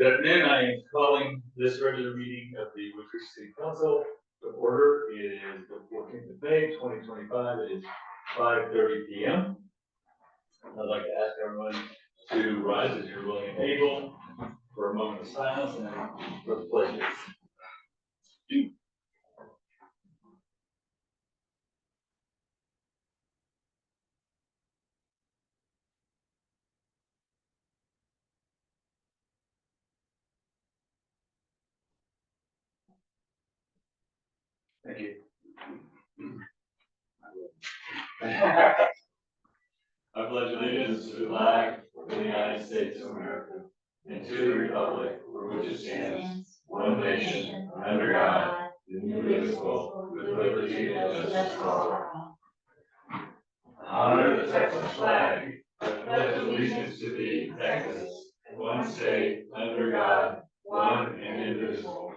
Good afternoon. I am calling this regular meeting of the Woodcreek City Council to order. It is the 14th of May, 2025. It is 5:30 p.m. I'd like to ask everyone to rise as you're willing and able for a moment of silence and for the pledges. Thank you. I pledge allegiance to the flag of the United States of America and to the republic for which it stands, one nation, under God, indivisible, with liberty and justice for all. Honor the Texas flag. I pledge allegiance to thee, Texas, one state, under God, one and indivisible.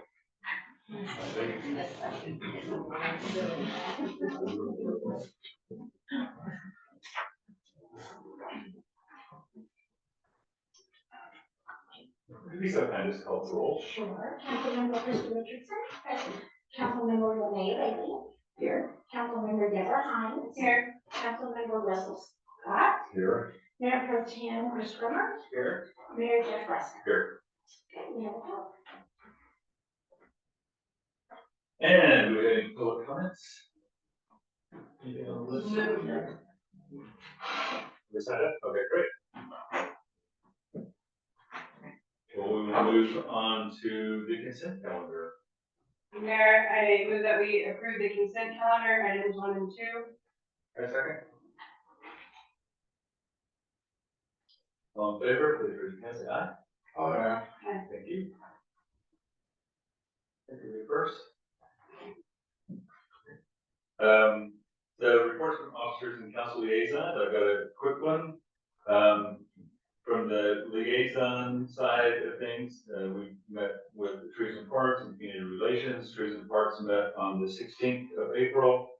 Could be some kind of cultural. Sure. Councilmember Krista Richardson, present. Councilmember Renee Bailey, here. Councilmember Deborah Hines, here. Councilmember Russell Scott, Here. Mayor Pro Tem Chris Grimmer, Here. Mayor Jeff Russell. Here. Okay, we have a vote. And we're getting public comments. Anything on the list? Is that it? Okay, great. Well, we will move on to the consent calendar. Mayor, I move that we approve the consent calendar, items 1 and 2. A second. All in favor, please raise your hand, say aye. Aye. Thank you. Thank you, first. The reports from officers and council liaisons, I've got a quick one. From the liaison side of things, we met with the Trees and Parks and Community Relations. Trees and Parks met on the 16th of April.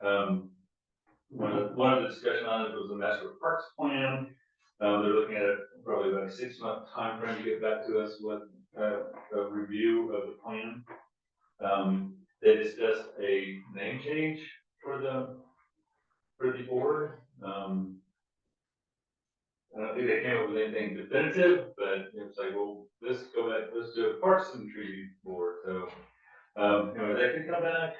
One of the discussion on it was the Master Parks Plan. They're looking at probably about a 6-month time frame to get back to us with a review of the plan. They discussed a name change for the board. I don't think they came up with anything definitive, but it's like, well, let's go back, let's do a Parks and Tree Board. So, anyway, they can come back.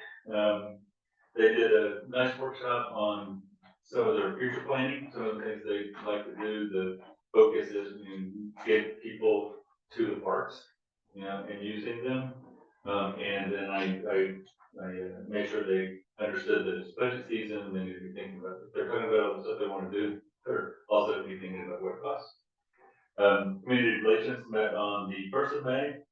They did a nice workshop on some of their future planning, some of the things they like to do. The focus is get people to the parks, and using them. And then I made sure they understood that it's budget season and they need to be thinking about it. They're talking about all the stuff they want to do. They're also be thinking about what it costs. Community Relations met on the 1st of May.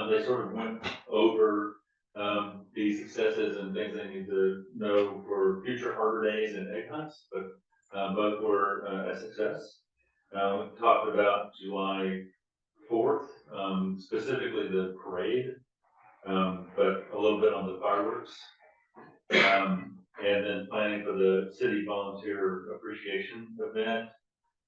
They sort of went over the successes and things they need to know for future Harbor Days and egg hunts, but both were a success. We talked about July 4th, specifically the parade, but a little bit on the fireworks. And then planning for the city volunteer appreciation event,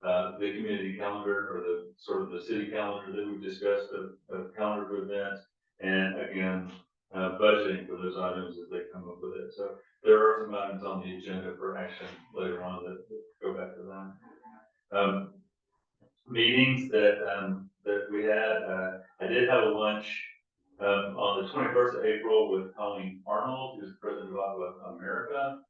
the community calendar, or the sort of the city calendar that we've discussed, a calendar for events, and again, budgeting for those items as they come up with it. So there are some items on the agenda for action later on that go back to them. Meetings that we had, I did have a lunch on the 21st of April with Colleen Arnold, who's the president of Aqua America,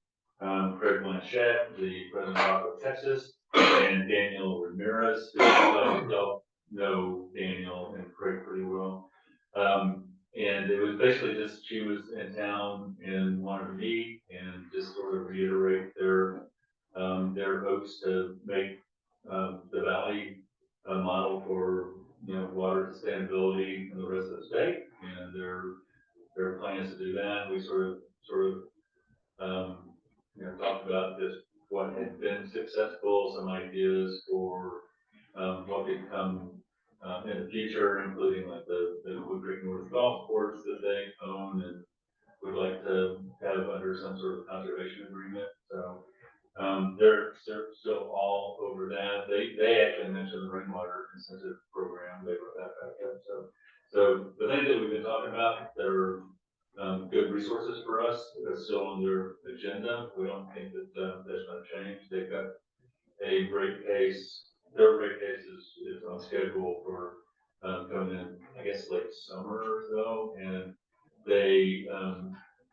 Craig Blanchett, the president of Aqua Texas, and Daniel Ramirez, who y'all know Daniel and Craig pretty well. And it was basically just, she was in town and wanted to meet and just sort of reiterate their hopes to make the Valley a model for water sustainability in the rest of the state, and their plans to do that. We sort of talked about just what had been successful, some ideas for what could come in the future, including like the Woodcreek North golf course that they own and would like to have under some sort of conservation agreement. So They're still all over that. They actually mentioned the rainwater incentive program. They brought that back up. So the things that we've been talking about, that are good resources for us, that's still on their agenda. We don't think that that's going to change. They've got a rate case. Their rate case is on schedule for coming in, I guess, late summer or so, and they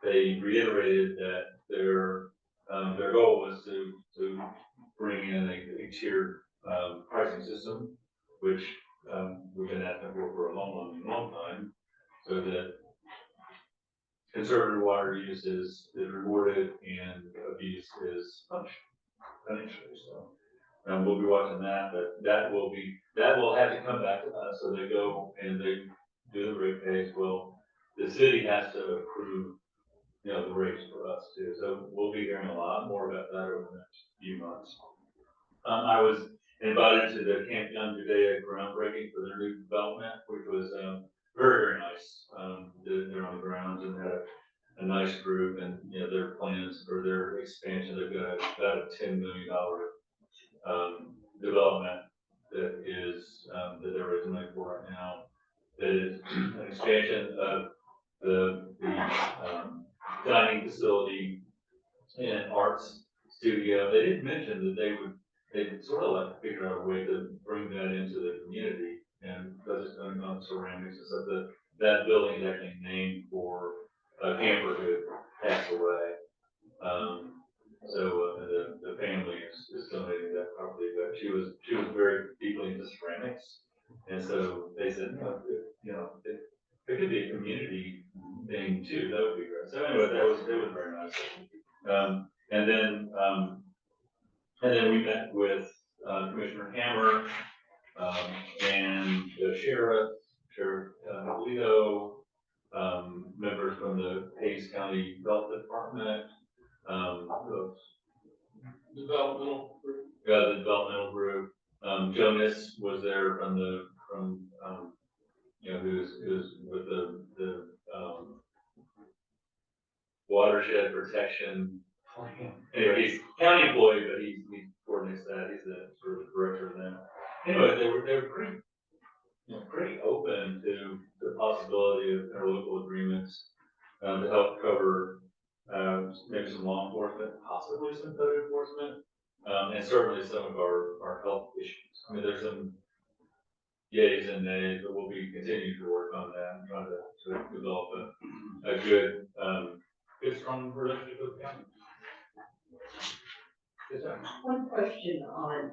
reiterated that their goal was to bring in a tiered pricing system, which we've been asking for a long time, so that conservative water use is rewarded and abuse is punished financially. So we'll be watching that, but that will have to come back to us. So they go and they do the rate case. Well, the city has to approve, the rates for us too. So we'll be hearing a lot more about that over the next few months. I was invited to the Camp Young Judea groundbreaking for their new development, which was very nice. They're on the grounds and had a nice group, and their plans for their expansion. They've got about a $10 million development that is that they're originating for right now. That is an expansion of the dining facility and arts studio. They didn't mention that they'd sort of like figure out a way to bring that into the community, and because it's going on ceramics and stuff, that building is actually named for a camper who passed away. So the family is donating that property, but she was very deeply into ceramics, and so they said, it could be a community thing too. That would be great. So anyway, it was very nice. And then we met with Commissioner Hammer and the Sheriff Leo, members from the Hayes County Health Department, the developmental group. Jonas was there from who's with the watershed protection. Anyway, he's county employee, but he coordinates that. He's the sort of director of that. Anyway, they were pretty open to the possibility of interlocal agreements to help cover maybe some law enforcement, possibly some code enforcement, and certainly some of our health issues. I mean, there's some yays and nays, but we'll be continuing to work on that and try to develop a good, strong relationship with the county. One question on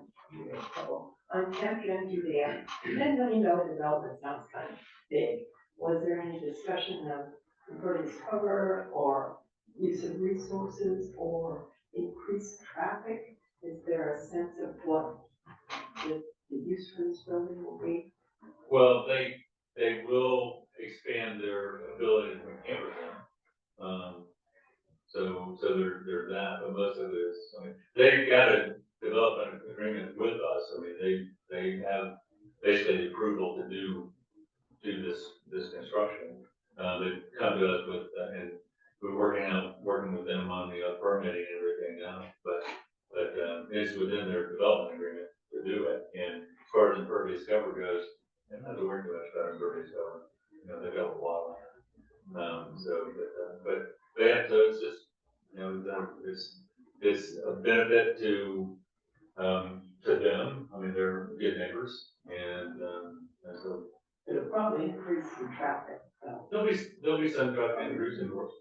Camp Young Judea, $10 million development sounds kind of big. Was there any discussion of impervious cover or use of resources or increased traffic? Is there a sense of what the use for this building will be? Well, they will expand their ability to bring cameras in. So there's that, but most of it is, they've got to develop an agreement with us. I mean, they have basically the approval to do this construction. They've come to us with, and we're working with them on the permitting and everything now, but it's within their development agreement to do it. And as far as impervious cover goes, they don't have to worry too much about impervious cover. They've got a lot of land. But it's just, it's a benefit to them. I mean, they're good neighbors, and so It'll probably increase some traffic. there'll be some traffic increase in course.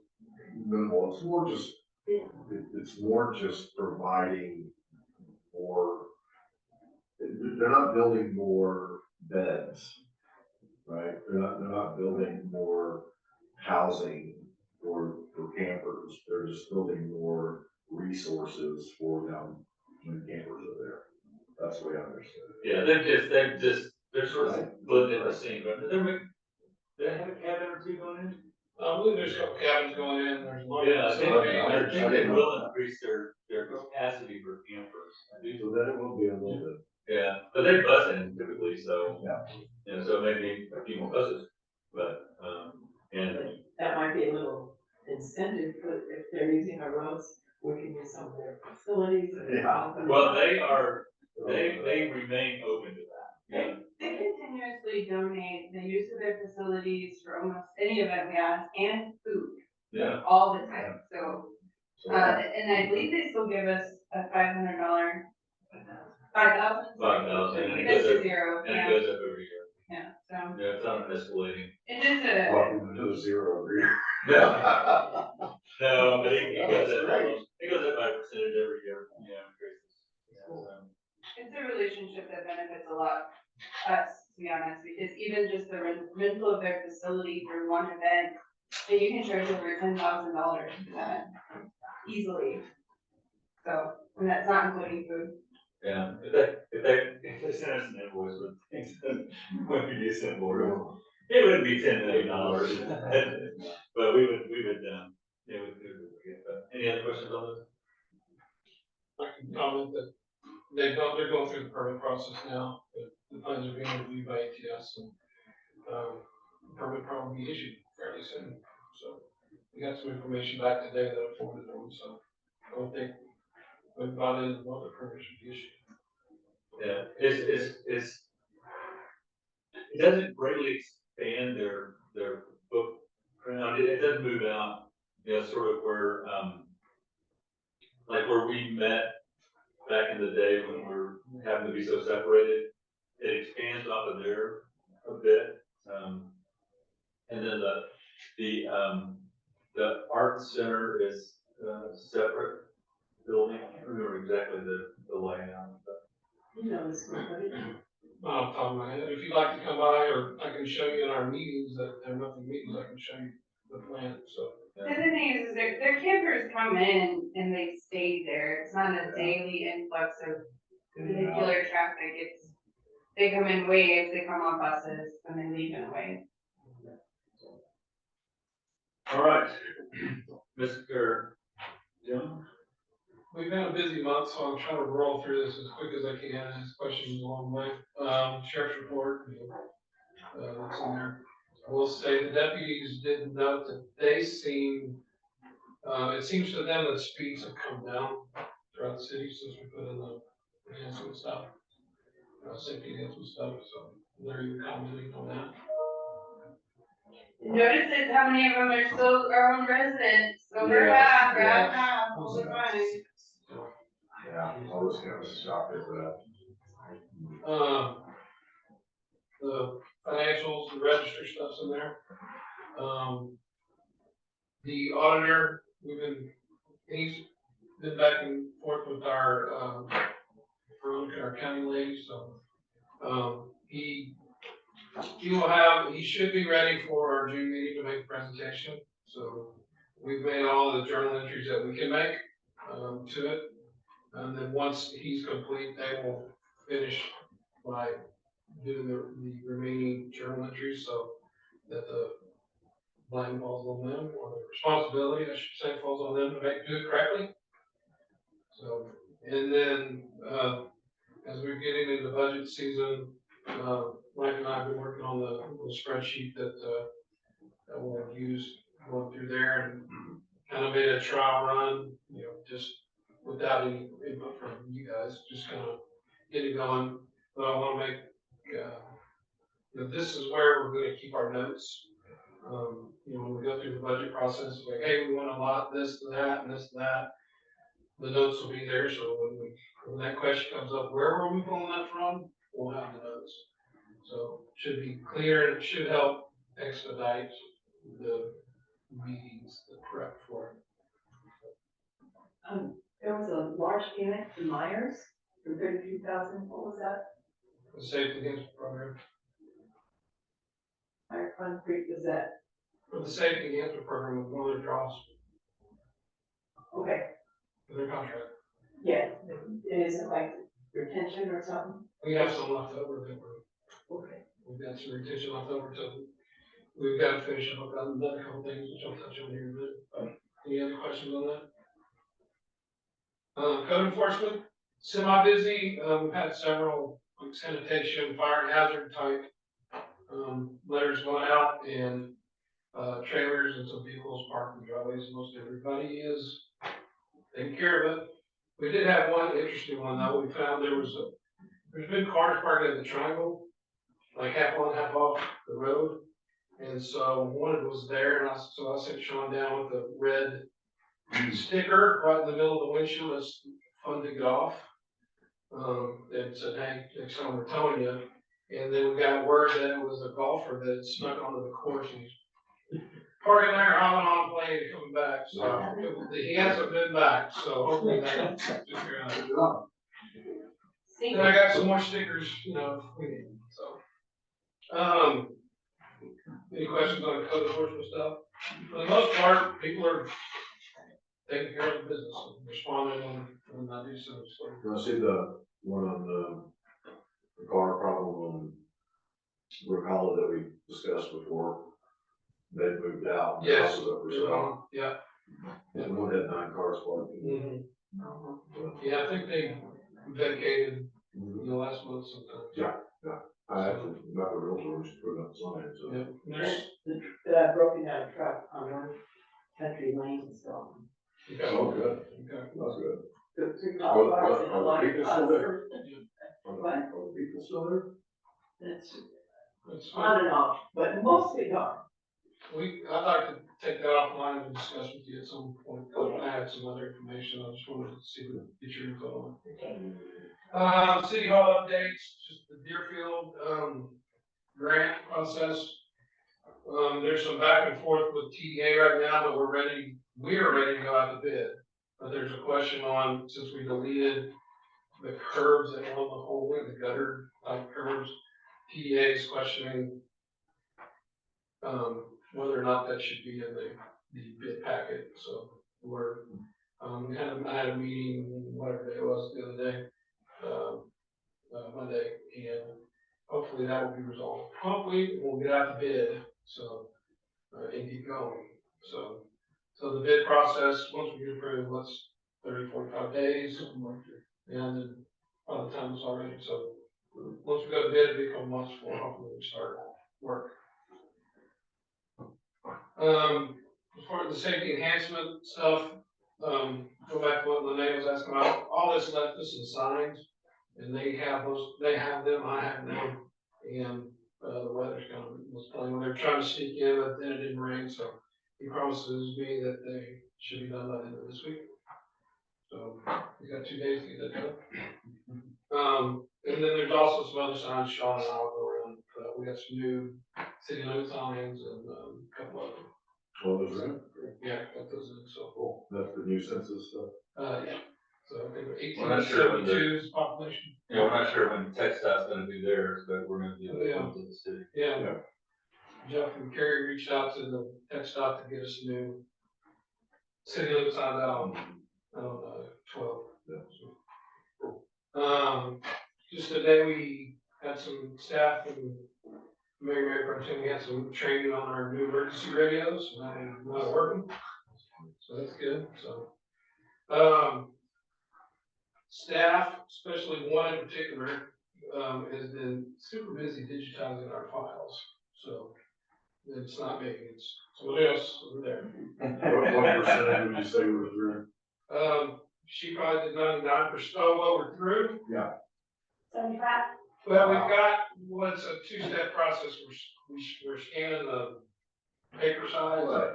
Minimal. It's more just providing more. They're not building more beds, right? They're not building more housing for campers. They're just building more resources for them when campers are there. That's the way I understand it. Yeah, they're sort of split in the scene, but they have a cabin or two going in? I believe there's a couple cabins going in. Yeah, I think they will increase their capacity for campers. I do. So then it will be a little bit. Yeah, but they bus in typically, so, Yeah. so maybe a few more buses, but, and. That might be a little incentive, but if they're using our roads, we can use to some of their facilities. Yeah. Well, they remain open to that. Yeah. They continuously donate the use of their facilities for almost any event we have and food Yeah. all the time. So, So, and I believe they still give us a $500, 5,000? 5,000, and it That's goes a up, zero, and it yeah, goes up every year. yeah, so Yeah, it's on escalating. it is a, welcome to the zero every year. No, but it goes up, That's great. it goes up by a percentage every year, yeah, increases. Yeah, so. it's a relationship that benefits a lot us, to be honest, because even just the rental of their facility for one event, and you can charge over $10,000 for that easily. So, and that's not including food. Yeah, if they send us an invoice with things, then would be decent more. It wouldn't be $10 million, but we would, yeah, we would get that. Any other questions on this? I can comment that they're going through the permit process now, but the plans are being reviewed by ATS and, the permit probably be issued fairly soon. So we got some information back today that I forwarded them, so I don't think we've got in what the permit should be issued. Yeah, it doesn't greatly expand their footprint, it doesn't move out, you know, sort of where, like where we met back in the day when we were having to be so separated, it expands off of there a bit, and then the art center is a separate building, I can't remember exactly the layout, but. You know, this company. Off the top of my head, if you'd like to come by, or I can show you in our meetings, that they're nothing meetings, I can show you the plan, so. The other thing is their campers come in and they stay there. It's not a daily influx of vehicular traffic. They come in waves, they come on buses, and they leave in waves. All right, Mr. Jim? We've had a busy month, so I'm trying to roll through this as quick as I can, ask questions along the way. Sheriff's report, that's in there. I will say the deputies did note that they seem, it seems to them that speeds have come down throughout the city since we put in the enhancement stuff, safety enhancement stuff, so they're even commenting on that. Notice it, how many of them are still our own residents, over Yes, half, around yes. half, all the time. Yeah, I was kind of shocked at that. The financials, the register stuff's in there. The auditor, he's been back and forth with our county lady, so, he should be ready for our June meeting to make a presentation. So we've made all the journal entries that we can make, to it. And then once he's complete, they will finish by doing the remaining journal entries, so that the blame falls on them, or the responsibility, I should say, falls on them to do it correctly. So, and then, as we're getting into budget season, Mike and I have been working on the spreadsheet that we'll use going through there, and kind of made a trial run, just without any input from you guys, just kind of get it going. But I want to make, this is where we're going to keep our notes. When we go through the budget process, like, hey, we want to allot this to that and this to that, the notes will be there. So when that question comes up, where were we pulling that from? We'll have the notes. So it should be clear, and it should help expedite the meetings, the prep for it. There was a large payment to Myers for $32,000. What was that? The safety enhancement program. Meyer Concrete was that? For the safety enhancement program with one of their draws Okay, for their contract. yeah, it isn't like retention or something? We have some left over that Okay. we've got some retention left over to, we've got to finish up on another couple things, which I'll touch on here in a minute. Any other questions on that? Code enforcement, semi-busy. We've had several like sanitation, fire and hazard type letters going out, and trailers and some vehicles parked in driveways. Most everybody is taking care of it. We did have one interesting one though. We found there's been cars parked at the triangle, like half on, half off the road. And so one was there, and so I sent Sean down with a red sticker right in the middle of the windshield. It's fun to get off. And said, hey, next time we're towing you. And then we got word that it was a golfer that snuck onto the course and he's parking there, hopping on a plane and coming back. So he hasn't been back, so hopefully that took care of that. And I got some more stickers, you know, if we need them, so. Any questions on code enforcement stuff? For the most part, people are taking care of the business, and responding when I do so. I see the one on the car problem on Brook Hollow that we discussed before. They moved out. and the Yes. house is up for sale. Yeah. And one had 9 cars parked. Mhm. Yeah, I think they vacated in the last month sometime. I actually met the realtor, we should put up signs, so. Yeah, there's, The broken down truck on one country lane, so. okay. Oh, good, Okay. that's good. The 3 Are cars and a lot the of people still there? customers. Are the people still there? That's That's on fine. and off, but mostly gone. I'd like to take that offline and discuss with you at some point. I had some other information. I just wanted to see what get your info on. City Hall updates, just the Deerfield, grant process. There's some back and forth with TDA right now, but we're ready to go out to bid. But there's a question on, since we deleted the curbs that run the whole way, the gutter type curbs, TDA is questioning, whether or not that should be in the bid packet, so I had a meeting, whatever day it was, the other day, Monday, and hopefully that will be resolved. Hopefully, we'll get out the bid, so, and keep going, so the bid process, once we get approved, what's 30, 45 days, and then by the time it's all ready, so once we go to bid, it'll be a couple months before hopefully we start work. As far as the safety enhancement stuff, go back to what Lene was asking about, all this left us in signs, and they have them, I have them, and, the weather's kind of was playing, they're trying to sneak in, but then it didn't rain, so he promises me that they should be done by the end of this week. So, we got 2 days to get that done. And then there's also some other signs, Sean and I will go around, we got some new city limit signs and, a couple of them. Well, there's that. Yeah, got those in, so. Cool. That's the new census stuff. Yeah, so I think We're not sure when 1872's population. Yeah, we're not sure when TechStop's gonna do theirs, but we're gonna do the ones in the city. Yeah. Yeah. Jeff and Kerry reached out to the tech stop to get us new city limit signs out on 12. Yeah. Just today we had some staff and Mary Pro we had some training on our new emergency radios, and I'm not working. So that's good, so. Staff, especially one in particular, has been super busy digitizing our files, so it's not me, it's somebody else over there. What percentage would you say we're through? She probably did 99%, oh, we're through. 75? Well, we've got, what's a 2-step process, we're scanning the paper size, Right.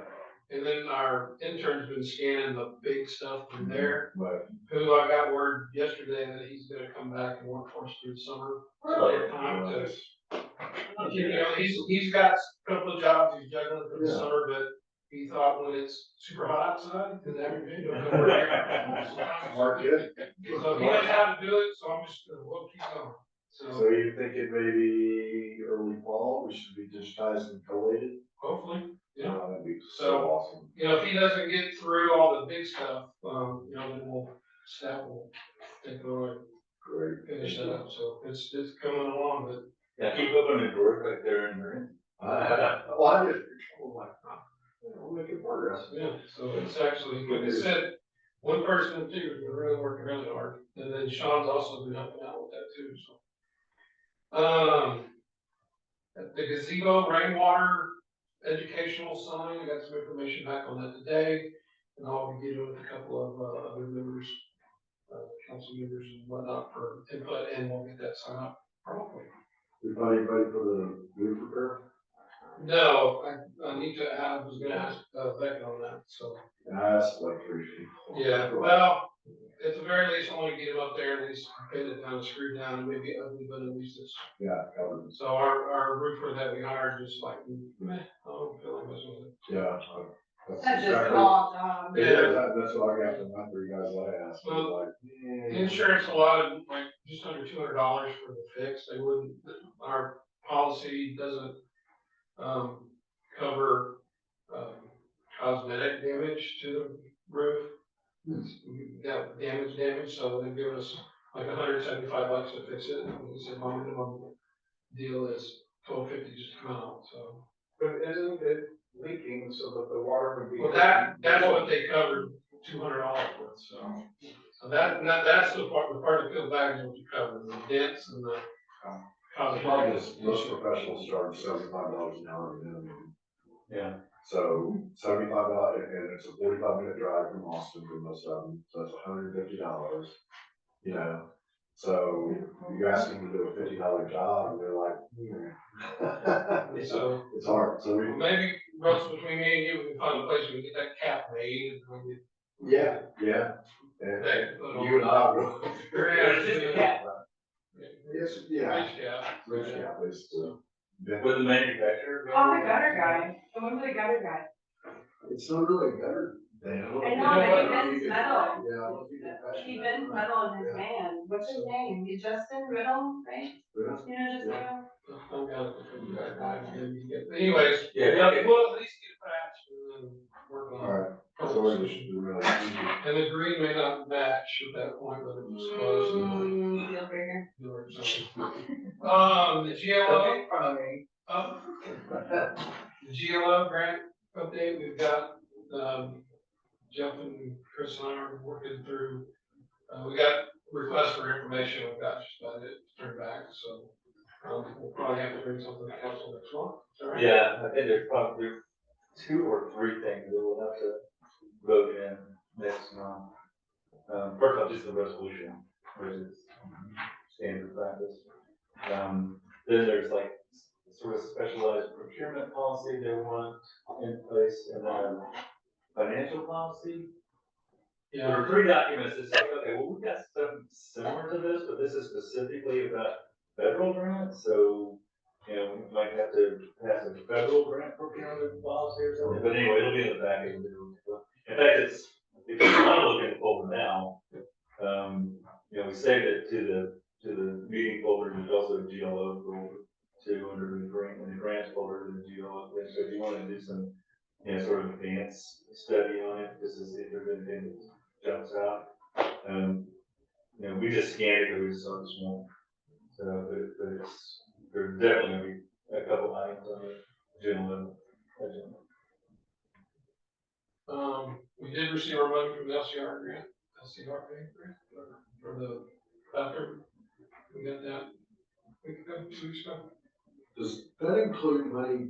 and then our intern's been scanning the big stuff from there. Right. Who I got word yesterday that he's gonna come back and work for us through the summer. Really? Time to, you know, he's got a couple of jobs he's juggling for the Yeah. summer, but he thought when it's super hot outside, because every day he'll come work here. Market. So he knows how to do it, so I'm just, we'll keep going. So you think it may be early fall, we should be digitized and collated? Hopefully, yeah. That'd be So- so awesome. You know, if he doesn't get through all the big stuff, you know, then staff will take it away, Great. finish that up, so it's coming along, but Yeah, keep opening doors back there in there. Well, I just, oh my God, we're making progress. yeah, so it's actually, like I said, one person in particular has been really working really hard, and then Sean's also been helping out with that too, so. At the gazebo rainwater educational sign, I got some information back on that today. And I'll be dealing with a couple of, other members, council members and whatnot for input, and we'll get that signed up probably. We find anybody for the roof repair? No, I need to, I was gonna ask, Becky on that, so. I asked like 3 people. Yeah, well, at the very least, I wanna get him up there, at least pin it down, screw down, and maybe ugly, but at least it's. Yeah, covered. So our roofer that we hired just like, meh, I don't feel like messing with it. Yeah. That's just a exactly- small job. Yeah, that's what I got from my 3 guys that I asked. Well, Like, Insurance allotted like just under $200 for the fix. They wouldn't, our policy doesn't, cover, cosmetic damage to the roof. It's got damage, so they've given us like $175 to fix it. And we said my minimum deal is $12.50 just to come out, so. But isn't it leaking so that the water would be? Well, that's what they covered $200 with, so. So that's the part that feels bad is what you cover, the dents and the. the problem is most professionals charge $75 an hour minimum. Yeah. So $75, and it's a 45-minute drive from Austin for most of them, so that's $150, you know? So you ask them to do a $50 job, and they're like, So it's hard, so we, maybe, Russ, between me and you, we can find a place we can get that cap made and we yeah, and get. you and I will. Yeah, just a cap. Yes, yeah, Bridge cap. bridge cap is, With the manufacturer. Oh, the gutter guy, the one for the gutter guy. it's not really better than. I know, but he bends metal. Yeah, I don't think it's He bends metal in his van. What's his name? He's Justin Riddle, right? Yeah. You know, just Riddle? I've got it. Anyways, Yeah, we'll okay. at least get it patched and then work on. Alright, so we're just really easy. And the green may not match at that point, but it was close. Deal breaker. The GLO, in front of me. the GLO grant update, we've got, Jeff and Chris and I are working through, we got requests for information, we've got just about it to turn back, so. We'll probably have to bring something to council next month. Is that right? Yeah, I think there's probably 2 or 3 things that we'll have to vote in next month. First off, just the resolution, which is standard practice. Then there's like sort of specialized procurement policy they want in place, and then financial policy. There Yeah, are 3 documents that's like, okay, well, we've got something similar to this, but this is specifically about federal grants, so, you know, we might have to pass a federal grant procurement policy or something, but anyway, it'll be in the package. In fact, if you want to look at the folder now, you know, we saved it to the meeting folder, there's also a GLO folder too, under the grant folder, the GLO, so if you want to do some, you know, sort of advanced study on it, just to see if there's anything that jumps out. You know, we just scanned it, because we just saw this one. So, but it's, there's definitely gonna be a couple items on the general agenda. we did receive our money from the LCR grant, for the bathroom. We got that, we could go 2 weeks ago. Does that include money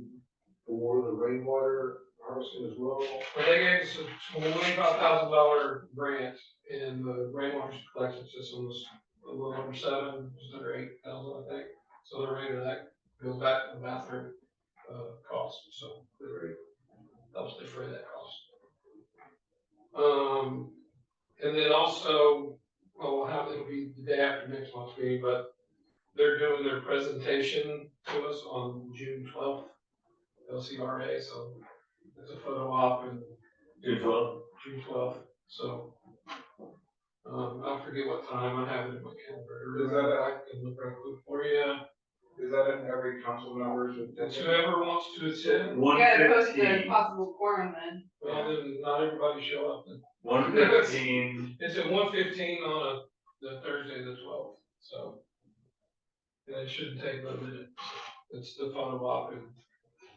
for the rainwater harvesting as well? But they gave us a $25,000 grant in the rainwater collection system, was a little over 7, just under 8,000, I think. So the rate of that goes back to the bathroom, cost, so it helps defray that cost. And then also, well, we'll have, it'll be the day after next month's meeting, but they're doing their presentation to us on June 12th, LCRA, so it's a photo op and June 12th? June 12th, so. I forget what time, I have it in my calendar. Is that I can look right quick for you. Is that in every council member's It's attention? whoever wants to attend, You gotta post a 115. possible quorum then. well, then not everybody show up then. 115. It's at 1:15 on the Thursday, the 12th, so. And it shouldn't take but a minute. It's the photo op, and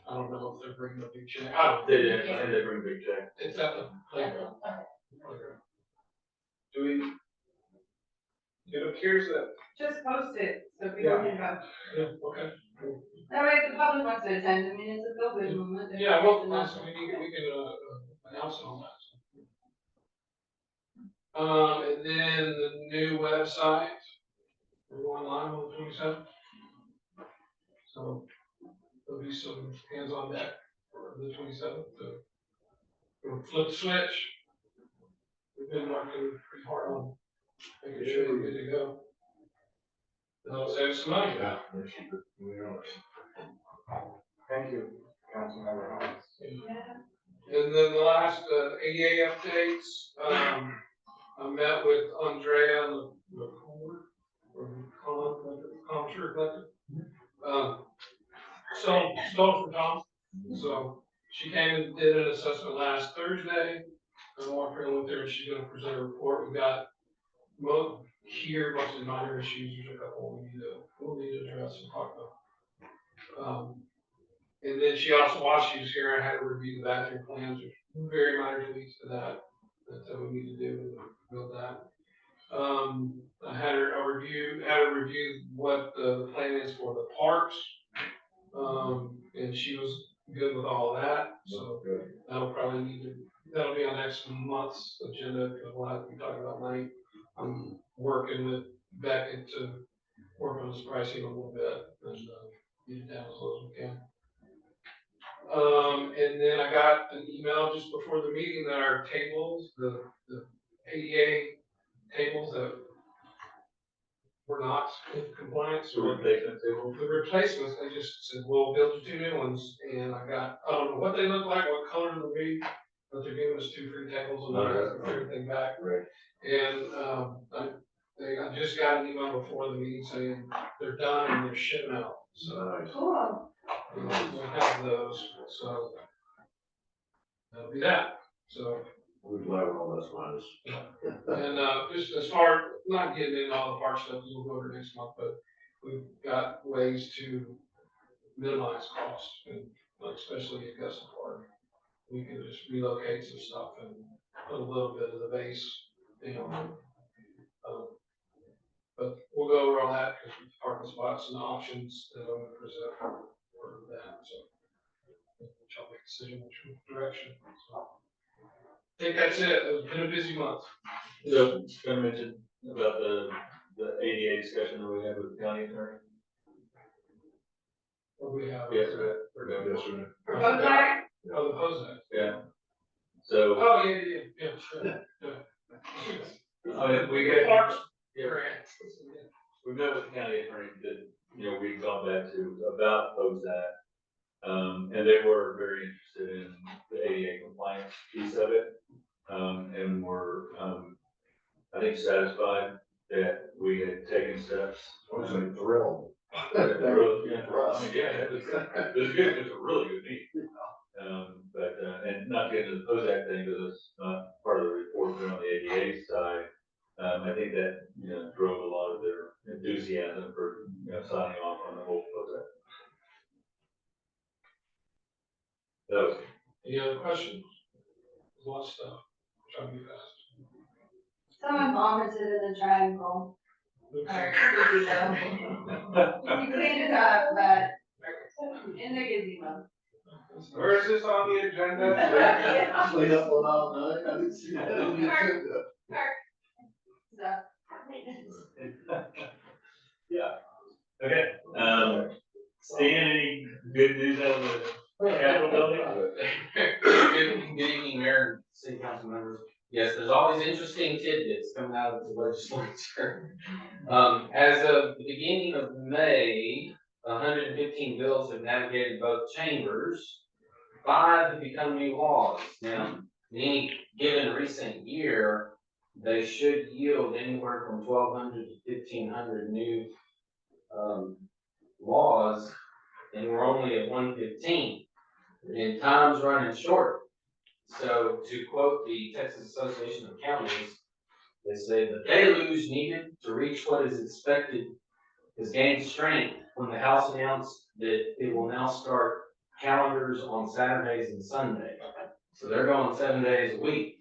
I don't know if they're bringing a big check. I don't. They did, I think they bring a big check. It's at the playground. Do we? It appears that, Just post it so people can go. Yeah, okay. That way if the public wants to attend, I mean, it's a feel good moment. Yeah, well, we can, announce it on that. And then the new website, we're going live on the 27th. So there'll be some hands on deck for the 27th to flip the switch. We've been working pretty hard on making sure we're good to go. That'll save us some money. Yeah, we are. Thank you, Councilmember Hall. And then the last ADA updates, I met with Andrea Collective. Stole from Tom. So she came and did an assessment last Thursday. I walked around with her and she's gonna present a report. We got mostly minor issues. There's a couple we'll need to address and talk about. And then she also, while she was here, I had to review the bathroom plans, there's very minor tweaks to that we need to do to build that. I had to review what the plan is for the parks. And she was good with all that, so that'll be on next month's agenda, because we'll have to be talking about money. I'm working with Beckett to work on this pricing a little bit, and get it down as low as we can. And then I got an email just before the meeting that our tables, the ADA tables that were not in compliance. So replacement table. The replacements, they just said, we'll build you 2 new ones, and I don't know what they look like, what color they'll be, but they're giving us 2 free tables and everything back. Right. And, I just got an email before the meeting saying they're done and they're shipping out, so. Nice. Cool. We'll have those, so that'll be that. So, We're glad all this was. and just as far, not getting into all the park stuff, we'll go over next month, but we've got ways to minimize costs, and like especially at Augusta Park, we can just relocate some stuff and put a little bit of the base, but we'll go over all that because we've parking spots and options that I'm going to present for that. So I'll make a decision which direction. So I think that's it. It's been a busy month. So, just gonna mention about the ADA discussion that we had with the county attorney. What do we have? Yes, we're doing. Yesterday. Oh, the Hosek. Yeah. So, Oh, yeah, sure. Yeah. I mean, we get, Parks. yeah, Grant. we met with the county attorney that, we've gone back to about OZAC. And they were very interested in the ADA compliance piece of it. And were, I think, satisfied that we had taken steps. I was like thrilled. Yeah, it was good, it was a really good meeting. But, and not getting to the POSAC thing, because it's not part of the report, but on the ADA side, I think that, drove a lot of their enthusiasm for, signing off on the whole POSAC. That was. Any other questions? There's a lot of stuff. Try to be fast. Someone vomited in the triangle. Or gazebo. You cleaned it up, but in the gazebo. Where is this on the agenda? Clean up on all night, I didn't see that on the agenda. So, Yeah. Okay, Stan, any good news out of the Capitol building? Good evening, Mayor and City Council members. Yes, there's always interesting tidbits coming out of the legislature. As of the beginning of May, 115 bills have navigated both chambers. 5 have become new laws. Now, in any given recent year, they should yield anywhere from 1,200 to 1,500 new laws, and we're only at 115. And time's running short. So to quote the Texas Association of Counties, they say the deluge needed to reach what is expected has gained strength when the House announced that it will now start calendars on Saturdays and Sundays. So they're going 7 days a week.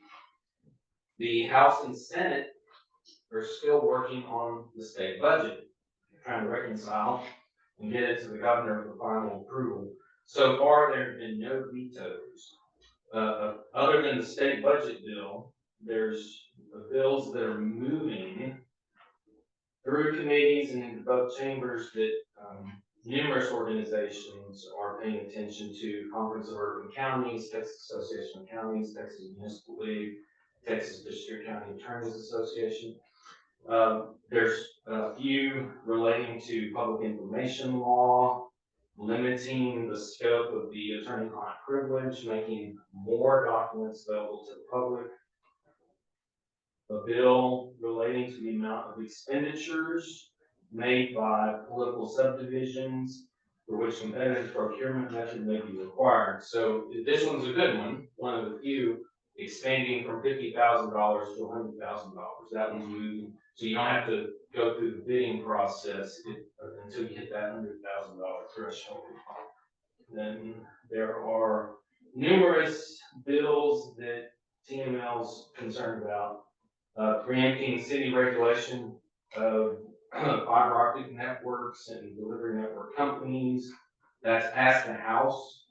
The House and Senate are still working on the state budget, trying to reconcile and get it to the governor for final approval. So far, there have been no vetoes. Other than the state budget bill, there's bills that are moving through committees and into both chambers that, numerous organizations are paying attention to: Conference of Urban Counties, Texas Association of Counties, Texas Municipal League, Texas District County Attorneys Association. There's a few relating to public information law, limiting the scope of the attorney-client privilege, making more documents available to the public. A bill relating to the amount of expenditures made by political subdivisions for which competitive procurement method may be required. So this one's a good one of the few, expanding from $50,000 to $100,000. That one's moving, so you don't have to go through the bidding process until you hit that $100,000 threshold. Then there are numerous bills that TML's concerned about. Preempting city regulation of fiber optic networks and delivery network companies. That's passed the House.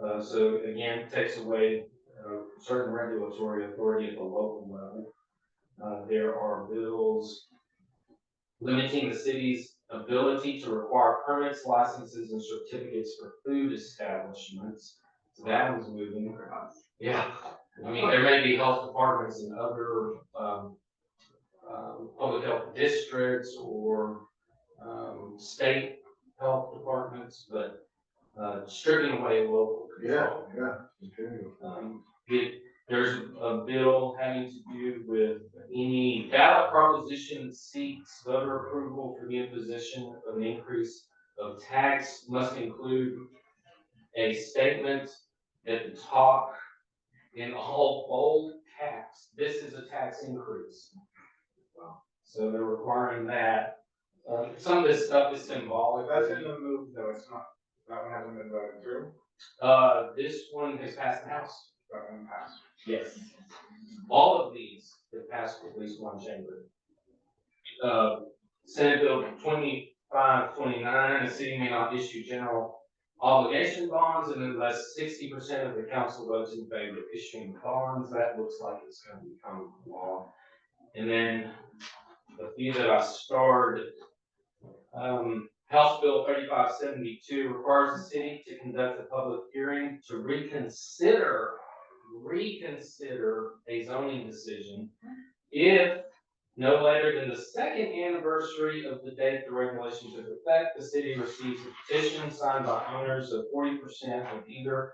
So again, takes away certain regulatory authority at the local level. There are bills limiting the city's ability to require permits, licenses, and certificates for food establishments. So that one's moving. Yeah. I mean, there may be health departments and other public health districts or state health departments, but stripping away local control. There's a bill having to do with any ballot proposition that seeks voter approval for the imposition of an increase of tax must include a statement at the top in all bold tax. This is a tax increase. So they're requiring that. Some of this stuff is symbolic. That's in the move, though, it's not, that one hasn't been voted through, This one has passed the House. that one passed. Yes. All of these have passed at least one chamber. Senate Bill 2529, the city may not issue general obligation bonds unless 60% of the council votes in favor of issuing bonds. That looks like it's going to become law. And then a few that I starred, House Bill 3572 requires the city to conduct a public hearing to reconsider a zoning decision if no later than the second anniversary of the date the regulation took effect, the city receives a petition signed by owners of 40% of either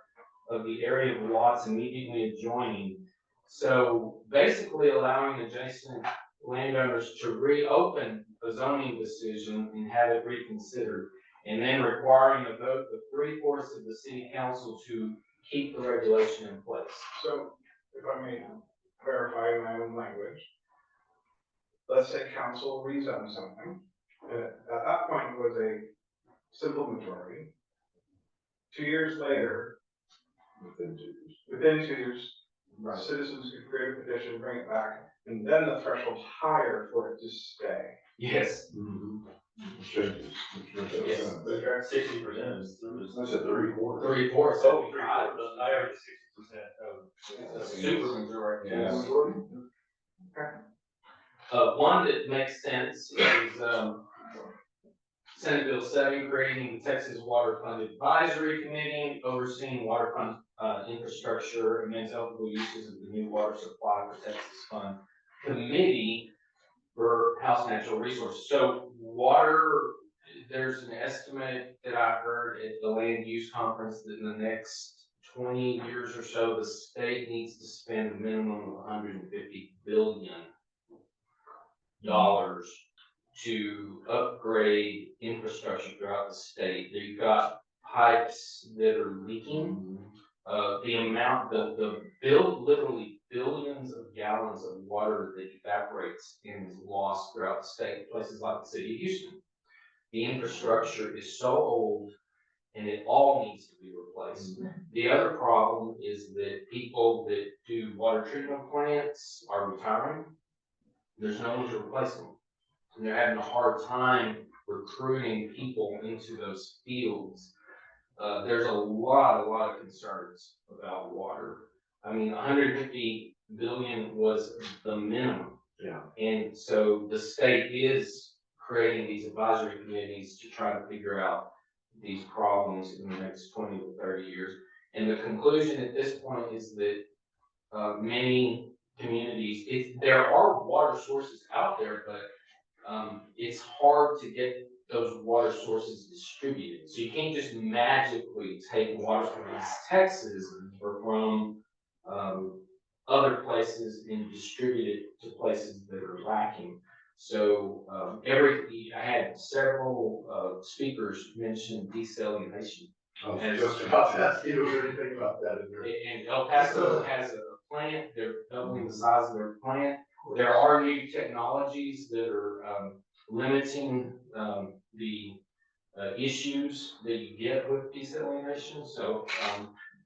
of the area of lots immediately adjoining. So basically allowing adjacent landowners to reopen a zoning decision and have it reconsidered, and then requiring a vote of 3/4 of the city council to keep the regulation in place. So, if I may clarify in my own language, let's say council rezone something, and at that point it was a simple majority. 2 years later, within 2 years, citizens could create a petition, bring it back, and then the threshold's higher for it to stay. Yes. Changes. Yes. 60% is, I said 3/4. 3/4. oh, 3/4, I heard 60% of. A super majority. Yeah. One that makes sense is, Senate Bill 7, creating the Texas Water Fund Advisory Committee, overseeing water fund, infrastructure and eligible uses of the new water supply for Texas Fund Committee for House Natural Resources. So water, there's an estimate that I heard at the land use conference that in the next 20 years or so, the state needs to spend a minimum of $150 billion to upgrade infrastructure throughout the state. You've got pipes that are leaking. The amount, literally billions of gallons of water that evaporates and is lost throughout the state, places like the city of Houston. The infrastructure is so old and it all needs to be replaced. The other problem is that people that do water treatment plants are retiring. There's no one to replace them. And they're having a hard time recruiting people into those fields. There's a lot of concerns about water. I mean, $150 billion was the minimum. Yeah. And so the state is creating these advisory committees to try to figure out these problems in the next 20 to 30 years. And the conclusion at this point is that many communities, there are water sources out there, but it's hard to get those water sources distributed. So you can't just magically take water from Texas or from other places and distribute it to places that are lacking. So I had several speakers mention desalination. I was just about to ask you, was there anything about that in there? And El Paso has a plant, they're doubling the size of their plant. There are new technologies that are limiting the issues that you get with desalination. So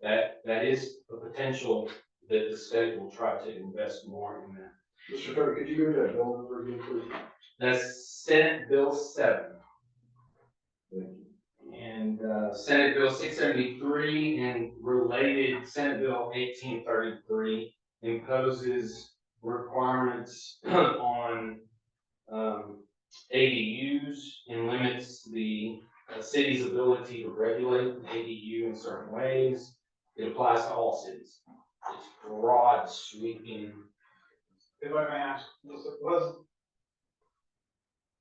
that is a potential that the state will try to invest more in that. Mr. Turner, could you give me that bill number again, please? That's Senate Bill 7. Thank you. And Senate Bill 673 and related Senate Bill 1833 imposes requirements on ADUs and limits the city's ability to regulate an ADU in certain ways. It applies to all cities. It's broad sweeping. If I may ask,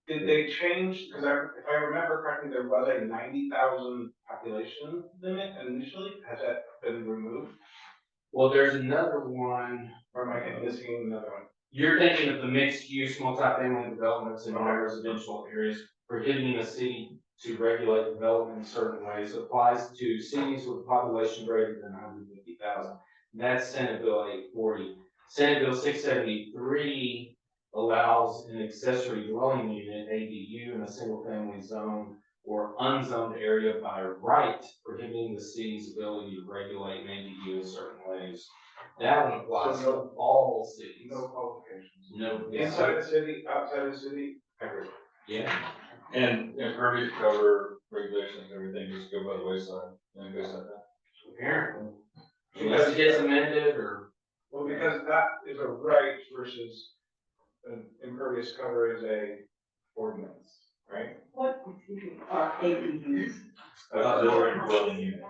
did they change, because if I remember correctly, there was a 90,000 population limit initially, has that been removed? Well, there's another one. Or am I missing another one? You're thinking of the mixed-use multifamily developments in non-residential areas, prohibiting the city to regulate development in certain ways. It applies to cities with a population greater than 150,000. That's Senate Bill 840. Senate Bill 673 allows an accessory dwelling unit, ADU, in a single-family zone or unzoned area by right, prohibiting the city's ability to regulate an ADU in certain ways. That one applies to all cities. No qualifications. No. Inside the city, outside the city, everywhere. Yeah. And impervious cover regulations, everything just go by the wayside, and goes like that. Apparently. Unless it gets amended or. Well, because that is a right versus an impervious cover is a ordinance, right? What are ADUs? Auxiliary dwelling units.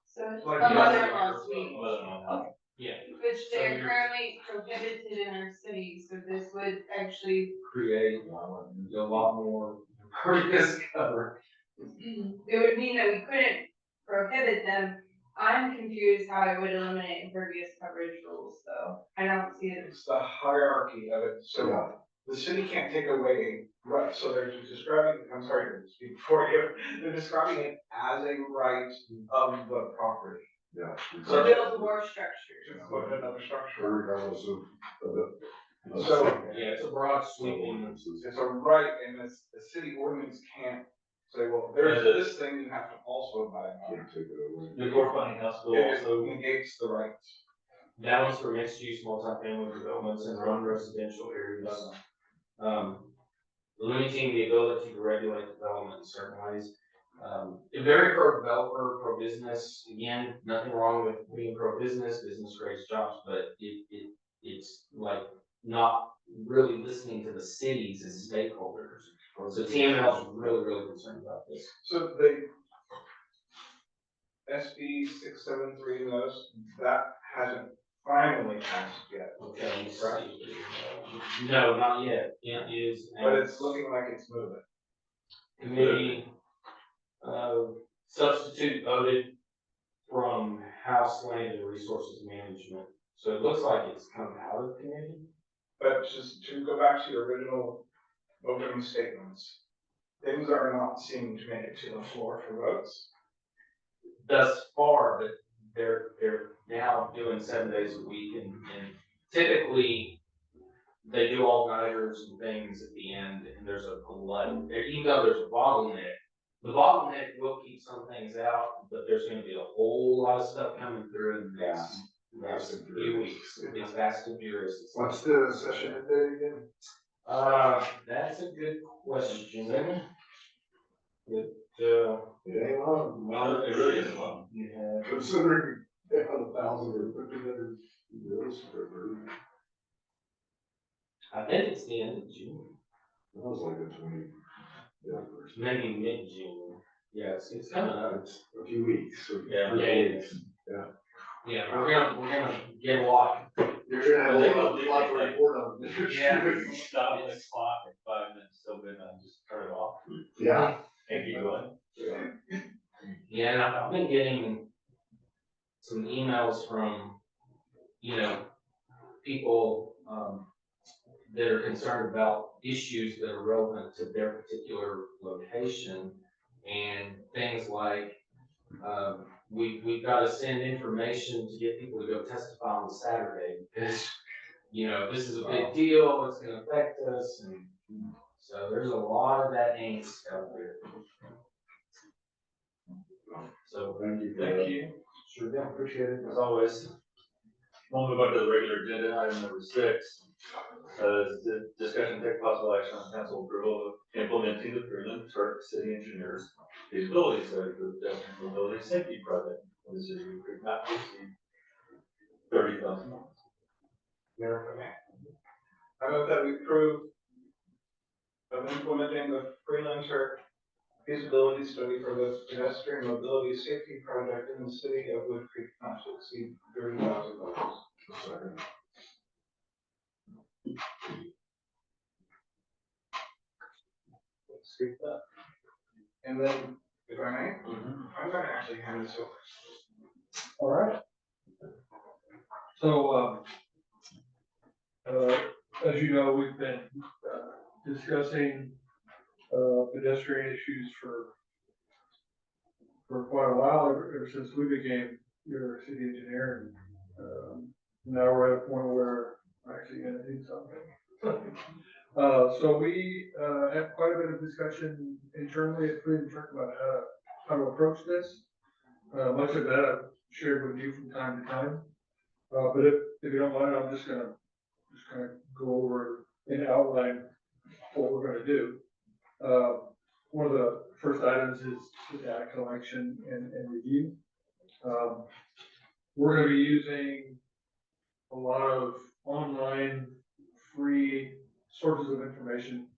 So it's Like a the mother-in-law Well, suite, no. Yeah. which So they're you're- currently prohibited in our city, so this would actually, Create a lot more impervious cover. it would mean that we couldn't prohibit them. I'm confused how it would eliminate impervious coverage rules, though. I don't see it. It's the hierarchy of it, Yeah. so the city can't take away, right, so they're describing, I'm sorry to speak for you, they're describing it as a right of the property. Yeah. To build more structures. To put another structure. Regardless of it. So- Yeah, it's a broad sweeping. It's a right, and the city ordinance can't say, well, there's this thing you have to also abide by. Can't take it away. The core funding house bill It also, negates the rights. That one's for mixed-use multifamily developments in non-residential areas. Limiting the ability to regulate development in certain ways. Very pro-developer, pro-business. Again, nothing wrong with being pro-business. Business creates jobs, but it's like not really listening to the cities as stakeholders. So TML is really, really concerned about this. So the SB 673 and those, that hasn't finally passed yet, Okay, let me see. No, not yet. It is. but it's looking like it's moving. Committee, substitute voted from House Land and Resources Management. So it looks like it's come out of committee. But just to go back to your original opening statements, things are not seeming to make it to the floor for votes. Thus far, but they're now doing 7 days a week and typically they do all-nighters and things at the end and there's a glut. Even though there's a bottleneck, the bottleneck will keep some things out, but there's gonna be a whole lot of stuff coming through in the next few weeks. It's fast and furious. It's like- What's the session end date again? That's a good question. It ain't long. well, it really is long. You have Considering 1,000 or 1,500 Yes, February. I think it's the end of June, That was like the 20, yeah, first. maybe mid-June. Yeah, it's coming up. It's a few weeks, so. Yeah, 3 yeah, weeks. Yeah, we're gonna get a lot. You're gonna have a lot to report on. Yeah. Stop the clock at 5 minutes, so then I just turn it off Yeah. and keep going. Yeah. Yeah, and I've been getting some emails from, people, that are concerned about issues that are relevant to their particular location. And things like, we've got to send information to get people to go testify on Saturday because, this is a big deal, it's gonna affect us, and so there's a lot of that angst out there. So, Thank you. Thank you. sure, yeah, appreciate it. As always. We'll move on to the regular agenda, item number 6. The discussion take possible action on council approval of implementing the proven Turk City Engineers feasibility study for the pedestrian mobility safety project in the city of Woodcreek, not to exceed $30,000. Mayor, if I may. I move that we approve of implementing the Freelancer feasibility study for the pedestrian mobility safety project in the city of Woodcreek, not to exceed $30,000. Second. Speak that. And then, if I may, I'm gonna actually hand this over. All right. So, as you know, we've been discussing pedestrian issues for quite a while, ever since we became your city engineer. And now we're at a point where we're actually gonna do something. So we had quite a bit of discussion internally at Food and Truck about how to approach this. Much of that I've shared with you from time to time. But if you don't mind, I'm just gonna kind of go over and outline what we're gonna do. One of the first items is the data collection and review. We're gonna be using a lot of online free sources of information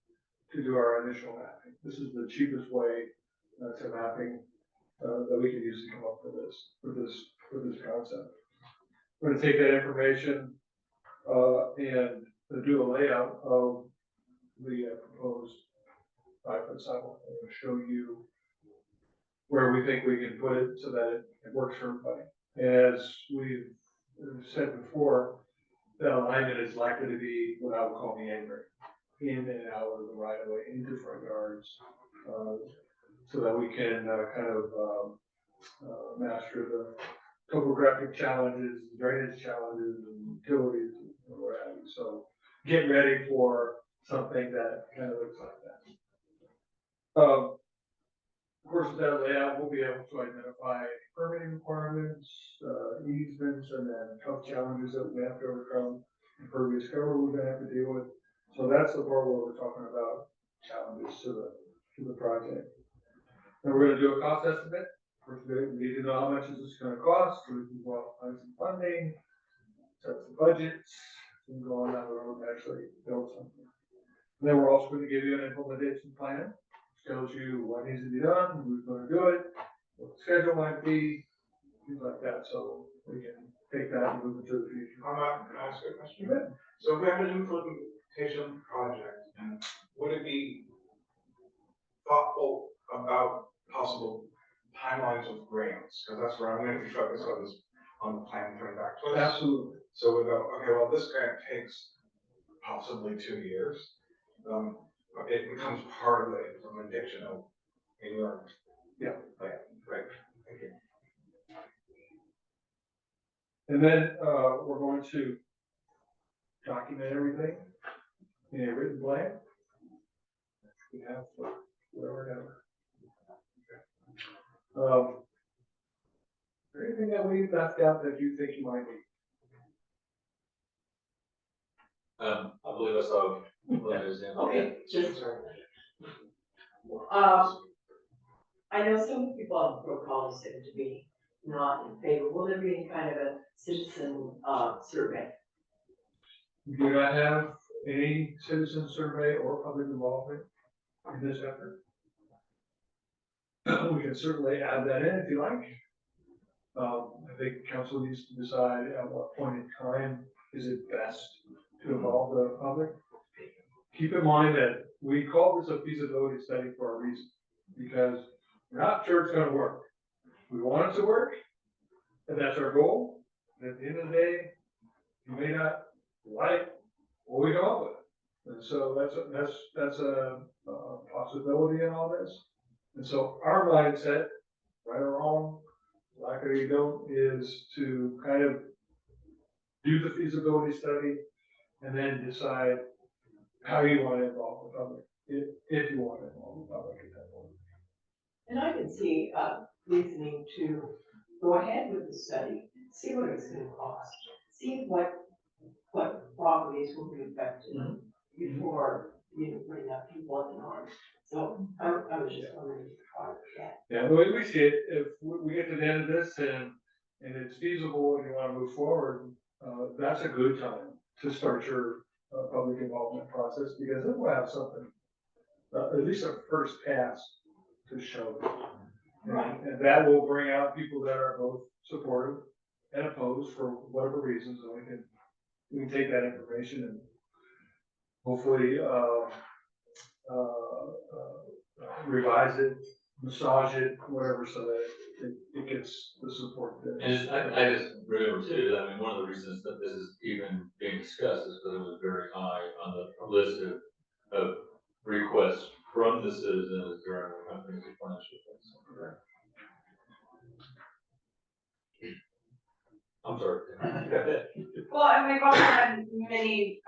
to do our initial mapping. This is the cheapest way to mapping that we can use to come up with this concept. We're gonna take that information and do a layout of the proposed 5-foot sidewalk. I'm gonna show you where we think we can put it so that it works for everybody. As we've said before, that alignment is likely to be what I would call meandering, in and out of the right of way, into front yards, so that we can master the topographic challenges, drainage challenges, and utilities, and what have you. So get ready for something that kind of looks like that. Of course, with that layout, we'll be able to identify permitting requirements, easements, and then tough challenges that we have to overcome, impervious cover we're gonna have to deal with. So that's the part where we're talking about challenges to the project. And we're gonna do a cost estimate. First, we need to know how much is this gonna cost, so we can go out and find some funding, set some budgets, and go on down the road and actually build something. And then we're also gonna give you an implementation plan, which tells you what needs to be done, who's gonna do it, what the schedule might be, things like that, so we can take that and move it to the future. Can I ask a question? So if we have an implementation project, and would it be thoughtful about possible timelines of grants? Because that's where I'm going to be focused on the plan coming back to us. Absolutely. So we go, okay, well, this grant takes possibly 2 years. It becomes part of the implementation of a learn. Yeah. Right, right, thank you. And then, we're going to document everything in a written plan. We have for whatever number. Is there anything that we left out that you think you might need? I believe I saw one of those in. Okay, just, I know some people on the protocol said to me, not in favor, will there be any kind of a citizen, survey? We do not have any citizen survey or public involvement in this effort. We can certainly add that in if you like. I think council needs to decide at what point in time is it best to involve the public. Keep in mind that we call this a feasibility study for a reason, because we're not sure it's gonna work. We want it to work, and that's our goal. And at the end of the day, you may not like what we come up with. And so that's a possibility in all this. And so our mindset, right or wrong, like or you don't, is to kind of do the feasibility study and then decide how you want to involve the public, if you want to involve the public at that point. And I can see, reasoning to go ahead with the study, see what it's gonna cost, see what properties will be affected before, bring up people at the north. So I was just wondering if you thought that. Yeah, the way we see it, if we get to the end of this and it's feasible and you want to move forward, that's a good time to start your public involvement process, because then we'll have something, at least a first pass to show. Right. And that will bring out people that are both supportive and opposed for whatever reasons, and we can take that information and hopefully, revise it, massage it, whatever, so that it gets the support that. And I just remember too, I mean, one of the reasons that this is even being discussed is because it was very high on the list of requests from the citizens during the comprehensive plan. I'm sorry. Well, and we've also had many,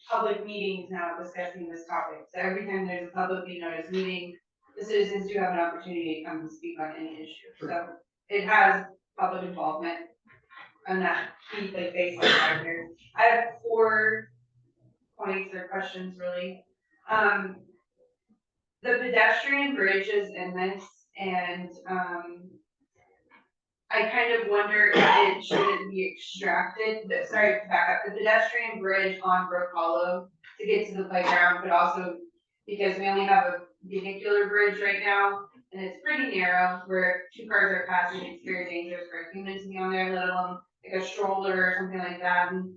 public meetings now discussing this topic. So every time there's a publicly noticed meeting, the citizens do have an opportunity to come and speak on any issue. So it has public involvement on that key, like, baseline here. I have 4 points or questions really. The pedestrian bridges and this, and, I kind of wonder if it shouldn't be extracted, sorry, to back up, the pedestrian bridge on Brook Hollow to get to the playground, but also because we only have a vehicular bridge right now, and it's pretty narrow, where 2 cars are passing, it's very dangerous for a human to be on there, let alone like a stroller or something like that. And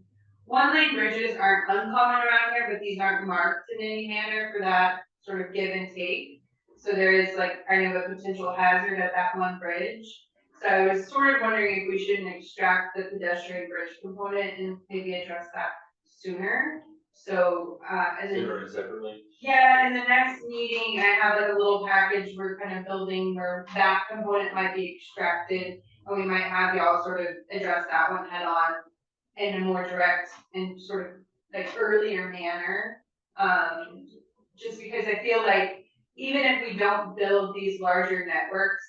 1-lane bridges aren't uncommon around here, but these aren't marked in any manner for that sort of give and take. So there is like kind of a potential hazard at that one bridge. So I was sort of wondering if we shouldn't extract the pedestrian bridge component and maybe address that sooner. So, and then. Sooner and separately. Yeah, in the next meeting, I have like a little package we're kind of building where that component might be extracted. And we might have y'all sort of address that one head on in a more direct and sort of like earlier manner. Just because I feel like even if we don't build these larger networks,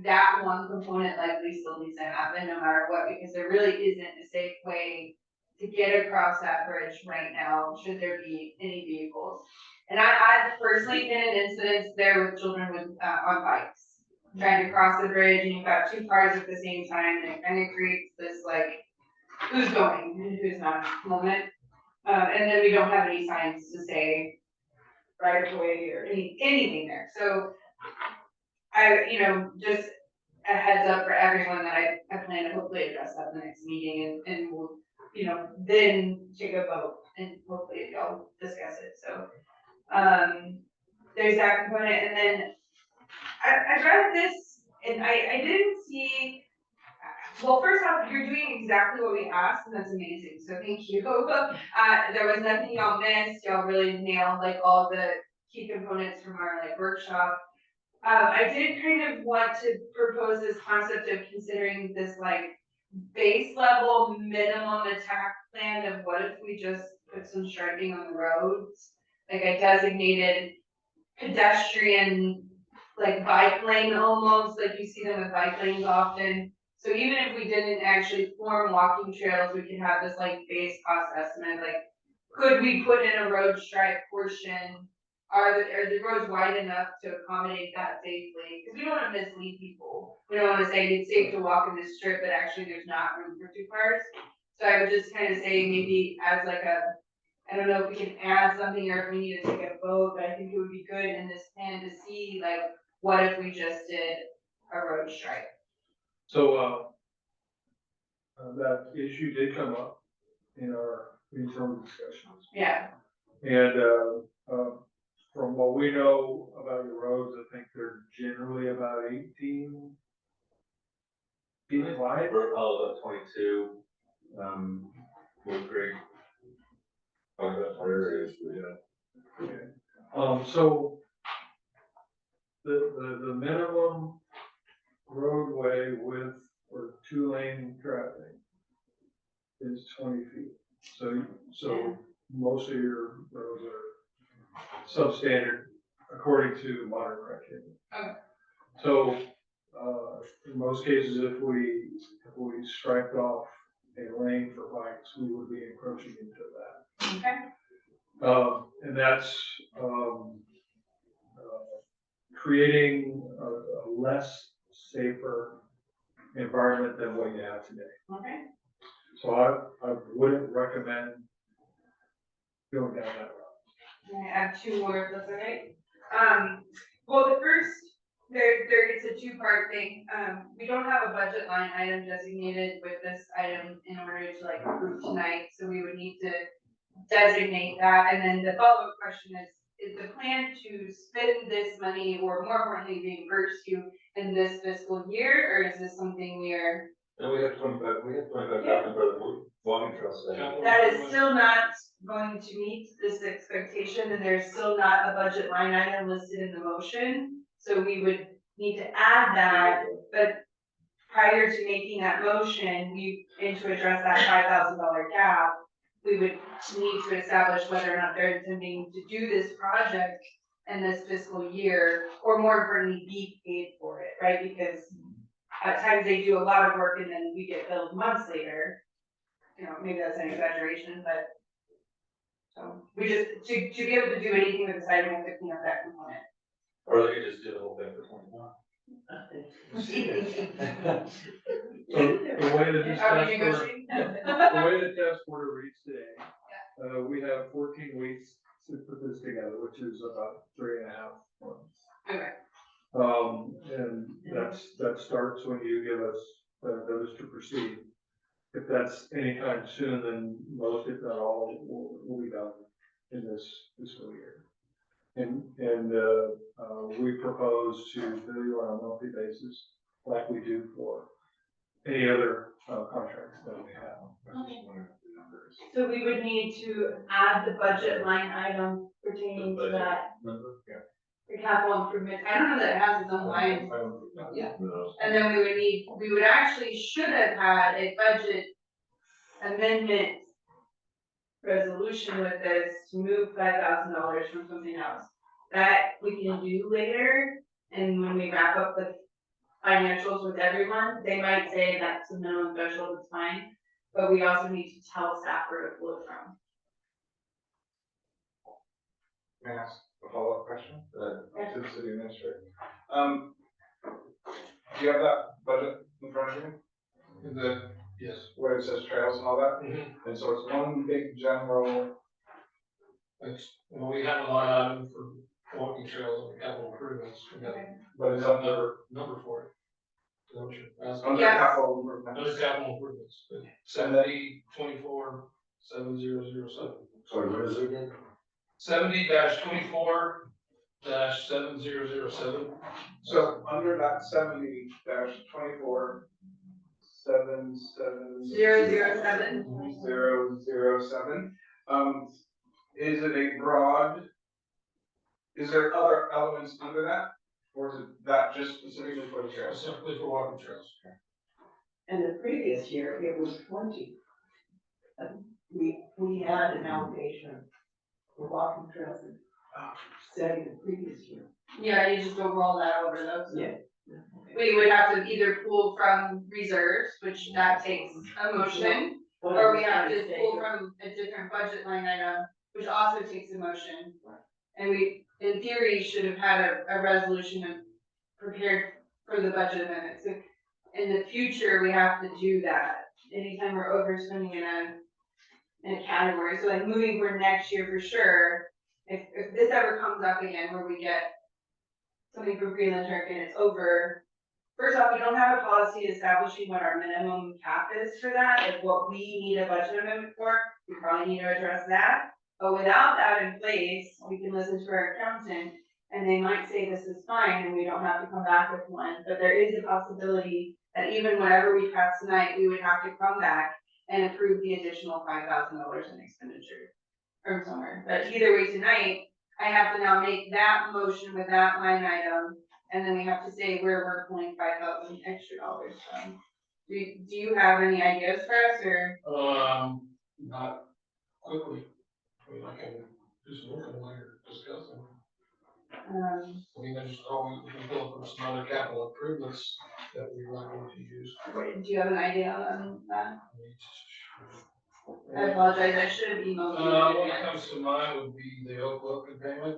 that one component likely still needs to happen no matter what, because there really isn't a safe way to get across that bridge right now, should there be any vehicles. And I've personally been in incidents there with children with, on bikes, trying to cross the bridge, and you've got 2 cars at the same time, and it kind of creates this like, who's going and who's not moment. And then we don't have any signs to say right away or anything there. So just a heads up for everyone that I plan to hopefully address that in the next meeting, and we'll, then take a vote and hopefully y'all discuss it. So, there's that component, and then I read this and I didn't see, well, first off, you're doing exactly what we asked, and that's amazing. So thank you. There was nothing y'all missed. Y'all really nailed like all the key components from our like workshop. I did kind of want to propose this concept of considering this like base level minimum attack plan of what if we just put some striping on the roads, like a designated pedestrian, like bike lane almost, like you see them with bike lanes often. So even if we didn't actually form walking trails, we could have this like base cost estimate, like could we put in a road stripe portion are the roads wide enough to accommodate that safely? Because we don't want to mislead people. We don't want to say it's safe to walk in this strip, but actually there's not room for 2 cars. So I would just kind of say maybe as like I don't know if we can add something or if we need to take a vote, but I think it would be good in this plan to see like, what if we just did a road stripe? So, that issue did come up in our internal discussions. Yeah, And, from what we know about your roads, I think they're generally about 18 feet wide. We're all about 22, Woodcreek. Probably about 20 There is, yeah. Okay. So the minimum roadway width for 2-lane traffic is 20 feet. So most of your roads are substandard according to modern criteria. Okay. So, in most cases, if we striped off a lane for bikes, we would be encroaching into that. okay, And that's, creating a less safer environment than what you have today. okay. So I wouldn't recommend going down that route. I have 2 more, if that's okay. Well, the first, it's a 2-part thing. We don't have a budget line item designated with this item in order to like approve tonight, so we would need to designate that. And then the follow-up question is the plan to spend this money or more importantly reimburse you in this fiscal year, or is this something we're? And we have 25,000 for the walking trail study. That is still not going to meet this expectation, and there's still not a budget line item listed in the motion. So we would need to add that, but prior to making that motion, and to address that $5,000 gap, we would need to establish whether or not they're intending to do this project in this fiscal year, or more importantly, be paid for it, right? Because at times they do a lot of work and then we get billed months later. You know, maybe that's an exaggeration, but so we just, to be able to do anything with this item, we have to clean up that component. Or they could just do the whole thing for 21. So the way that this Are task we order, negotiating? the way the task order reads today, we have 14 weeks to put this together, which is about 3.5 months. Okay, And that starts when you give us the notice to proceed. If that's anytime soon, then most, if not all, will be done in this fiscal year. And we propose to bill you on a monthly basis, like we do for any other contracts that we have. so we would need to add the budget line item pertaining to that, the capital improvement. I don't know that it has its own line. Yeah. And then we would actually should have had a budget amendment resolution with this to move $5,000 from something else. That we can do later, and when we wrap up the financials with everyone, they might say that's the minimum threshold, it's fine. But we also need to tell staff where to pull it from. May I ask a follow-up question to the city administrator? Do you have that budget in front of you? Yes. Where it says trails and all that? Mm-hmm. And so it's one big general, Well, we have a line item for walking trails and capital improvements. We got but it's under, number for it. Is that what you're asking? under Yes. capital improvement. Those capital improvements, 70-24-7007. Sorry, what is it again? 70-24-7007. So under that 70-24 007. 007, is it a broad, is there other elements under that? Or is it that just specifically for the trails? Specifically for walking trails. And the previous year, it was 20. We had an allocation for walking trails and study the previous year. Yeah, you just don't roll that over those. Yeah. We would have to either pull from reserves, which that takes a motion, or we have to pull from a different budget line item, which also takes a motion. And in theory, should have had a resolution prepared for the budget amendment. So in the future, we have to do that anytime we're overspending in a category. So like moving for next year for sure, if this ever comes up again where we get something from Greenland Turk and it's over, first off, we don't have a policy establishing what our minimum cap is for that, like what we need a budget amendment for. We probably need to address that. But without that in place, we can listen to our accountant and they might say this is fine and we don't have to come back with one. But there is a possibility that even whatever we pass tonight, we would have to come back and approve the additional $5,000 in expenditure from somewhere. But either way, tonight, I have to now make that motion with that line item, and then we have to say where we're pulling $5,000 extra from. Do you have any ideas for us, or? Not quickly. I mean, I can do some work on what you're discussing. I mean, there's always, we can pull from some other capital improvements that we're not going to use. Do you have an idea on that? I apologize, I should have emailed you. What comes to mind would be the Oak containment.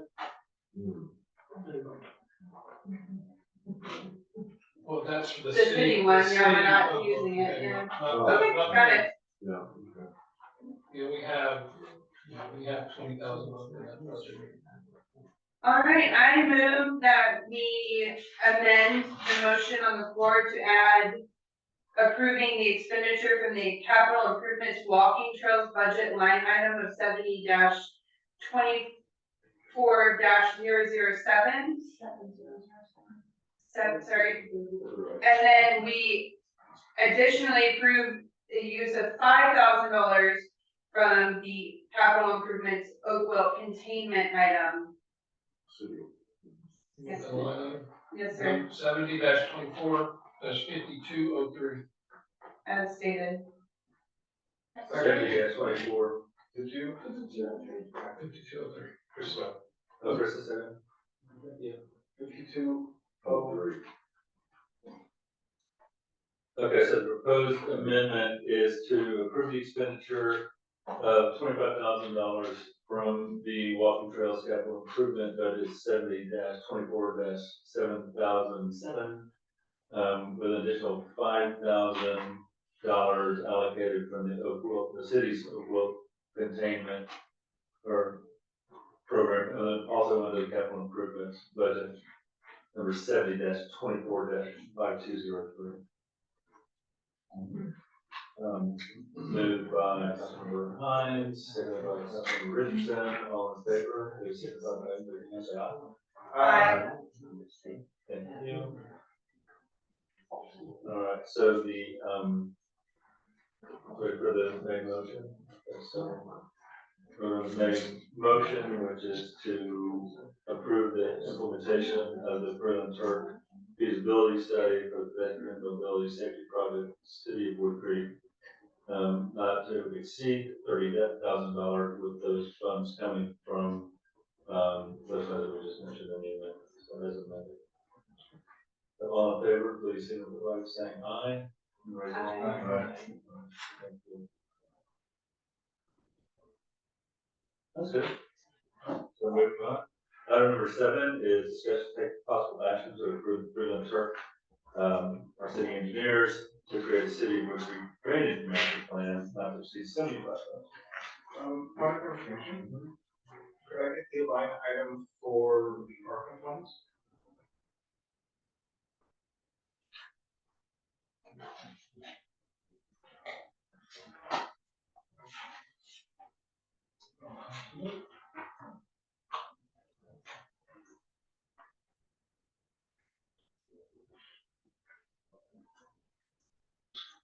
Well, that's for the The city one, the yeah, we're city not Oak using it, containment. yeah. Not- Okay, not- got it. Yeah, okay. Yeah, we have 20,000 on that budget. All right, I move that we amend the motion on the floor to add approving the expenditure from the capital improvements walking trails budget line item of 70-24-007. Sorry. And then we additionally approve the use of $5,000 from the capital improvements Oakville containment item. City. Yes, The line item. Yes, sir, 70-24-5203. as stated. 70-24. Did you? 5203. Krista, Oh, Chris is second. Yeah. 52. Okay, so the proposed amendment is to approve the expenditure of $25,000 from the walking trails capital improvement budget 70-24-7007, with an additional $5,000 allocated from the city's Oakville containment or program, also under the capital improvements budget number 70-24-5203. Moved by Councilmember Hines, seconded by Councilmember Richardson, all in favor, please signify by raising your hand, say aye. Thank you. All right, so the, wait for the main motion. Okay, so, we're going to make motion, which is to approve the implementation of the Berlin Turk feasibility study for the veteran mobility safety project, City of Woodcreek. Not to exceed $30,000 with those funds coming from, those funds that we just mentioned in the amendment, so as amended. So all in favor, please signify by saying aye. Raise your hand. Aye. Thank you. That's good. So moving on. Item number 7 is discuss take possible action to approve the Berlin Turk, our city engineers, to create a city with drainage master plan, not to exceed $75,000. Point of information. Could I get the line item for the parking funds?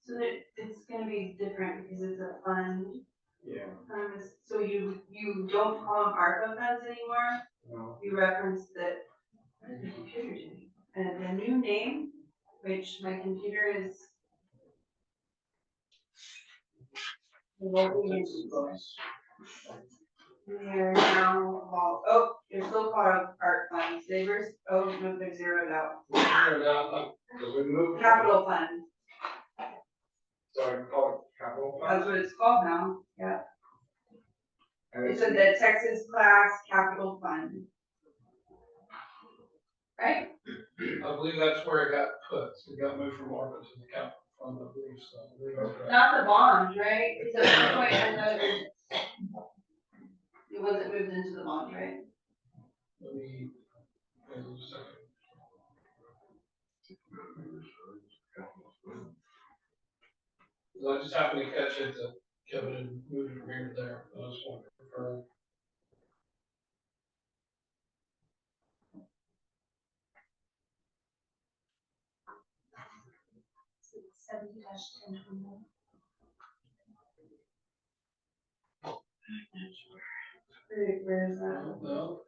So it's gonna be different because it's a fund, Yeah. so you don't call them ARPA funds anymore, No. you reference the, what is the computer doing? And the new name, which my computer is. They're now called, oh, they're still called art funds, they were, oh, no, they're zeroed out. So we moved. Capital fund, So I can call it capital that's fund. what it's called now, yeah. And It's in the Texas Class Capital Fund. believe that's where it got put. It got moved from ARPA to the capital fund, I believe, so. I believe that's right. Not the bond, right? Because at one point I thought it wasn't moved into the bond, right? Let me, wait a second. I just happened to catch it that Kevin had moved it from here to there. I just want to confirm. Where is that? No,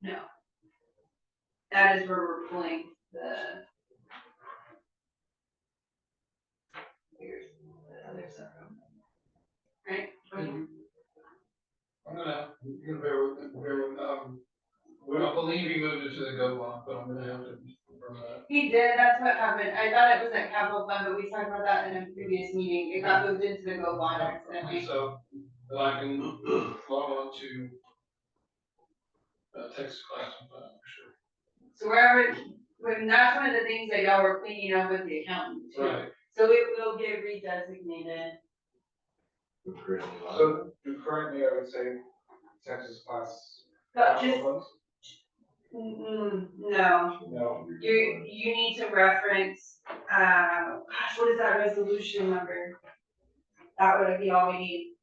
No. That is where we're pulling the. Here's the other stuff from. Right? I'm gonna, you're gonna bear with, I believe he moved it to the Go bond, but I'm gonna have to confirm that. He did, that's what happened. I thought it was at capital fund, but we talked about that in a previous meeting. It got moved into the Go bond accidentally. So, then I can log on to, Texas class and find out for sure. So wherever, when that's one of the things that y'all were cleaning up with the accountant too. Right. So it will get redesignated. So currently, I would say Texas class. But just, funds? no, No. you need to reference, gosh, what is that resolution number? That would be all we need.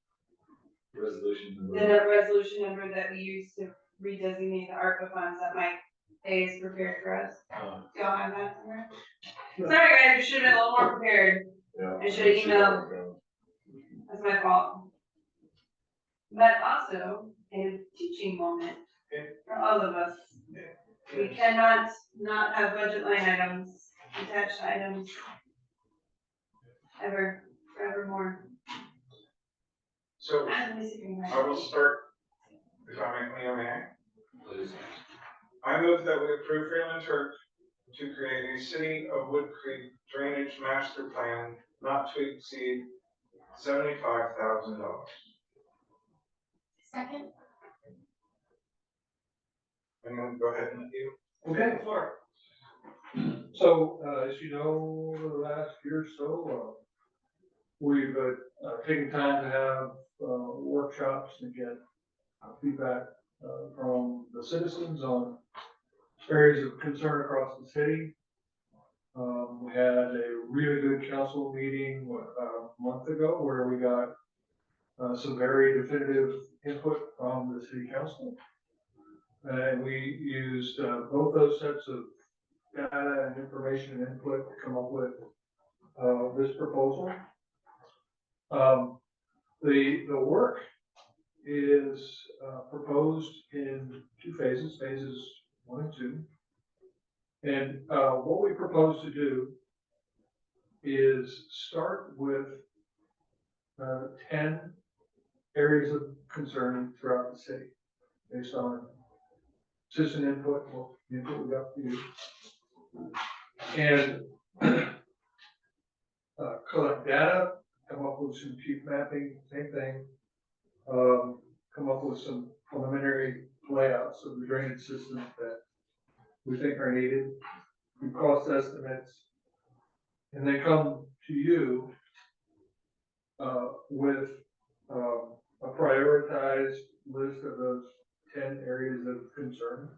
Resolution The number. resolution number that we use to redesignate the ARPA funds that Mike Hayes prepared for us. Do y'all have that somewhere? Sorry guys, we should have been a little more prepared. Yeah. I should have emailed. That's my fault. But also, a teaching moment for all of us. We cannot not have budget line items, attached items. Ever, forevermore. So Let me see if I can write I will it. start, if I may. Please. I move that we approve Freeland Church to create a City of Woodcreek drainage master plan not to exceed $75,000. Second. I'm gonna go ahead and let you. Okay. Floor. So, as you know, over the last year or so, we've taken time to have workshops and get feedback from the citizens on areas of concern across the city. We had a really good council meeting a month ago where we got some very definitive input from the city council. And we used both those sets of data and information and input to come up with this proposal. The work is proposed in two phases, phases 1 and 2. And what we propose to do is start with 10 areas of concern throughout the city based on citizen input, well, the input we got from you. And collect data, come up with some chief mapping, same thing. Come up with some preliminary layouts of the drainage systems that we think are needed, do cost estimates, and then come to you with a prioritized list of those 10 areas of concern.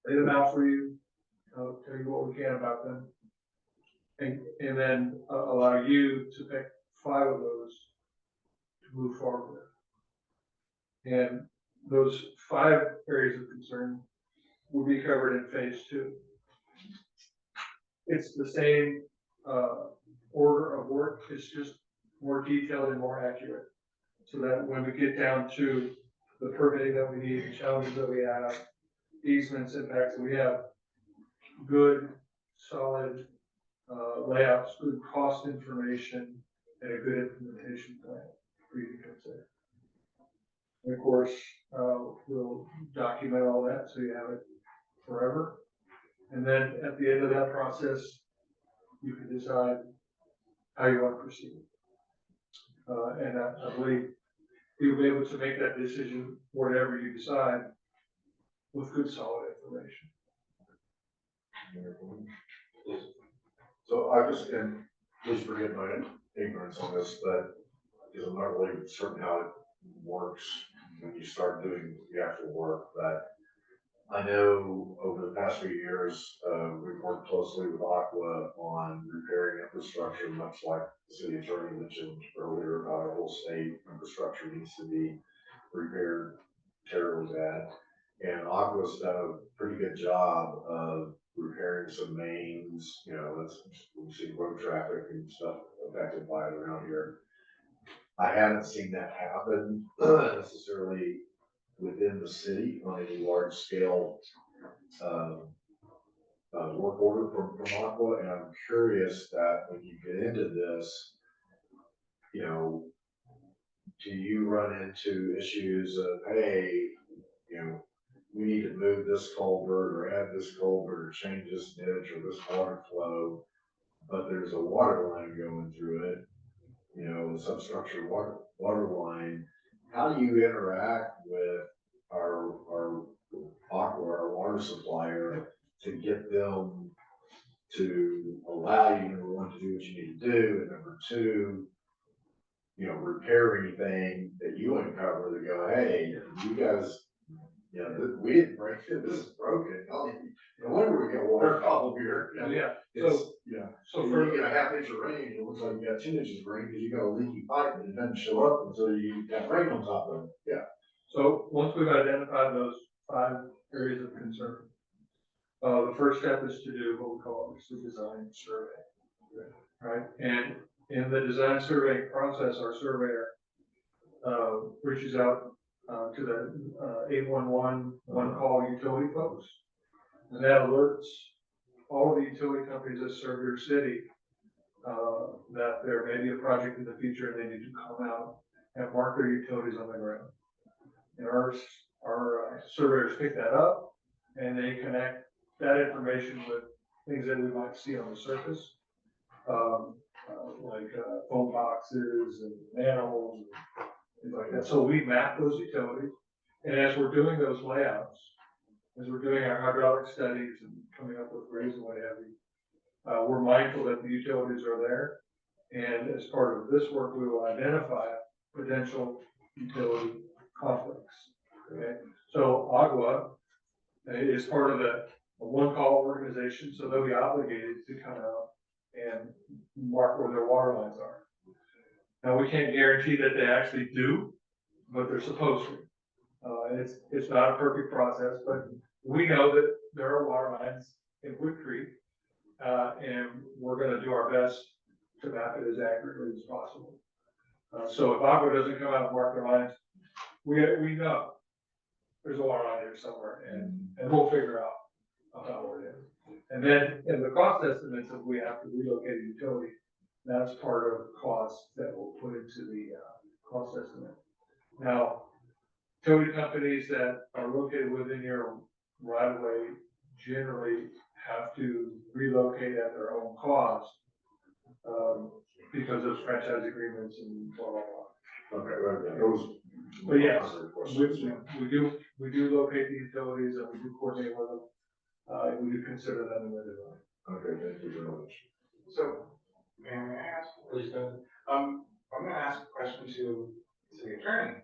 Lay them out for you, tell you what we can about them, and then allow you to pick 5 of those to move forward with. And those 5 areas of concern will be covered in phase 2. It's the same order of work, it's just more detailed and more accurate. So that when we get down to the permitting that we need, the challenges that we have, easements, impacts, we have good, solid layouts, good cost information, and a good implementation plan for you to consider. And of course, we'll document all that so you have it forever. And then at the end of that process, you can decide how you want to proceed. And I believe you'll be able to make that decision, whatever you decide, with good solid information. So I just, and please forgive my ignorance on this, but because I'm not really certain how it works when you start doing the actual work, but I know over the past few years, we've worked closely with Aqua on repairing infrastructure, much like the city attorney mentioned earlier about our whole state infrastructure needs to be repaired terribly bad. And Aqua's done a pretty good job of repairing some mains, you know, that's, we see road traffic and stuff affected by it around here. I haven't seen that happen necessarily within the city on any large scale, work order from Aqua, and I'm curious that when you get into this, you know, do you run into issues of, hey, you know, we need to move this culvert or add this culvert or change this ditch or this water flow, but there's a water line going through it, you know, a substructure water line. How do you interact with our Aqua, our water supplier, to get them to allow you, number one, to do what you need to do, and number two, you know, repair anything that you uncover to go, hey, you guys, you know, we didn't break it, this is broken. No wonder we got a water problem here. Yeah, It's, so, yeah. so You for, get a half inch of rain, it looks like you got 2 inches of rain because you got a leaky pipe and it doesn't show up until you got rain on top of it. Yeah. so once we've identified those 5 areas of concern, the first step is to do what we call the design survey, right? And in the design survey process, our surveyor reaches out to the 811 one-call utility folks, and that alerts all of the utility companies that serve your city that there may be a project in the future and they need to come out and mark their utilities on the ground. And our surveyors pick that up and they connect that information with things that we might see on the surface, like phone boxes and manholes and things like that. So we map those utilities, and as we're doing those layouts, as we're doing our hydraulic studies and coming up with grades and what have you, we're mindful that the utilities are there. And as part of this work, we will identify potential utility conflicts. Okay, so Agua is part of a one-call organization, so they'll be obligated to come out and mark where their water lines are. Now, we can't guarantee that they actually do, but they're supposed to. And it's not a perfect process, but we know that there are water lines in Woodcreek, and we're gonna do our best to map it as accurately as possible. So if Agua doesn't come out and mark their lines, we know there's a water line here somewhere, and we'll figure out where it is. And then in the cost estimates, if we have to relocate a utility, that's part of costs that we'll put into the cost estimate. Now, utility companies that are located within your right of way generally have to relocate at their own cost because of franchise agreements and blah, blah, blah. Okay, right, those. But yes, Questions, yeah. we do locate the utilities and we do coordinate with them. And we do consider them in the design. Okay, thank you very much. So, may I ask? Please go ahead. I'm gonna ask a question to the city attorney.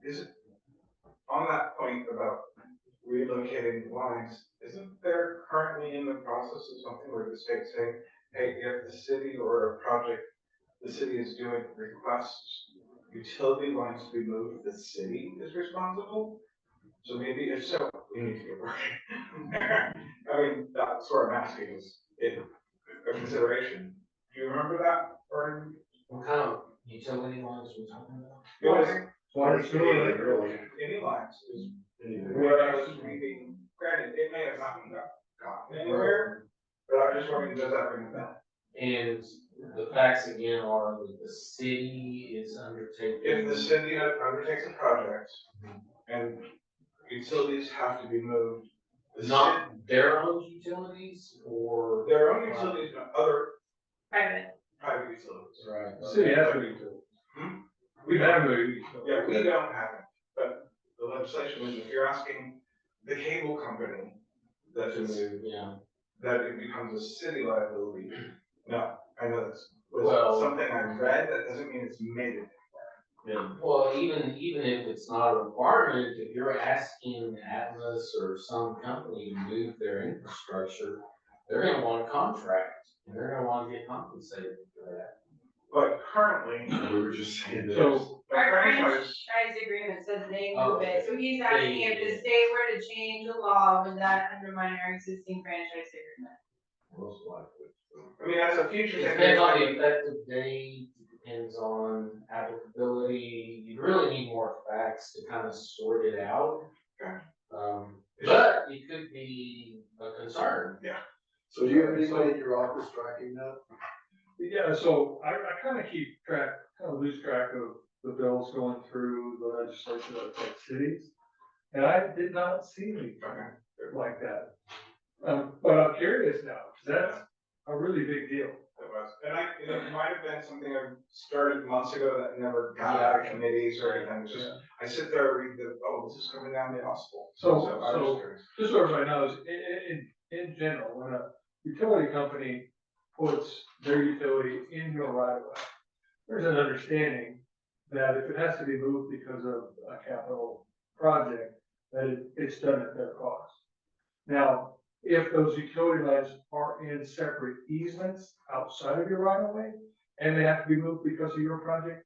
Is it, on that point about relocating lines, isn't there currently in the process of something where the state's saying, hey, if the city or a project the city is doing requests utility lines to be moved, the city is responsible? So maybe if so, we need to get working. I mean, that's what I'm asking is it a consideration. Do you remember that? Or What kind of utility lines are we talking about? it was Water, sewer, Really. any lines is Whereas- reading, granted, it may have not been gotten anywhere, but I'm just wondering, does that ring a bell? And the facts again are that the city is undertaking. If the city undertakes a project and utilities have to be moved, the Not their own utilities or. their own utilities, and other Private. private utilities. Right. City has no utilities. We have no utilities. Yeah, we don't have it, but the legislation is if you're asking the cable company, that is, Yeah. that it becomes a city liability. No, I know this Well- was something I read, that doesn't mean it's made it. Yeah. Well, even if it's not a requirement, if you're asking Atlas or some company to move their infrastructure, they're gonna want a contract, and they're gonna wanna get compensated for that. But currently, We were just saying that. So, the Our franchise, franchise agreement says they Oh, move it, so he's asking if the state were to change the law, would that undermine our existing franchise agreement? Most likely. I mean, as a future It thing. depends on the effective date, depends on applicability, you really need more facts to kind of sort it out. Okay. But it could be a concern. So do you have anybody in your office tracking that? yeah, so I kind of keep track, kind of lose track of the bills going through the legislature that affect cities. And I did not see anything like that. But I'm curious now, because that's a really big deal. It was, and it might have been something I started months ago that never got out of committees or anything, it's just, I sit there and read this is coming down the hospital. I was So, curious. just so everybody knows, in general, when a utility company puts their utility in your right of way, there's an understanding that if it has to be moved because of a capital project, that it's done at their cost. Now, if those utility lines are in separate easements outside of your right of way, and they have to be moved because of your project,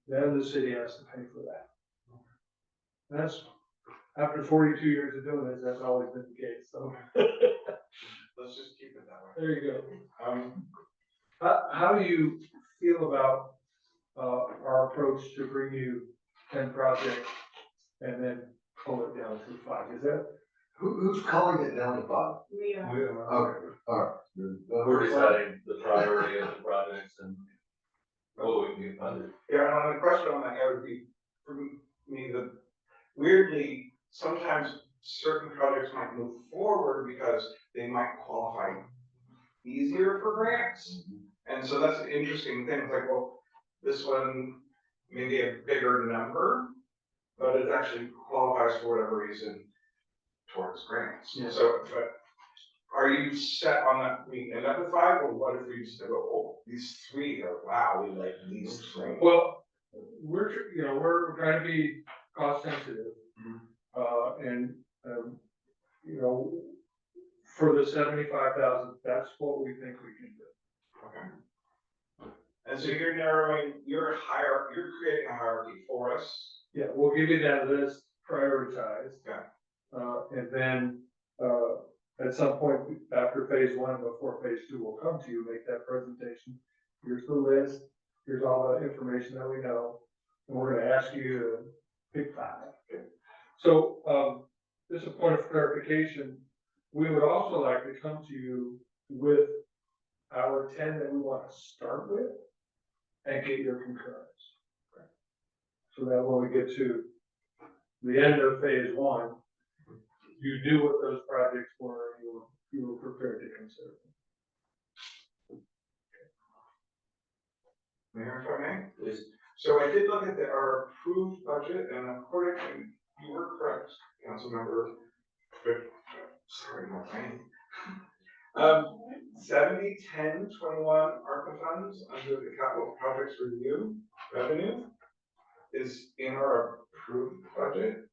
then the city has to pay for that. That's, after 42 years of doing this, that's always been the case, so. Let's just keep it that way. There you go. Um, How do you feel about, our approach to bring you 10 projects and then pull it down to 5? Is that? Who's calling it down to 5? We are. Okay, all right. We're deciding the priority of the projects and what we can get funded. yeah, and the question on that would be, for me, that weirdly, sometimes certain projects might move forward because they might qualify easier for grants. And so that's an interesting thing, it's like, well, this one may be a bigger number, but it actually qualifies for whatever reason towards grants. Yeah. So, but are you set on that, we end up with 5, or what if we just go, oh, these 3 are, wow, we like these 3? Well, we're trying to be cost sensitive. For the 75,000, that's what we think we can do. Okay. And so you're narrowing, you're creating a hierarchy for us. Yeah, we'll give you that list prioritized. Okay. And then, at some point after phase 1, before phase 2 will come to you, make that presentation. Here's the list, here's all the information that we know, and we're gonna ask you to pick 5. Okay. So, just a point of clarification, we would also like to come to you with our 10 that we want to start with and get your concurrence. Okay. So that when we get to the end of phase 1, you knew what those projects were, and you were prepared to consider them. Mayor, if I may? Please. So I did look at our approved budget, and according to, you were correct, Councilmember, sorry, my brain. 70, 10, 21 ARPA funds under the capital projects review revenue is in our approved budget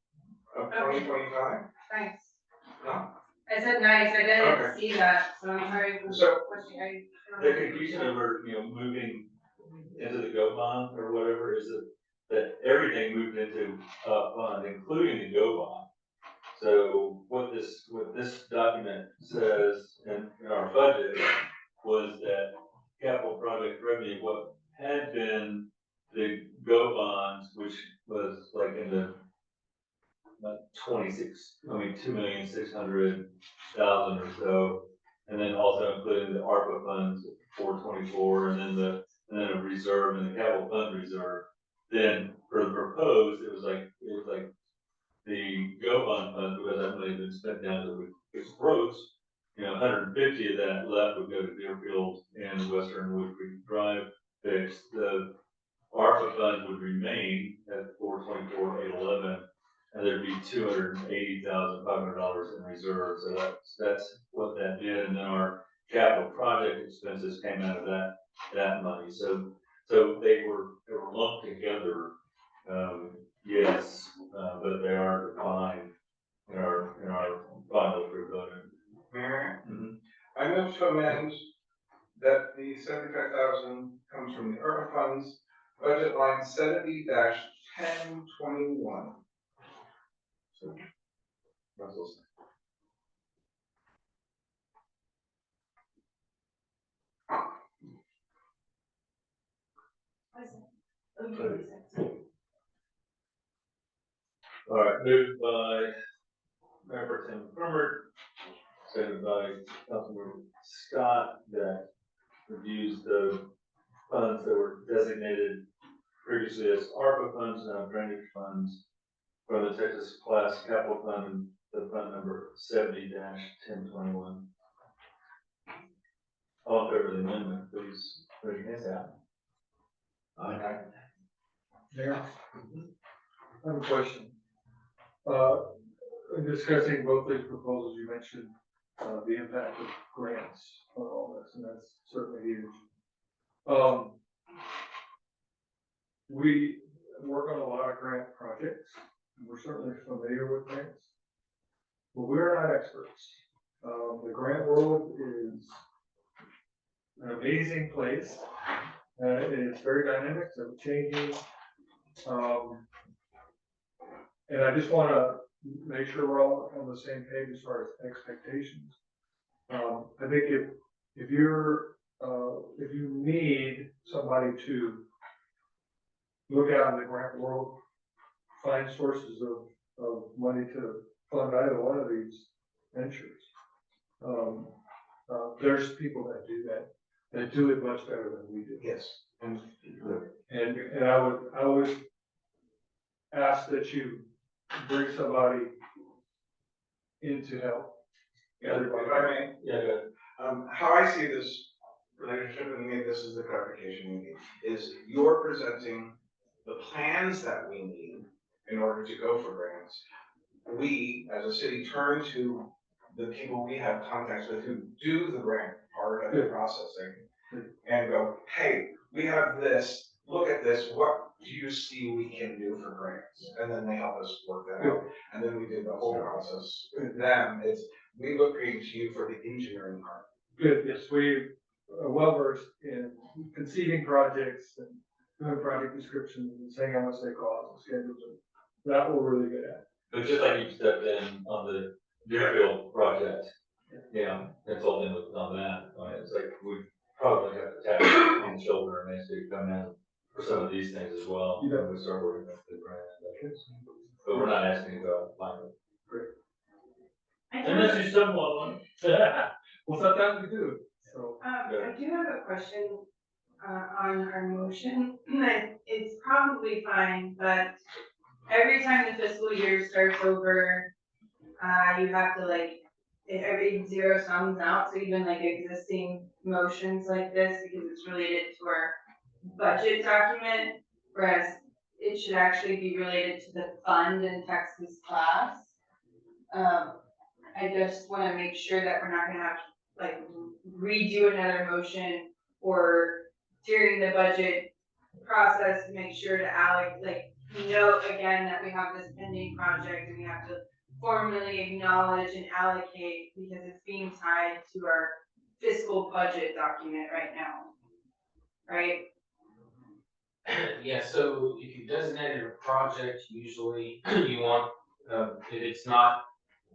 of 2025. Nice. No? I said nice, I didn't Okay. see that, so I'm sorry for So- questioning. The confusion over, moving into the GO bond or whatever is that everything moved into a fund, including the GO bond. So what this document says in our budget was that capital project revenue, what had been the GO bonds, which was like in the 2,600,000 or so. And then also including the ARPA funds, 424, and then a reserve and the capital fund reserve. Then for the proposed, it was like the GO bond fund, because that money had been spent down to its gross. 150 of that left would go to Deerfield and Western Woodcreek Drive fixed. The ARPA fund would remain at 424,811, and there'd be $280,500 in reserves, so that's what that did, and then our capital project expenses came out of that money, so they were lumped together, yes, but they are defined in our final approved budget. Mayor, Mhm. I move to amend that the 75,000 comes from the ARPA funds, budget line 70-1021. Russell's. All right, moved by Member Tim Crummert, seconded by Councilmember Scott, that reviews the funds that were designated previously as ARPA funds, now drainage funds, from the Texas Class Capital Fund, the fund number 70-1021. All in favor of the amendment, please put your hands out. Aye. Mayor, I have a question. In discussing both these proposals, you mentioned, the impact of grants on all this, and that's certainly huge. We work on a lot of grant projects, and we're certainly familiar with grants, but we're not experts. The grant world is an amazing place. It's very dynamic, so changing. And I just want to make sure we're all on the same page as far as expectations. I think if you need somebody to look out in the grant world, find sources of money to fund either one of these ventures, there's people that do that do it much better than we do. Yes. And I would ask that you bring somebody in to help everybody. If I may, Yeah, go ahead. how I see this relationship, and maybe this is the clarification you need, is you're presenting the plans that we need in order to go for grants. We, as a city, turn to the people we have contacts with who do the grant part of the processing and go, hey, we have this, look at this, what do you see we can do for grants? And then they help us work that out. And then we did the whole process with them. We look to you for the engineering part. Good, yes, we are well versed in conceiving projects and doing project descriptions and saying how much they cost and schedules, and that we're really good at. But just like you stepped in on the Deerfield project, consulting on that, it's like we probably have to tap on the shoulder and to come in for some of these things as well. You know. When we start working with the grant. But we're not asking you to go find it. Unless you stumble on one. Well, sometimes we do, so. I do have a question, on our motion. It's probably fine, but every time the fiscal year starts over, you have to every zero sums out, so even existing motions like this, because it's related to our budget document, whereas it should actually be related to the fund in Texas Class. I just wanna make sure that we're not gonna have to redo another motion or during the budget process, make sure to note again that we have this pending project and we have to formally acknowledge and allocate because it's being tied to our fiscal budget document right now, right? Yeah, so if you designated a project, usually you want, if it's not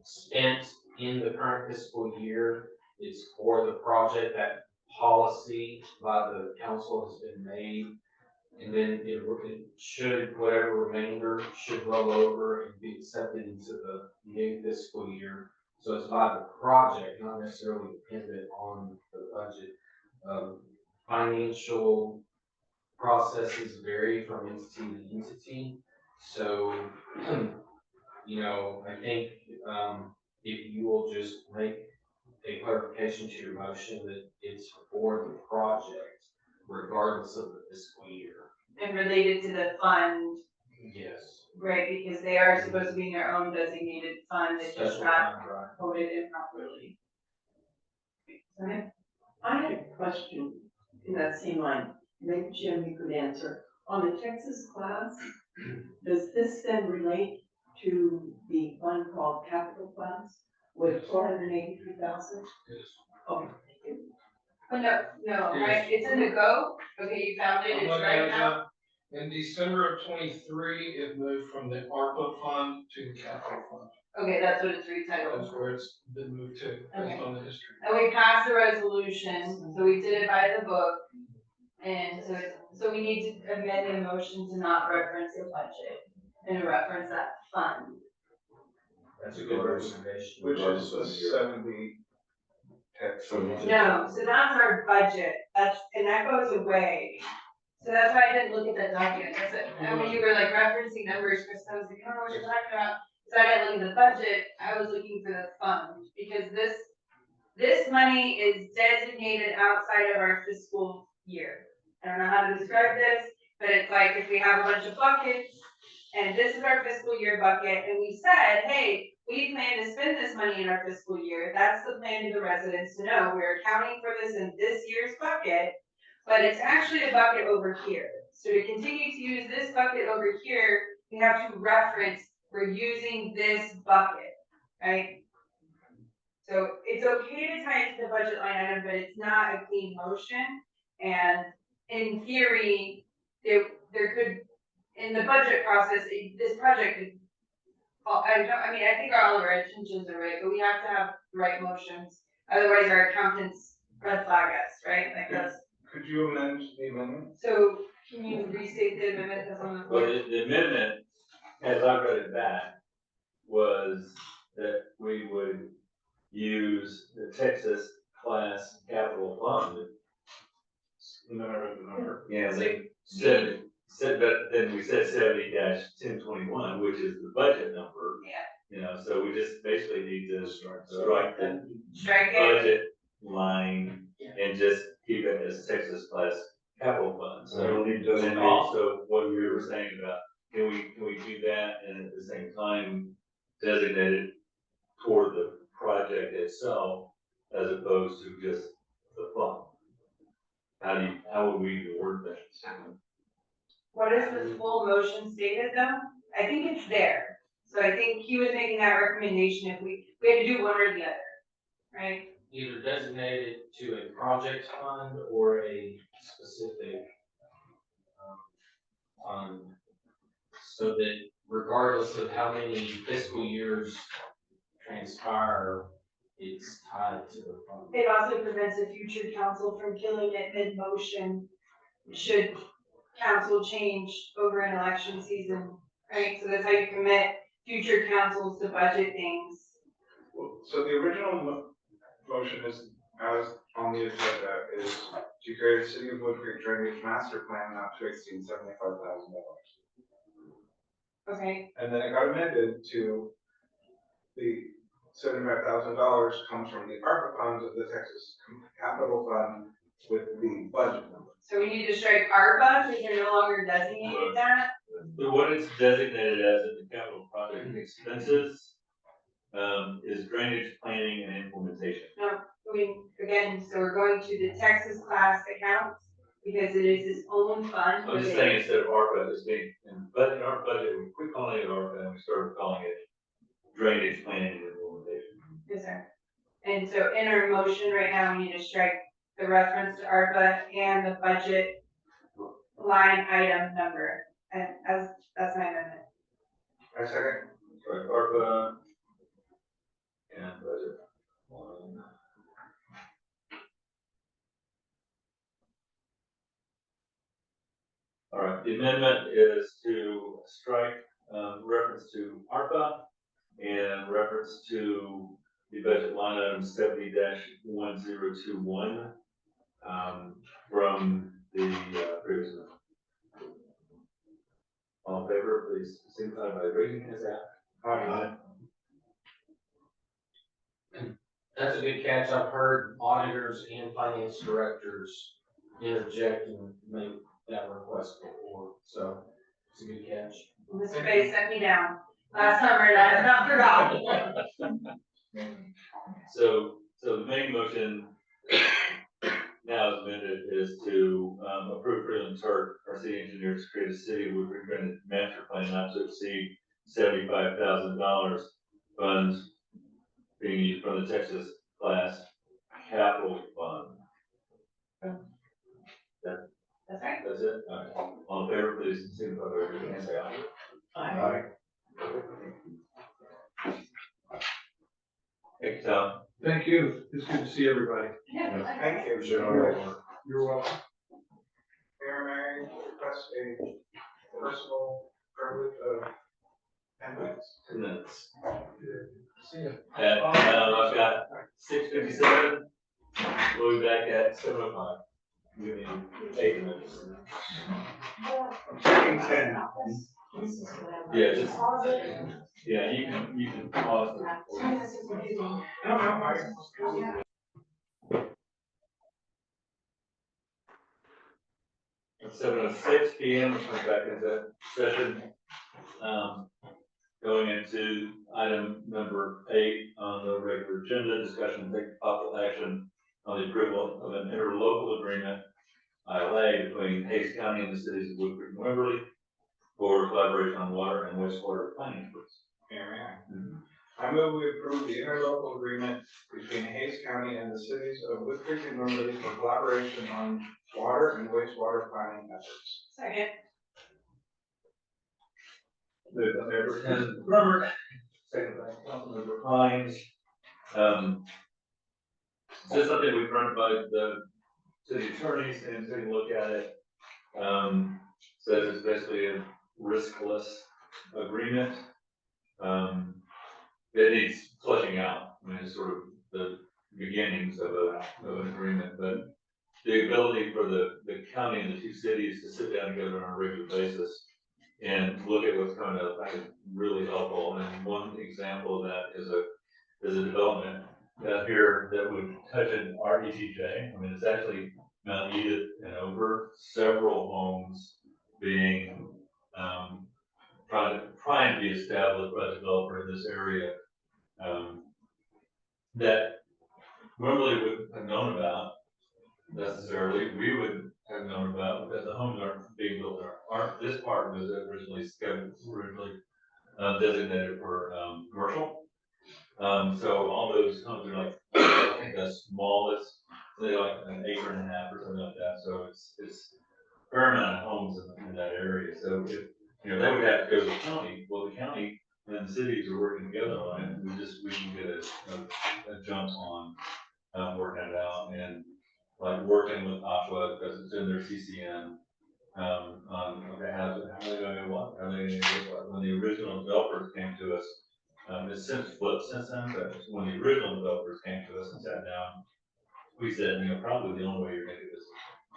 spent in the current fiscal year, it's for the project, that policy by the council has been made. And then it should, whatever remainder should roll over and be accepted into the new fiscal year. So it's by the project, not necessarily dependent on the budget. Financial processes vary from entity to entity. So, I think, if you will just make a clarification to your motion that it's for the project, regardless of the fiscal year. And related to the fund. Yes. Right, because they are supposed to be in their own designated fund, that just Special got contract. coded improperly. Okay. I had a question in that same line, maybe Jim, you could answer. On the Texas class, does this then relate to the fund called capital funds with 483,000? Okay, thank you. Oh, no, right, it's in the go, okay, you found it, I'm it's looking right at now. in December of 23, it moved from the ARPA fund to the capital fund. Okay, that's what it's retitled. That's where it's been moved to, based on the history. And we passed the resolution, so we did it by the book. And so we need to amend the motion to not reference the budget and to reference that fund. That's a good recommendation. Which is the 70. Text. No, so that's our budget, and that goes away. So that's why I didn't look at that document, and when you were like referencing numbers, Chris, I was like, I don't know what you're talking about. So I didn't look at the budget, I was looking for the fund, because this money is designated outside of our fiscal year. I don't know how to describe this, but it's like if we have a bunch of buckets, and this is our fiscal year bucket, and we said, hey, we plan to spend this money in our fiscal year, that's the plan to the residents to know, we're accounting for this in this year's bucket, but it's actually a bucket over here. So to continue to use this bucket over here, we have to reference, we're using this bucket, right? So it's okay to tie it to the budget line item, but it's not a clean motion. And in theory, there could, in the budget process, this project could, I think all of our intentions are right, but we have to have the right motions. Otherwise, our accountants red flag us, right? Like that's. Could you amend the amendment? So can you restate the amendment that's on the Well, floor? the amendment, as I read it back, was that we would use the Texas class capital fund. And then I read the number. Yeah, So they said, but then we said 70-1021, which is the budget number. Yeah. You know, so we just basically need to strike the Strike it. budget line and just keep it as Texas class capital fund. So, and then also what we were saying about, can we do that and at the same time designate it toward the project itself as opposed to just the fund? How would we word that? What is the full motion stated though? I think it's there. So I think he was making that recommendation if we had to do one or the other, right? Either designated to a project fund or a specific fund, so that regardless of how many fiscal years transpire, it's tied to the fund. It also prevents a future council from killing it mid-motion should council change over an election season, right? So that's how you commit future councils to budget things. So the original motion is, as on the agenda, is to create a City of Woodcreek drainage master plan not to exceed $75,000. Okay, And then it got amended to the $75,000 comes from the ARPA funds of the Texas Capital Fund with the budget number. so we need to strike ARPA because they're no longer designated that. So what it's designated as in the capital project expenses, is drainage planning and implementation. No, I mean, again, so we're going to the Texas class accounts because it is its own fund. I'm just saying instead of ARPA, it's being, but in our budget, we quit calling it ARPA and we started calling it drainage planning and implementation. Yes, sir. And so in our motion right now, we need to strike the reference to ARPA and the budget line item number. And that's my amendment. I second. Right, ARPA and budget line. All right, the amendment is to strike, reference to ARPA and reference to the budget line item 70-1021, from the, previous one. All in favor, please signify by raising his hand. Aye. That's a good catch. I've heard auditors and finance directors interject and make that request before, so it's a good catch. Mr. Bay sent me down last summer and I have not forgotten. So the main motion now is amended is to, approve Freeland's our city engineer to create a city with recommended master plan not to exceed $75,000 funds being used from the Texas class capital fund. That's right. That's it? All right. All in favor, please signify by raising your hand, say aye. Aye. Thank you, Tom. Thank you. It's good to see everybody. Thank you. You're welcome. Mayor, may I request a personal privilege of 10 minutes? 2 minutes. See ya. I've got 6:57. We'll be back at 7:05. Give me 8 minutes. I'm taking 10. Yeah, just, yeah, you can pause. No, I. At 7:06 PM, we're coming back into session. Going into item number 8 on the regular agenda, discussion and take possible action on the approval of an interlocal agreement, ILA, between Hayes County and the cities of Woodcreek and Wimberley for collaboration on water and wastewater planning efforts. Mayor, may I move we approve the interlocal agreement between Hayes County and the cities of Woodcreek and Wimberley for collaboration on water and wastewater planning efforts. Second. Moved by Mayor Pro Tem Robert, second by Councilmember Hines. Just something we've run by the city attorneys and taking a look at it. Says it's basically a riskless agreement. It needs fleshing out. I mean, it's sort of the beginnings of an agreement, but the ability for the county and the two cities to sit down together on a regular basis and look at what's coming up, I think is really helpful. And one example of that is a development down here that would touch an RETJ. I mean, it's actually Mount Edith and over several homes being, trying to be established by the developer in this area, that Wimberley would have known about necessarily, we would have known about, because the homes aren't being built, this part was originally designated for, commercial. So all those homes are like, I think the smallest, they're like an acre and a half or something like that, so it's a fair amount of homes in that area. So if, they would have to go to the county, well, the county and the cities are working together on it, we can get a jump on, working it out, and like working with Aqua, because it's in their CCN, on, okay, how are they gonna do what? How are they gonna do what? When the original developers came to us, it's since flipped since then, but when the original developers came to us and sat down, we said, probably the only way you're gonna get this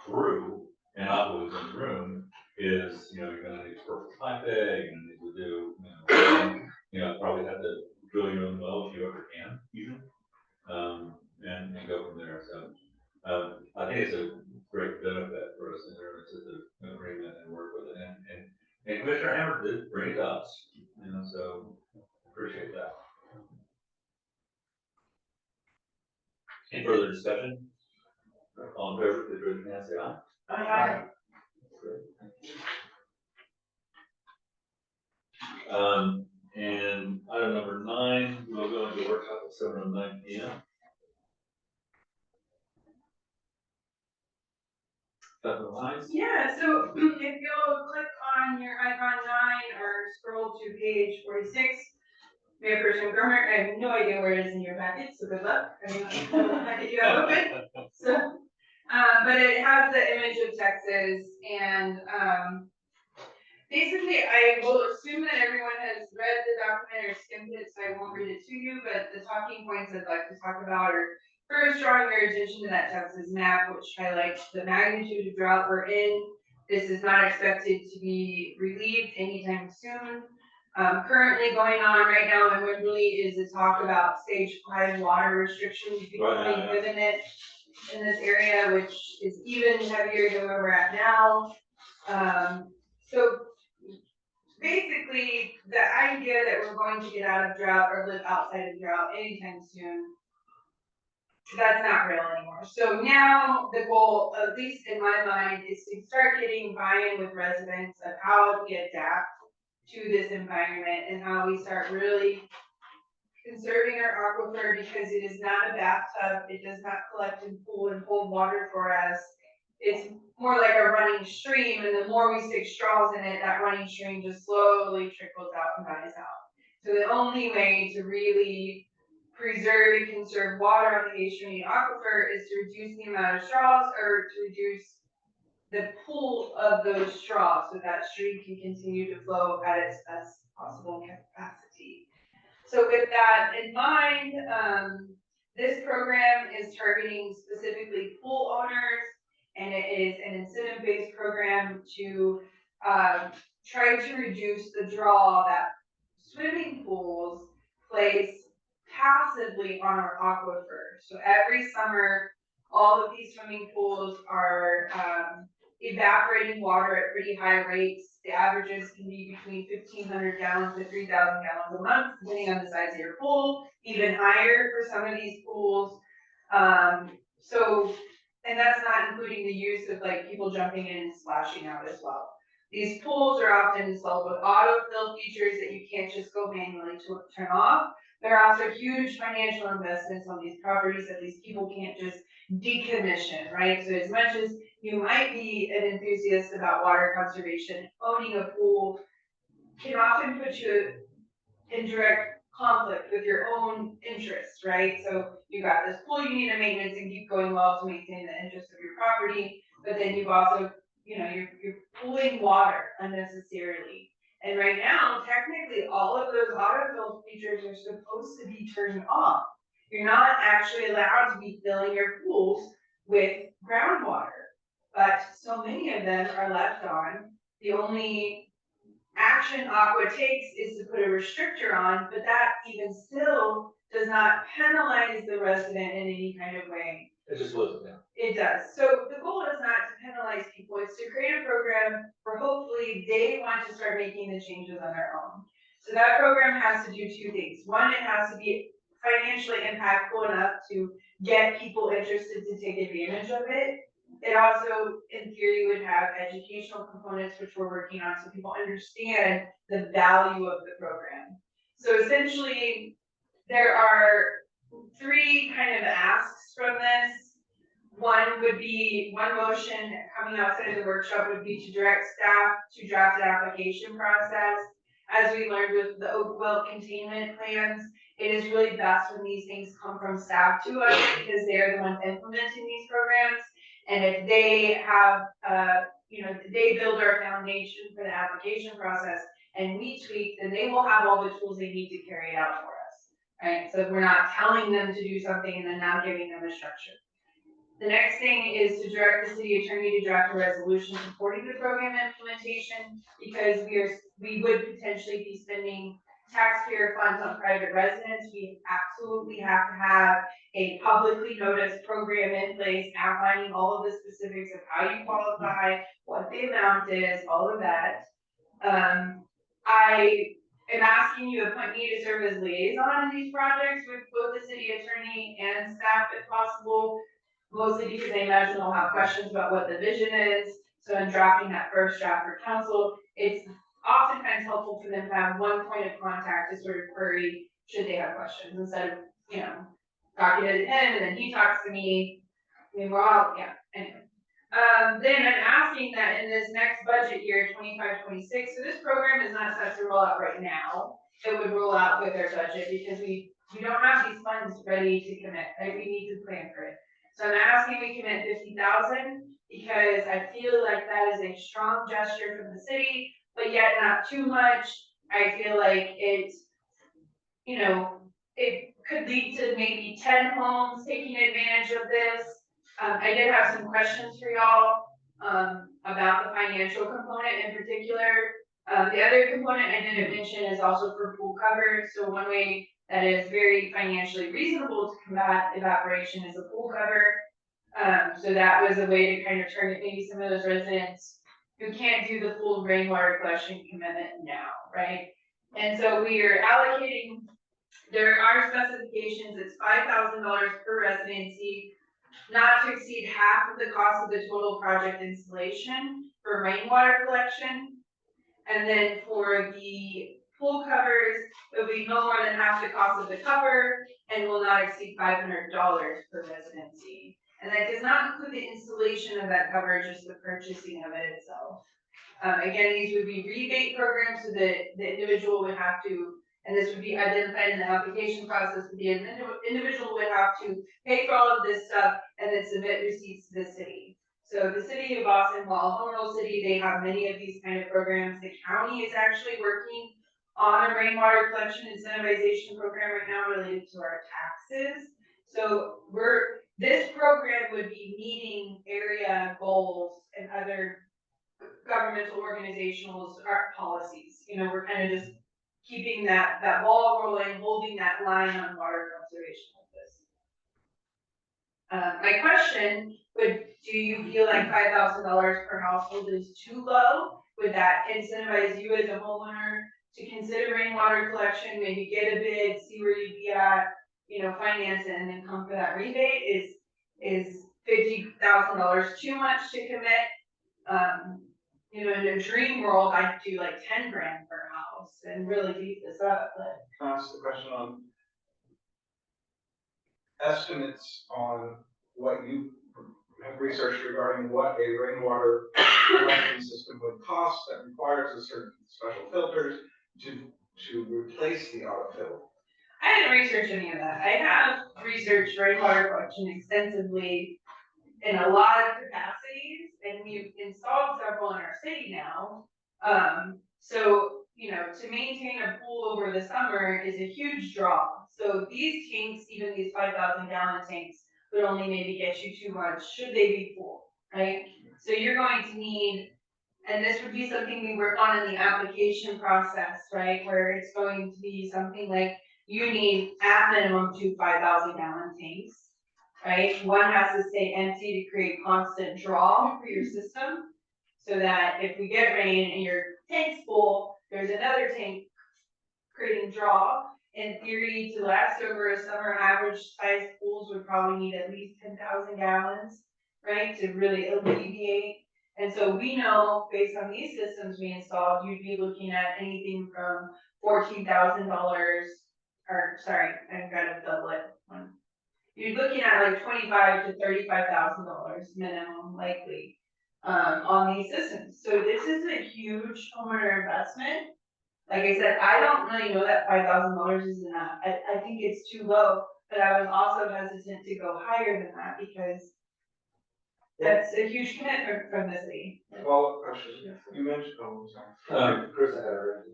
through, and Aqua was in the room, is, you're gonna need to work with pipe day, you're gonna need to do, probably have to drill your own well if you ever can, even, and go from there. So, I think it's a great benefit for us in there to the agreement and work with it. And Commissioner Hammer did bring it up, so appreciate that. Any further discussion? All in favor, please raise your hand, say aye. Aye. And item number 9, we'll go into workshop at 7:09 PM. Councilman Hines? Yeah, so if you'll click on your icon 9 or scroll to page 46, Mayor Pro Tem Grummer, I have no idea where it is in your packet, so good luck. I mean, the packet you have open. So, but it has the image of Texas, and basically, I will assume that everyone has read the document or skimmed it, so I won't read it to you, but the talking points I'd like to talk about are first drawing your attention to that Texas map, which highlights the magnitude of drought we're in. This is not expected to be relieved anytime soon. Currently going on right now in Wimberley is a talk about stage 5 water restrictions becoming imminent in this area, which is even heavier than where we're at now. So basically, the idea that we're going to get out of drought or live outside of drought anytime soon, that's not real anymore. So now the goal, at least in my mind, is to start getting buy-in with residents of how we adapt to this environment and how we start really conserving our aquifer, because it is not a bathtub. It does not collect and pool and hold water for us. It's more like a running stream, and the more we stick straws in it, that running stream just slowly trickles out and dies out. So the only way to really preserve and conserve water on the Estuarine aquifer is to reduce the amount of straws, or to reduce the pool of those straws, so that stream can continue to flow at its best possible capacity. So with that in mind, this program is targeting specifically pool owners, and it is an incentive-based program to try to reduce the draw that swimming pools place passively on our aquifer. So every summer, all of these swimming pools are evaporating water at pretty high rates. The averages can be between 1,500 gallons to 3,000 gallons a month, depending on the size of your pool, even higher for some of these pools. And that's not including the use of like people jumping in and splashing out as well. These pools are often installed with autofill features that you can't just go manually to turn off. There are also huge financial investments on these properties that these people can't just decommission, right? So as much as you might be an enthusiast about water conservation, owning a pool can often put you in direct conflict with your own interests, right? So you got this pool you need to maintenance and keep going well to maintain the interest of your property, but then you've also, you're pooling water unnecessarily. And right now, technically, all of those autofill features are supposed to be turned off. You're not actually allowed to be filling your pools with groundwater, but so many of them are left on. The only action Aqua takes is to put a restrictor on, but that even still does not penalize the resident in any kind of way. It just slows it down. It does. So the goal is not to penalize people, it's to create a program where hopefully they want to start making the changes on their own. So that program has to do two things. One, it has to be financially impactful enough to get people interested to take advantage of it. It also, in theory, would have educational components, which we're working on, so people understand the value of the program. So essentially, there are three kind of asks from this. One motion coming outside of the workshop would be to direct staff to draft an application process. As we learned with the oak wilt containment plans, it is really best when these things come from staff to us, because they're the ones implementing these programs. And if they have, they build our foundation for the application process and we tweak, then they will have all the tools they need to carry it out for us, right? So we're not telling them to do something and then not giving them a structure. The next thing is to direct the city attorney to draft a resolution supporting the program implementation, because we would potentially be spending taxpayer funds on private residents. We absolutely have to have a publicly noticed program in place outlining all of the specifics of how you qualify, what the amount is, all of that. I am asking you to appoint me to serve as liaison in these projects with both the city attorney and staff if possible, mostly because I imagine they'll have questions about what the vision is. So in drafting that first draft for council, it's oftentimes helpful for them to have one point of contact to sort of query should they have questions, instead of, talking to him and then he talks to me. I mean, anyway. Then I'm asking that in this next budget year, 25-26, so this program is not set to roll out right now. It would roll out with our budget because we don't have these funds ready to commit, right? We need to plan for it. So I'm asking we commit 50,000 because I feel like that is a strong gesture from the city, but yet not too much. I feel like it could lead to maybe 10 homes taking advantage of this. I did have some questions for y'all about the financial component in particular. The other component I didn't mention is also for pool cover. So one way that is very financially reasonable to combat evaporation is a pool cover. So that was a way to kind of target maybe some of those residents who can't do the full rainwater collection commitment now, right? And so we are allocating, there are specifications, it's $5,000 per residency, not to exceed half of the cost of the total project installation for rainwater collection. And then for the pool covers, it'll be no more than half the cost of the cover and will not exceed $500 per residency. And that does not include the installation of that cover, just the purchasing of it itself. Again, these would be rebate programs, so that the individual would have to, and this would be identified in the application process, the individual would have to pay for all of this stuff and then submit receipts to the city. So the city of Boston, while a home rule city, they have many of these kind of programs. The county is actually working on a rainwater collection incentivization program right now related to our taxes. So this program would be meeting area goals and other governmental organizations, our policies. You know, we're kind of just keeping that ball rolling, holding that line on water conservation like this. My question would, do you feel like $5,000 per household is too low? Would that incentivize you as a homeowner to consider rainwater collection, maybe get a bid, see where you'd be at, you know, finance it, and then come for that rebate? Is $50,000 too much to commit? You know, in a dream world, I'd do like 10 grand per house and really beat this up, but. Can I ask the question on estimates on what you have researched regarding what a rainwater collection system would cost that requires a certain special filters to replace the autofill? I didn't research any of that. I have researched rainwater collection extensively in a lot of capacities, and we've installed several in our city now. So, you know, to maintain a pool over the summer is a huge draw. So these tanks, even these 5,000 gallon tanks, would only maybe get you 2 months, should they be full, right? So you're going to need, and this would be something we work on in the application process, right? Where it's going to be something like, you need at minimum 2 5,000 gallon tanks, right? One has to stay empty to create constant draw for your system, so that if we get rain and your tank's full, there's another tank creating draw. In theory, to last over a summer, average size pools would probably need at least 10,000 gallons, right? To really alleviate. And so we know, based on these systems we installed, you'd be looking at anything from $14,000, or sorry, I've got to double it. You're looking at like $25,000 to $35,000 minimum likely on these systems. So this is a huge homeowner investment. Like I said, I don't really know that $5,000 is enough. I think it's too low, but I was also hesitant to go higher than that because that's a huge commitment from the city. Follow-up question, you mentioned, oh, sorry. Chris had already.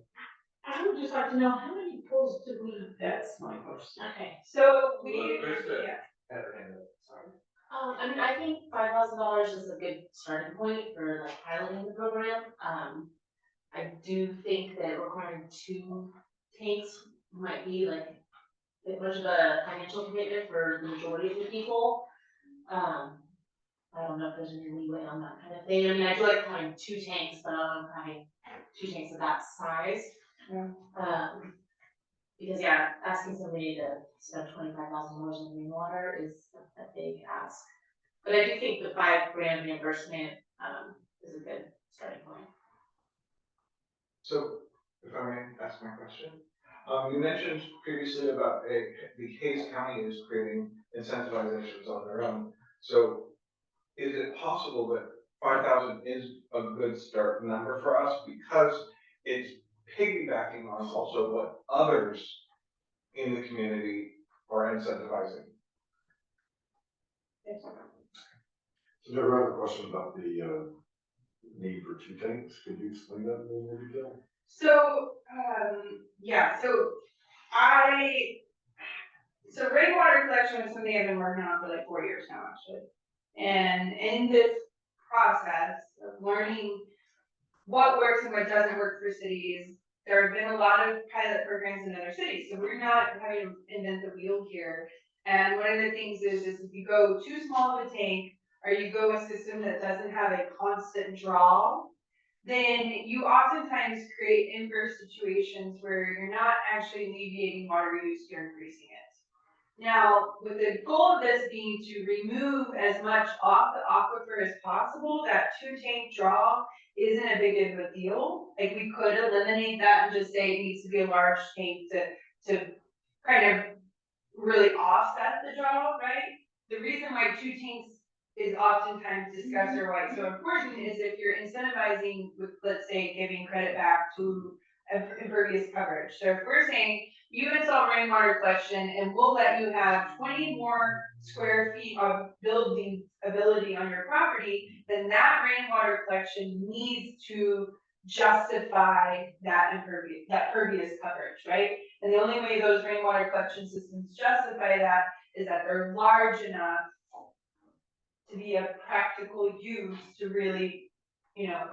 I would just like to know, how many pools do we? That's my question. Okay. So Well, Chris said- yeah. Had her hand up, sorry. I mean, I think $5,000 is a good starting point for like piloting the program. I do think that requiring 2 tanks might be like a bit much of a financial commitment for the majority of the people. I don't know if there's any leeway on that kind of thing. I mean, I do like having 2 tanks, but I don't know having 2 tanks of that size. Because yeah, asking somebody to spend $25,000 on rainwater is a big ask. But I do think the $5 grand reimbursement is a good starting point. So, if I may ask my question, you mentioned previously about the Hayes County is creating incentivizations on their own. So, is it possible that 5,000 is a good start number for us because it's piggybacking on also what others in the community are incentivizing? So Deborah, I have a question about the need for 2 tanks. Could you explain that in a little more detail? So, yeah, so rainwater collection is something I've been working on for like 4 years now, actually. And in this process of learning what works and what doesn't work for cities, there have been a lot of pilot programs in other cities. So we're not having to invent the wheel here. And one of the things is if you go too small of a tank, or you go a system that doesn't have a constant draw, then you oftentimes create inverse situations where you're not actually alleviating water use, you're increasing it. Now, with the goal of this being to remove as much off the aquifer as possible, that 2-tank draw isn't a big of a deal. Like, we could eliminate that and just say it needs to be a large tank to kind of really offset the draw, right? The reason why 2 tanks is oftentimes discussed or why it's so important is if you're incentivizing with, let's say, giving credit back to impervious coverage. So if we're saying you install rainwater collection and we'll let you have 20 more square feet of building ability on your property, then that rainwater collection needs to justify that pervious coverage, right? And the only way those rainwater collection systems justify that is that they're large enough to be a practical use to really,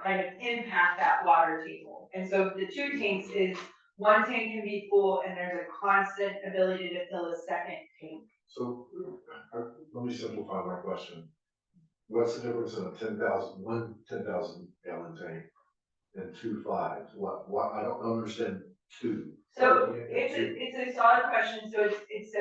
kind of impact that water table. And so the 2 tanks is, 1 tank can be full and there's a constant ability to fill a second tank. So, let me simplify my question. What's the difference in a 10,000 gallon tank and 2 5s? What, I don't understand 2. So it's a solid question, so it's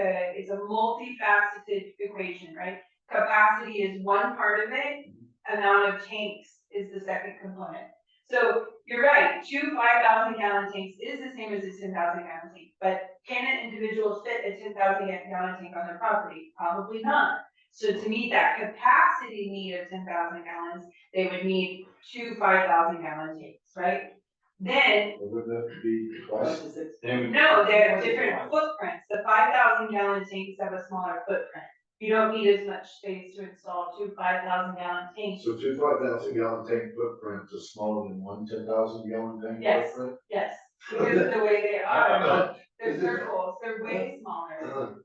a multifaceted equation, right? Capacity is one part of it, amount of tanks is the second component. So you're right, 2 5,000 gallon tanks is the same as a 10,000 gallon tank, but can an individual fit a 10,000 gallon tank on their property? Probably not. So to meet that capacity need of 10,000 gallons, they would need 2 5,000 gallon tanks, right? Then, Wouldn't that be twice? no, they have different footprints. The 5,000 gallon tanks have a smaller footprint. You don't need as much space to install 2 5,000 gallon tanks. So 2 5,000 gallon tank footprint is smaller than 1 10,000 gallon tank Yes. footprint? Yes, because of the way they are. They're circles, they're way smaller,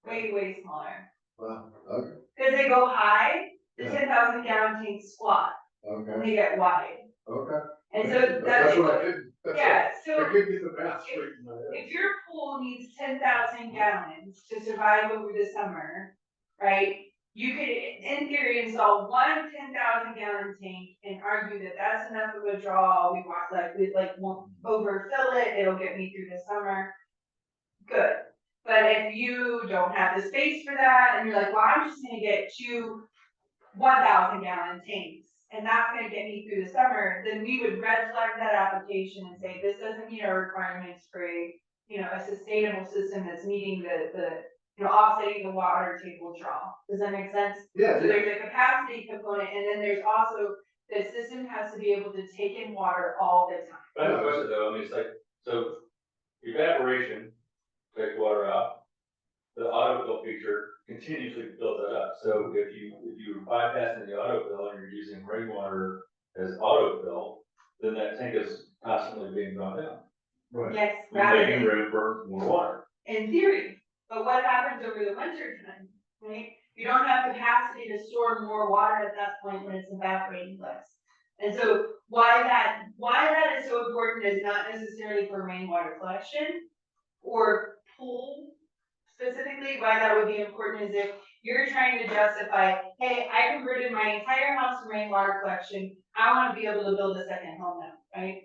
way smaller. Well, okay, Because they go high, the Yeah. 10,000 gallon tanks squat, and okay, they get wide. okay. And so That's what I did. yeah, I so could get the math straight in my head. if your pool needs 10,000 gallons to survive over the summer, right? You could, in theory, install 1 10,000 gallon tank and argue that that's enough of a draw. We won't overfill it. It'll get me through the summer. Good. But if you don't have the space for that and you're like, well, I'm just gonna get 2 1,000 gallon tanks and that's gonna get me through the summer, then we would red flag that application and say, this doesn't meet our requirements for a sustainable system that's meeting the offsetting the water table draw. Does that make sense? Yeah, So there's a capacity component, and then there's also, the system has to be able to take in water all the time. I have a question though, I mean, it's like, so evaporation takes water out, the autofill feature continuously fills that up. So if you bypassing the autofill and you're using rainwater as autofill, then that tank is constantly being drawn down. right. Yes, You're rather making than, room for more water. in theory, but what happens over the winter time, right? You don't have capacity to store more water at that point when it's evaporating less. And so why that is so important is not necessarily for rainwater collection or pool specifically. Why that would be important is if you're trying to justify, hey, I converted my entire house to rainwater collection, I want to be able to build a second home now, right?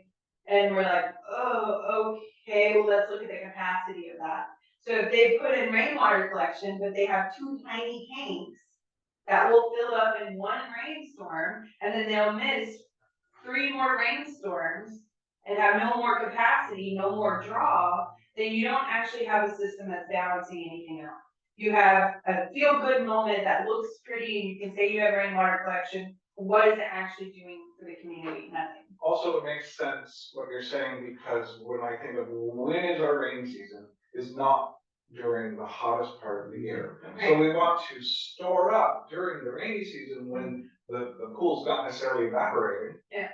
And we're like, oh, okay, well, let's look at the capacity of that. So if they put in rainwater collection, but they have 2 tiny tanks that will fill up in 1 rainstorm, and then they'll miss 3 more rainstorms and have no more capacity, no more draw, then you don't actually have a system that's balancing anything out. You have a feel-good moment that looks pretty, and you can say you have rainwater collection. What is it actually doing for the community? Nothing. Also, it makes sense what you're saying, because when I think of when is our rainy season, is not during the hottest part of the year. So we want to store up during the rainy season when the pool's not necessarily evaporating. Yeah.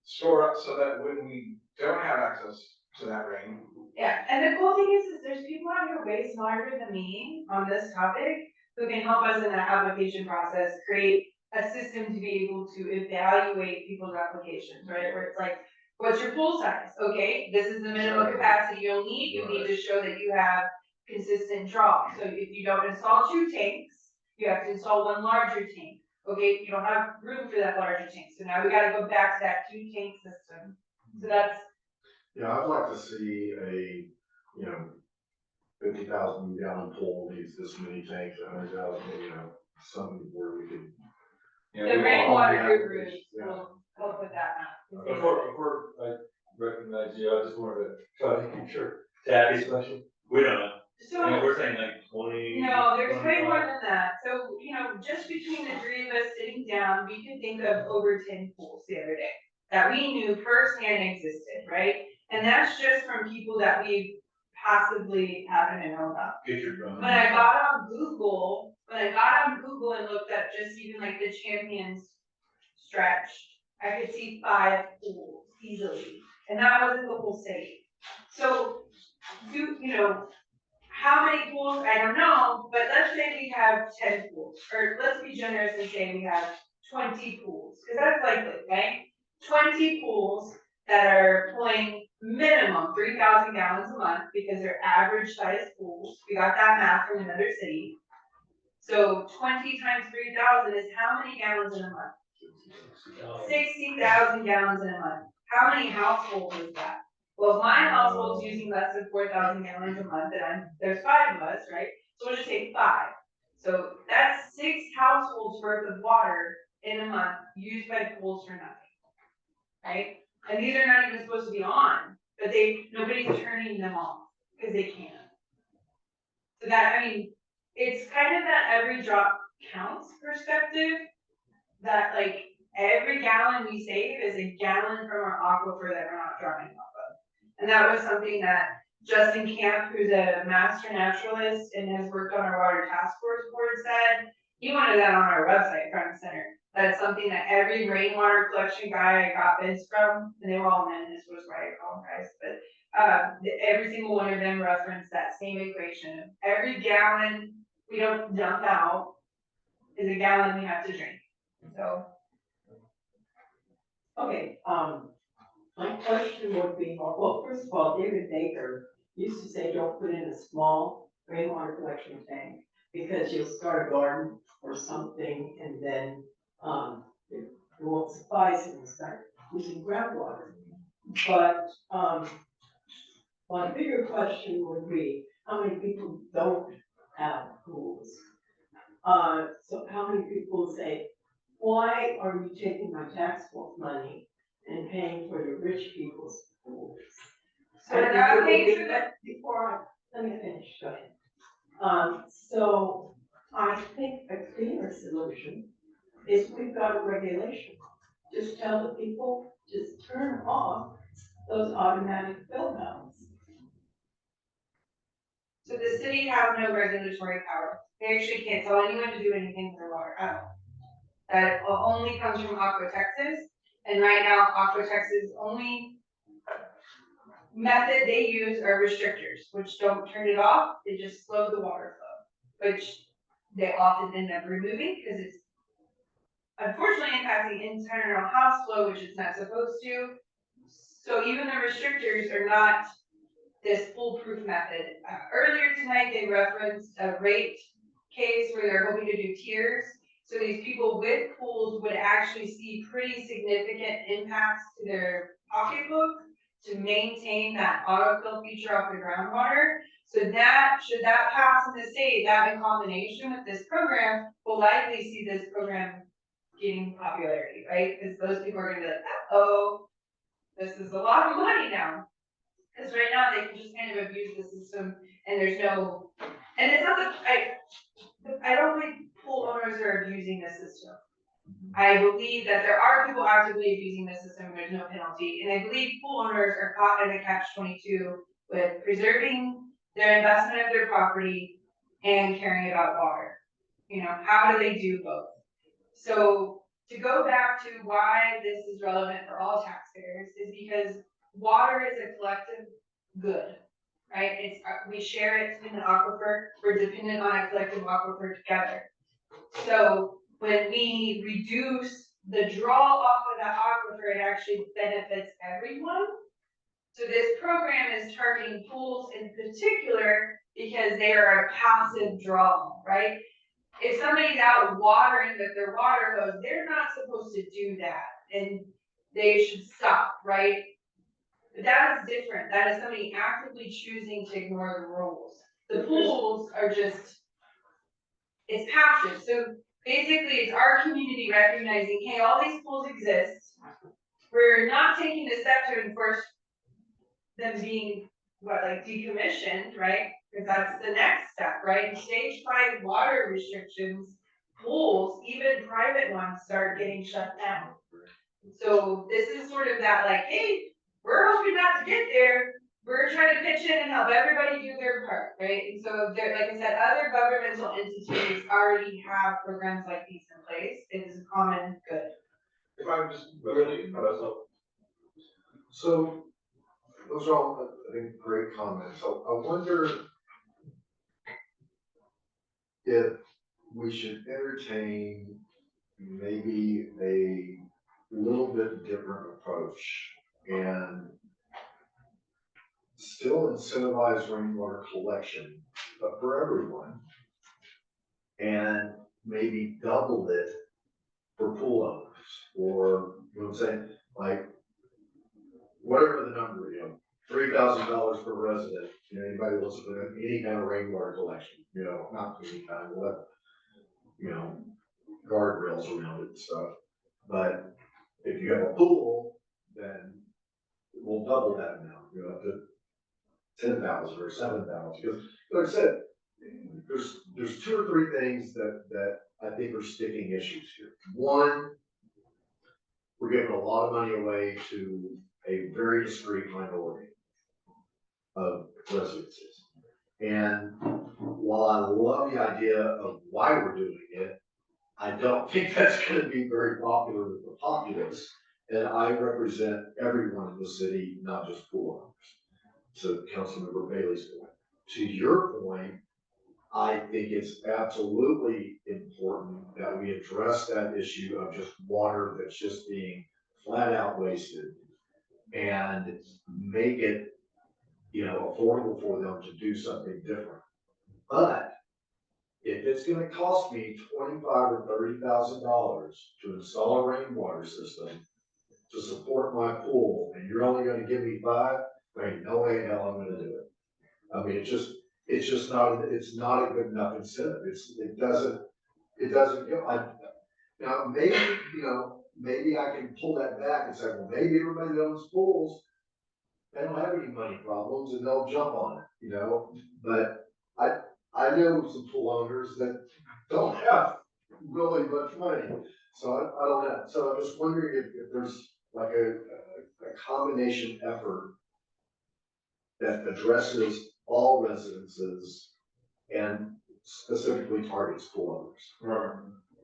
Store up so that when we don't have access to that rain. Yeah, and the cool thing is there's people out here way smarter than me on this topic who can help us in that application process, create a system to be able to evaluate people's applications, right? Where it's like, what's your pool size? Okay, this is the minimum capacity you'll need. You need to show that you have consistent draw. So if you don't install 2 tanks, you have to install 1 larger tank. Okay, you don't have room for that larger tank, so now we gotta go back to that 2-tank system. So that's, Yeah, I'd like to see a, 50,000 gallon pool needs this many tanks, 100,000, something where we could. the rainwater Yeah. group will help with that now. Before I recognize you, I just wanted to try to make sure, Tabby's question, we don't know. So. I mean, we're saying like 20. No, there's way 25. more than that. So, just between the three of us sitting down, we could think of over 10 pools the other day that we knew firsthand existed, right? And that's just from people that we passively happen to know about. Get your drum. When I got on Google and looked at just even like the Champions stretch, I could see 5 pools easily. And that wasn't the whole city. So, how many pools, I don't know, but let's say we have 10 pools, or let's be generous and say we have 20 pools, because that's likely, right? 20 pools that are pulling minimum 3,000 gallons a month because they're average size pools. We got that math from another city. So 20 times 3,000 is how many gallons in a month? 60,000 gallons in a month. How many households is that? Well, if my household's using less than 4,000 gallons a month, and there's 5 of us, right? So we'll just take 5. So that's 6 households worth of water in a month used by pools for nothing, right? And these are not even supposed to be on, but nobody's turning them off because they can't. So it's kind of that every drop counts perspective that like every gallon we save is a gallon from our aquifer that we're not drawing off of. And that was something that Justin Camp, who's a master naturalist and has worked on our water task force board, said. He wanted that on our website, front and center. That's something that every rainwater collection guy I got bids from, and they were all men, this was why I call them guys, but every single one of them referenced that same equation. Every gallon we don't dump out is a gallon we have to drink. So. Okay, my question would be, well, first of all, David Baker used to say, don't put in a small rainwater collection tank because you'll start a garden or something and then, it won't suffice and you'll start using groundwater. But, my bigger question would be, how many people don't have pools? So how many people say, why are you taking my tax money and paying for the rich people's pools? So we're not paying for Let me finish, go ahead. So I think a cleaner solution is we've got a regulation. Just tell the people, just turn off those automatic fill valves. So the city has no regulatory power. They actually can't tell anyone to do anything with their water at all. That only comes from Aqua Texas. And right now, Aqua Texas' only method they use are restrictors, which don't turn it off, they just slow the water flow, which they often end up removing because it's unfortunately impacting internal house flow, which it's not supposed to. So even the restrictors are not this foolproof method. Earlier tonight, they referenced a rate case where they're hoping to do tiers. So these people with pools would actually see pretty significant impacts to their pocketbook to maintain that autofill feature off the groundwater. So that, should that pass in the state, that in combination with this program, will likely see this program gaining popularity, right? Because those people are gonna be like, oh, this is a lot of money now. Because right now they can just kind of abuse the system and there's no, and it's not that, I don't think pool owners are abusing the system. I believe that there are people actively abusing the system and there's no penalty. And I believe pool owners are caught in a catch-22 with preserving their investment of their property and caring about water. How do they do both? So to go back to why this is relevant for all taxpayers is because water is a collective good, right? We share it in the aquifer. We're dependent on a collective aquifer together. So when we reduce the draw off of that aquifer, it actually benefits everyone. So this program is targeting pools in particular because they are a passive draw, right? if somebody's out watering with their water hose, they're not supposed to do that, and they should stop, right? But that is different, that is somebody actively choosing to ignore the rules. The pools are just, it's passive, so basically it's our community recognizing, hey, all these pools exist. We're not taking the step to enforce them being, like decommissioned, right? Because that's the next step, right? In stage 5 water restrictions, pools, even private ones, start getting shut down. So this is sort of that like, hey, we're hoping not to get there. We're trying to pitch in and help everybody do their part, right? And so there, like I said, other governmental entities already have programs like these in place. It is a common good. If I'm just really, So, those are all, I think, great comments. So I wonder if we should entertain maybe a little bit different approach and still incentivize rainwater collection, but for everyone. And maybe double it for pool owners, or, you know what I'm saying, like, whatever the number, $3,000 per resident, anybody wants to put in any kind of rainwater collection, not any kind, whatever. Guardrails around it and stuff. But if you have a pool, then we'll double that amount, up to 10,000 or 7,000, because, like I said, there's 2 or 3 things that I think are sticking issues here. One, we're giving a lot of money away to a very discrete minority of residences. And while I love the idea of why we're doing it, I don't think that's going to be very popular with the populace. And I represent everyone in the city, not just pool owners. To Councilmember Bailey's point. To your point, I think it's absolutely important that we address that issue of just water that's just being flat out wasted and make it, affordable for them to do something different. But if it's gonna cost me $25,000 or $30,000 to install a rainwater system to support my pool, and you're only gonna give me 5, there ain't no way in hell I'm gonna do it. I mean, it's not a good enough incentive. It doesn't go. Now, maybe I can pull that back and say, well, maybe everybody that owns pools, they don't have any money problems and they'll jump on it, but I know some pool owners that don't have really much money, so I don't know. So I'm just wondering if there's like a combination effort that addresses all residences and specifically targets pool owners.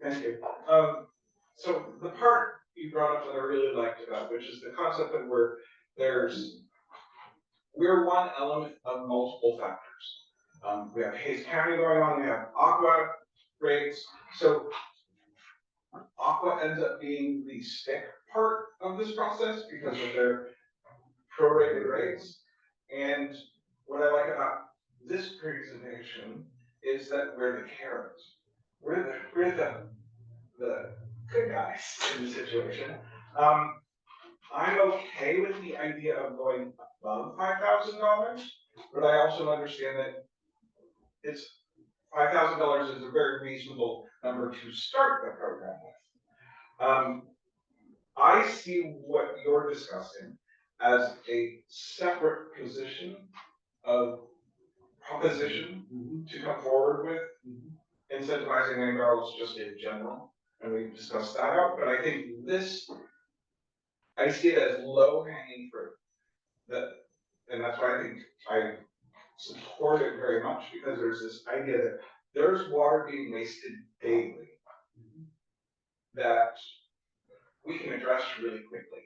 thank you. So the part you brought up that I really liked about, which is the concept that we're one element of multiple factors. We have Hayes County going on, we have aqua rates. So aqua ends up being the stick part of this process because of their prorated rates. And what I like about this presentation is that we're the carrots. We're the good guys in the situation. I'm okay with the idea of going above $5,000, but I also understand that it's $5,000 is a very reasonable number to start the program with. I see what you're discussing as a separate proposition to come forward with, incentivizing rain barrels just in general, and we've discussed that out, but I think I see it as low hanging fruit. And that's why I think I support it very much, because there's this idea that there's water being wasted daily that we can address really quickly.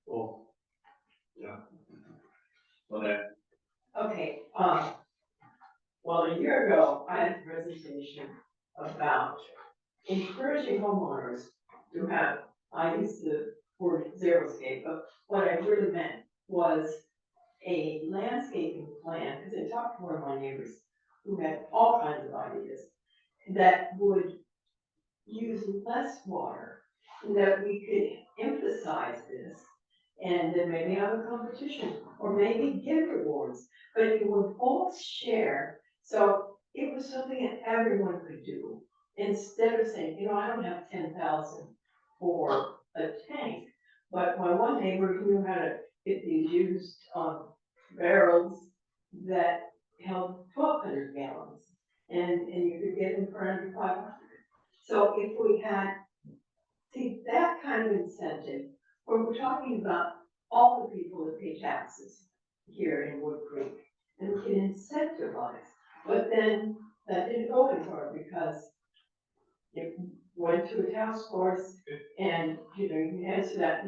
Well, yeah. Okay, well, a year ago, I had a presentation about encouraging homeowners to have, I used the word xeriscape, but what I really meant was a landscaping plan, because I talked to one of my neighbors who had all kinds of ideas. that would use less water, and that we could emphasize this, and then maybe have a competition, or maybe give rewards, but you would all share, so it was something that everyone could do, instead of saying, I don't have 10,000 for a tank, but my one neighbor knew how to get these used, barrels that held 1,200 gallons, and you could get them for under 500. So if we had, see, that kind of incentive, where we're talking about all the people that pay taxes here in Woodcreek, and we can incentivize, but then that didn't go anywhere because it went to a task force, and, you can answer that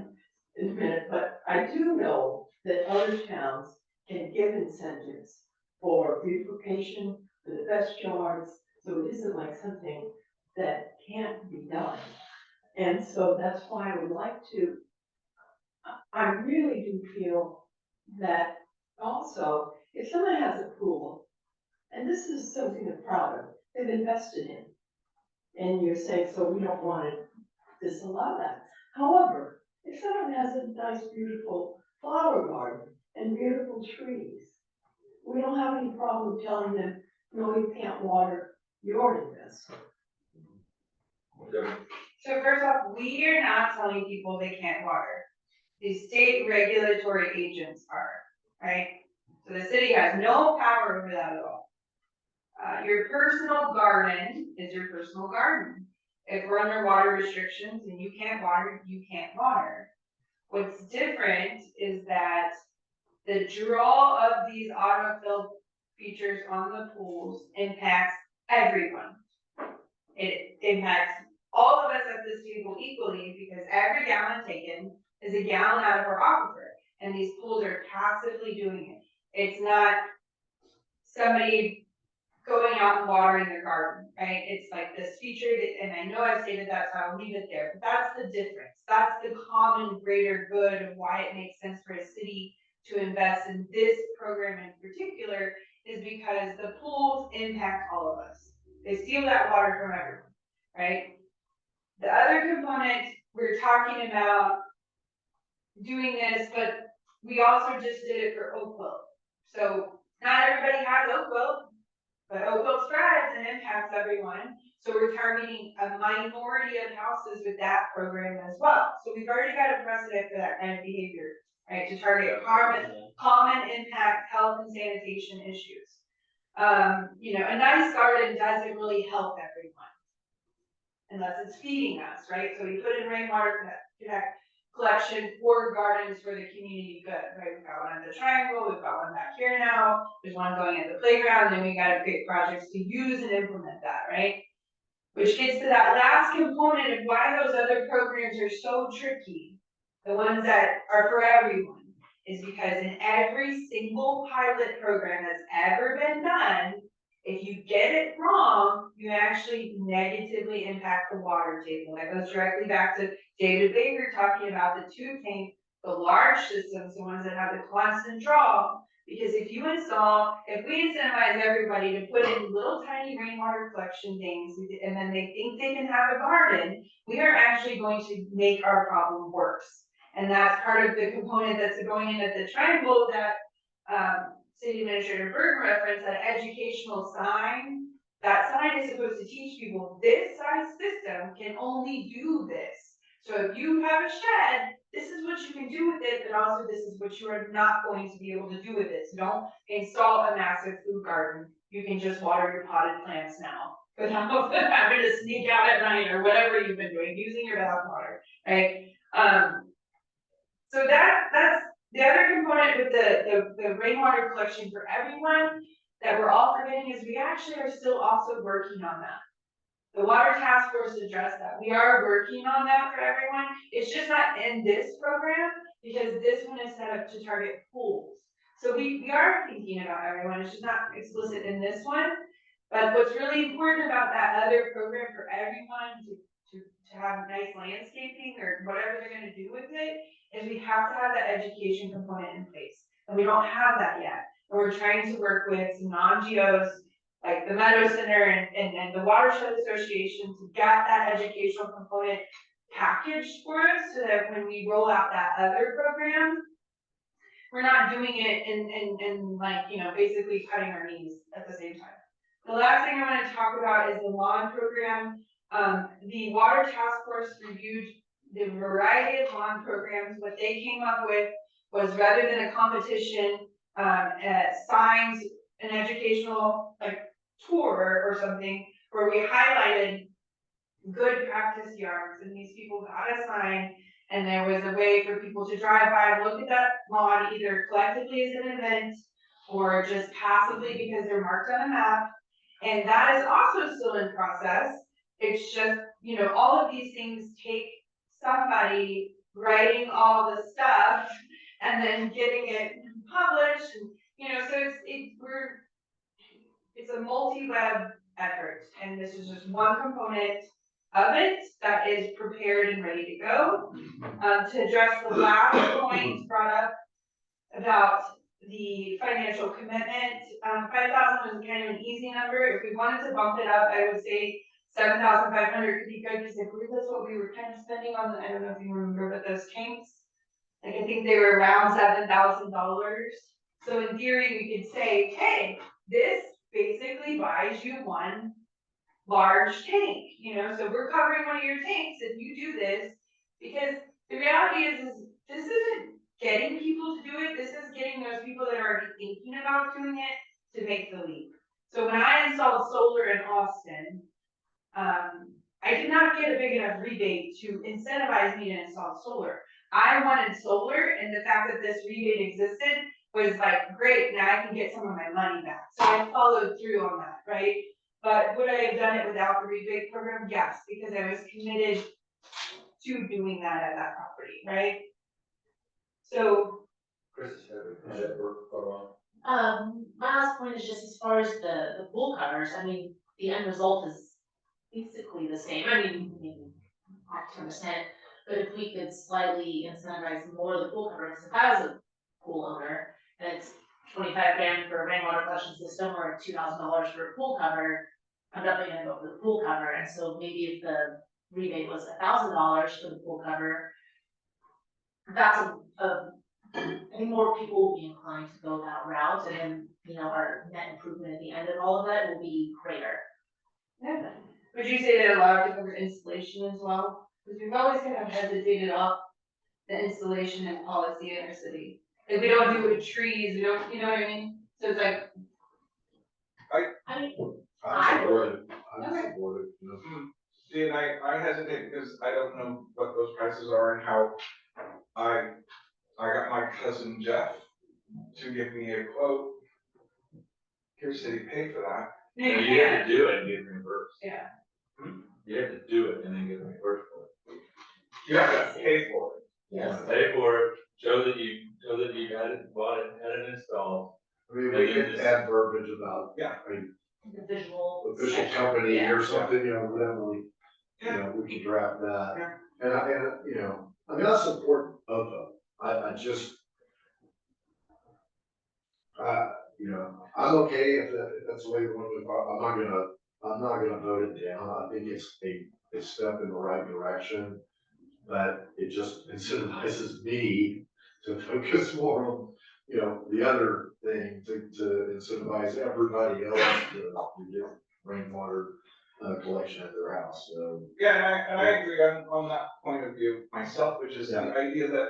in a minute, but I do know that other towns can give incentives for beautification, for the best yards, so it isn't like something that can't be done. And so that's why I would like to, I really do feel that also, if someone has a pool, and this is something they're proud of, they've invested in, and you're saying, so we don't want to disallow that. However, if someone has a nice, beautiful flower garden and beautiful trees, we don't have any problem telling them, no, you can't water your investment. So first off, we are not telling people they can't water. The state regulatory agents are, right? So the city has no power over that at all. Your personal garden is your personal garden. If we're under water restrictions and you can't water, you can't water. What's different is that the draw of these autofill features on the pools impacts everyone. It impacts all of us at this table equally because every gallon taken is a gallon out of our aquifer, and these pools are passively doing it. It's not somebody going out and watering their garden, right? It's like this feature that, and I know I've stated that, so I'll leave it there, but that's the difference. That's the common greater good of why it makes sense for a city to invest in this program in particular, is because the pools impact all of us. They steal that water from everyone, right? The other component, we're talking about doing this, but we also just did it for oak wilt. So not everybody has oak wilt, but oak wilt thrives and impacts everyone. So we're targeting a minority of houses with that program as well. So we've already got a precedent for that kind of behavior, right? To target common impact health and sanitation issues. A nice garden doesn't really help everyone unless it's feeding us, right? So we put in rainwater collection for gardens for the community good, right? We've got one at the Triangle, we've got one back here now, there's one going at the playground, and then we gotta create projects to use and implement that, right? Which gets to that last component of why those other programs are so tricky, the ones that are for everyone, is because in every single pilot program that's ever been done, if you get it wrong, you actually negatively impact the water table. That goes directly back to David Baker talking about the tube tank, the large systems, the ones that have the constant draw. Because if we incentivize everybody to put in little tiny rainwater collection things, and then they think they can have a garden, we are actually going to make our problem worse. And that's part of the component that's going in at the Triangle that City Administrator Burton referenced, that educational sign. That sign is supposed to teach people this size system can only do this. So if you have a shed, this is what you can do with it, but also this is what you are not going to be able to do with it. So don't install a massive food garden. You can just water your potted plants now without having to sneak out at night or whatever you've been doing, using your bath water, right? So that's the other component with the rainwater collection for everyone that we're all forgetting is we actually are still also working on that. The water task force addressed that. We are working on that for everyone. It's just not in this program because this one is set up to target pools. So we are thinking about everyone. It's just not explicit in this one. But what's really important about that other program for everyone to have nice landscaping or whatever they're going to do with it is we have to have that education component in place. And we don't have that yet. And we're trying to work with some non-GOs like the Meadow Center and the Watershed Association to get that educational component packaged for us, so that when we roll out that other program, we're not doing it in like, you know, basically cutting our knees at the same time. The last thing I want to talk about is the lawn program. The Water Task Force reviewed the variety of lawn programs. What they came up with was, rather than a competition, signs, an educational like tour or something, where we highlighted good practice yards, and these people got a sign, and there was a way for people to drive by and look at that lawn, either collectively as an event or just passively because they're marked on a map. And that is also still in process. It's just, you know, all of these things take somebody writing all the stuff and then getting it published, and, you know, so it's a multi-web effort, and this is just one component of it that is prepared and ready to go. To address the last point brought up about the financial commitment, 5,000 was kind of an easy number. If we wanted to bump it up, I would say 7,500 could be good, because I believe that's what we were kind of spending on I don't know if you remember, but those tanks, like I think they were around $7,000. So in theory, we could say, hey, this basically buys you one large tank, you know, so we're covering one of your tanks if you do this, because the reality is this isn't getting people to do it, this is getting those people that are already thinking about doing it to make the leap. So when I installed solar in Austin, I did not get a big enough rebate to incentivize me to install solar. I wanted solar, and the fact that this rebate existed was like, great, now I can get some of my money back. So I followed through on that, right? But would I have done it without the rebate program? Yes, because I was committed to doing that at that property, right? So. Chris is had it work for a while. My last point is just as far as the pool covers, I mean, the end result is basically the same. I mean, maybe not 10%, but if we could slightly incentivize more of the pool cover, because if I was a pool owner and it's 25 grand for a rainwater collection system or $2,000 for a pool cover, I'm definitely gonna go for the pool cover. And so maybe if the rebate was $1,000 for the pool cover, that's I think more people will be inclined to go that route, and then, you know, our net improvement at the end of all of that will be greater. Yeah. Would you say that allowed to cover installation as well? Because we've always kind of hesitated off the installation and policy in our city. If we don't do it with trees, we don't, you know what I mean? So it's like, I mean, I support it. Okay. Support it, you know. See, and I hesitate because I don't know what those prices are and how I got my cousin Jeff to give me a quote. Your city paid for that. No, you have to do it and get reimbursed. Yeah. You have to do it and then get reimbursed for it. You have to pay for it. yes. Pay for it, show that you got it, bought it, had it installed. I mean, we could add verbiage about, Yeah. I mean, The visual. official section, company yeah. or something, you know, whatever we, you know, we could draft that. Yeah. And you know, I mean, I support both of them. I just, you know, I'm okay if that's the way we want to go. I'm not gonna vote it down. I think it's a step in the right direction. But it just incentivizes me to focus more on, you know, the other thing, to incentivize everybody else to get rainwater collection at their house, so. Yeah, and I agree on that point of view myself, which is the idea that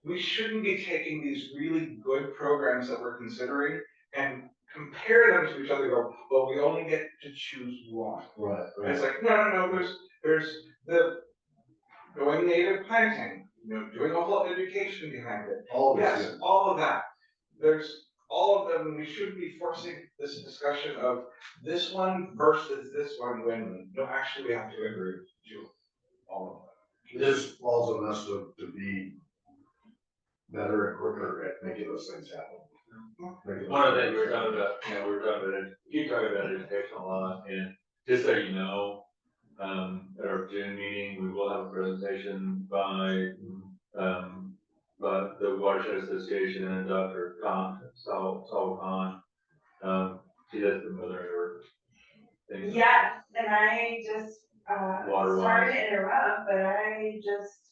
we shouldn't be taking these really good programs that we're considering and compare them to each other and go, well, we only get to choose one. Right, And it's like, no, there's the going native planting, you know, doing a whole education behind it. All of Yes, this, all of that. There's all of them. We shouldn't be forcing this discussion of this one versus this one when, no, actually we have to agree to all of them. it just falls on us to be better and quicker at making those things happen. One of the things we were talking about, you know, keep talking about education a lot, and just so you know, at our June meeting, we will have a presentation by the Watershed Association and Dr. Saul Khan, she has been mothering her things. Yes, and I just, Water sorry wise. to interrupt, but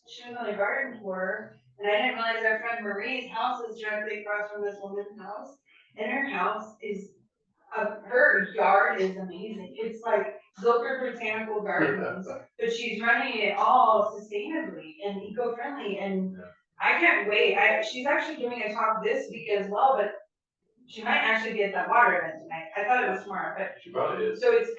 she was on a garden tour, and I didn't realize our friend Marie's house is directly across from this woman's house. And her house is, her yard is amazing, it's like Zilker Botanical Gardens, but she's running it all sustainably and eco-friendly, and I can't wait, she's actually giving a talk this week as well, but she might actually be at that water event tonight, I thought it was tomorrow, but She probably is. so it's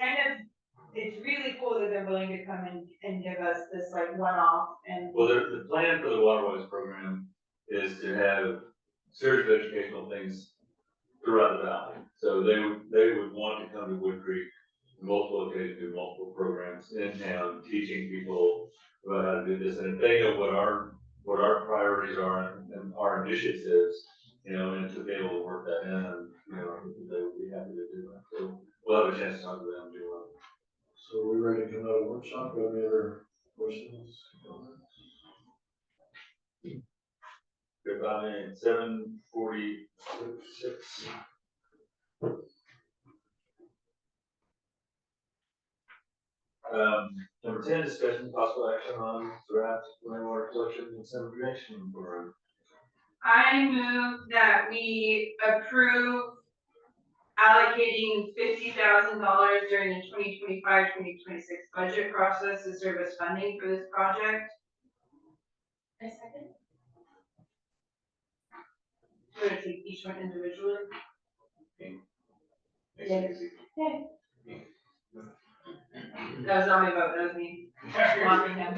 it's really cool that they're willing to come and give us this like one-off and. Well, the plan for the Waterways program is to have series of educational things throughout the valley. So they would want to come to Woodcreek, multiple occasions, do multiple programs in town, teaching people about how to do this. And if they know what our priorities are and our initiatives, and to be able to work that in, and, they would be happy to do that. So we'll have a chance to talk to them, do So are we ready to come out of workshop? Do you have any other questions? Comments? Goodbye, 7:46. Number 10, discussion possible action on draft rainwater collection and segregation program. I move that we approve allocating $50,000 during the 2025-2026 budget process to serve as funding for this project. I second. We're gonna take each one individually. Yes. That was not my vote, that was me. Mocking him.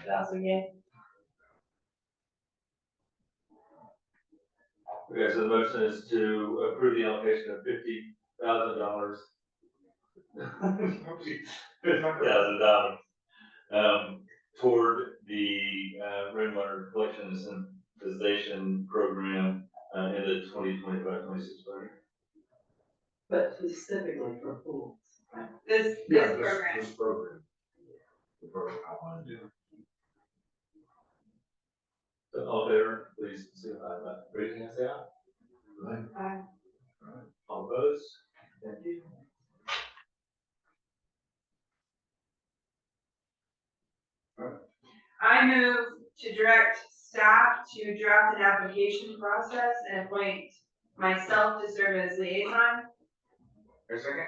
That was okay. Okay, so the motion is to approve the allocation of $50,000. $50,000, toward the, rainwater collection and sanitization program, in the 2025-26 budget. But specifically for pools. This Yeah, program. This program. The program outlined. So all in favor, please signify by raising your hand, say aye. Right? All opposed? Thank you. I move to direct staff to draft an application process and appoint myself to serve as liaison. A second?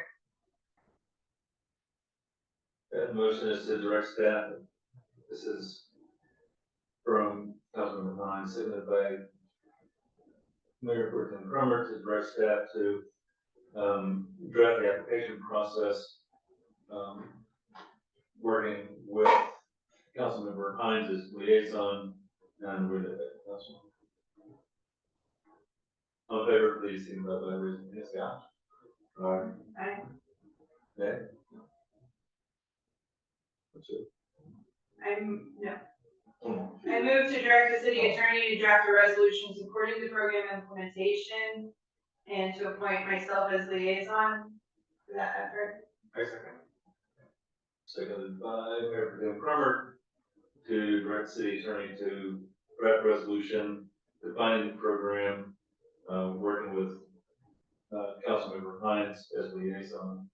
That motion is to direct staff. This is from Councilmember Hines, seconded by Mayor Pro Tem Cromer, to direct staff to draft the application process, working with Councilmember Hines as liaison and with the council. All in favor, please signify by raising your hand, say aye. I, Nay? What's it? no. I move to direct the city attorney to draft a resolution supporting the program implementation and to appoint myself as liaison for that effort. I second. Seconded by Mayor Pro Tem Cromer to direct city attorney to draft resolution defining the program, working with Councilmember Hines as liaison.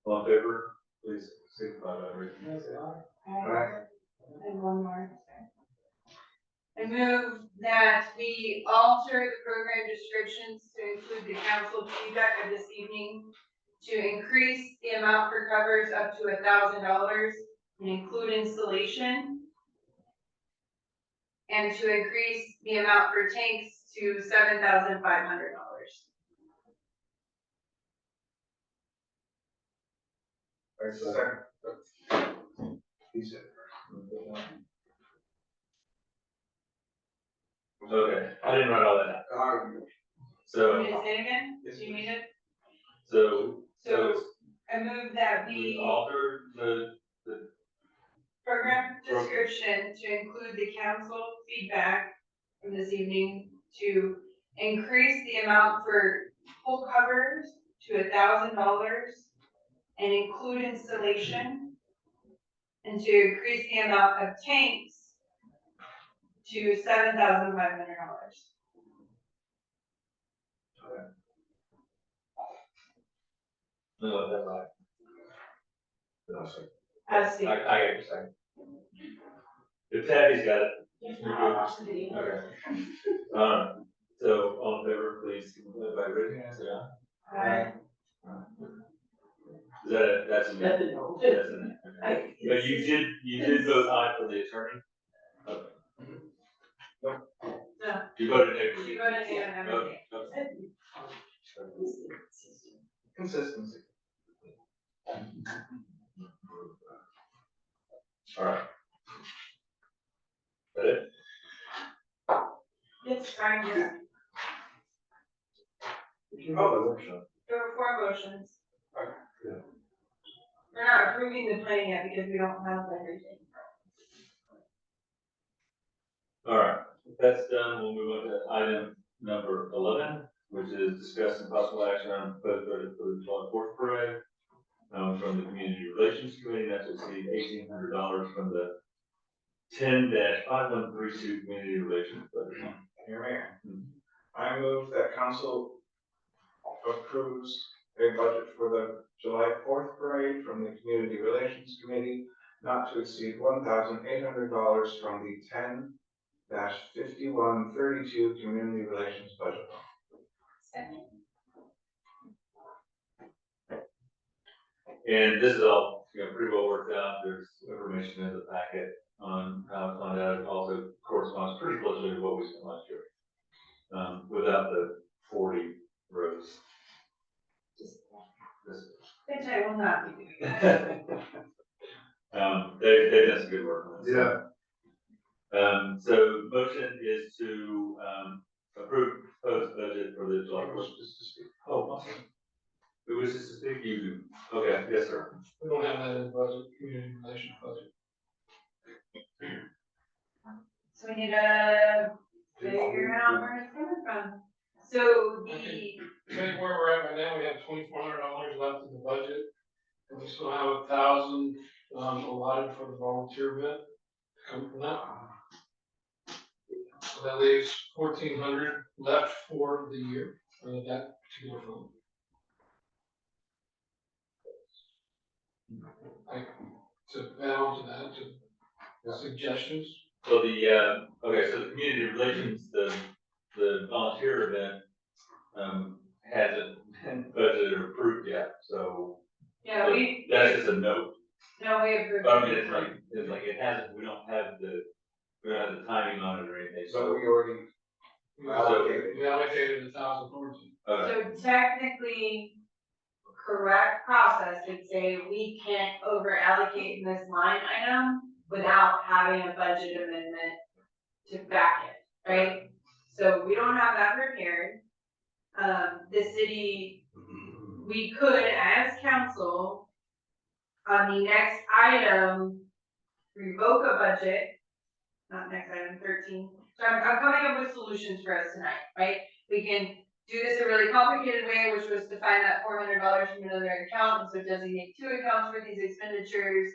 All in favor, please signify by raising your hand, say aye. Aye. And one more. I move that we alter the program descriptions to include the council feedback of this evening to increase the amount for covers up to $1,000 and include installation. And to increase the amount for tanks to $7,500. I second. He said Okay, I didn't write all that down. first. Want me So, to say it again? Do you mean it? so So I move that we we alter the program description to include the council feedback from this evening to increase the amount for full covers to $1,000 and include installation, and to increase the amount of tanks to $7,500. No, that's right. No, so As I got your second. If Tabby's got it. you're good. Okay. So, all in favor, please, by raising your hand, say aye. Is that a, that's a, That's a no. that's a, okay. But you did vote aye for the attorney? Okay. No. You voted negative. You voted in on everything. Okay. Consistency. All right. That it? It's fine, yeah. Oh, the workshop. There were 4 motions. Okay. Yeah. We're not approving the plan yet because we don't have everything. All right, if that's done, we'll move on to item number 11, which is discuss and possible action on proposed budget for the July 4th parade. From the Community Relations Committee, that's exceed $1,800 from the 10-5132 Community Relations budget. Here, Mayor. I move that council approves a budget for the July 4th parade from the Community Relations Committee not to exceed $1,800 from the 10-5132 Community Relations budget. Second. And this is all, pretty well worked out. There's information in the packet on how to find out. It also corresponds pretty closely to what we spent last year. Without the 40 rows. Which I will not be doing. They've done some good work on this. Yeah. So motion is to, approve proposed budget for the July 4th. Oh, awesome. Who wishes to speak? You do. Okay, yes, sir. We don't have that in the budget, community relations budget. So we need to figure out where it's coming from. So the, Tell you where we're at right now, we have $2,400 left in the budget, and we still have 1,000, allotted for the volunteer event to come from that. So that leaves 1,400 left for the year, for that particular fund. To add on to that, to suggestions. So the, okay, so the community relations, the volunteer event, hasn't been budgeted or approved yet, so. yeah, we, That's just a note. no, we approved. But I mean, it's like it hasn't, we don't have the timing on it or anything, So so. we already allocated. We allocated 1,000 towards it. Okay, So technically, correct process would say we can't over allocate in this line item without having a budget amendment to back it, right? So we don't have that prepared. The city, we could, as council, on the next item, revoke a budget, not next item, 13. So I'm coming up with solutions for us tonight, right? We can do this a really complicated way, which was to find that $400 from another account, and so designate 2 accounts for these expenditures.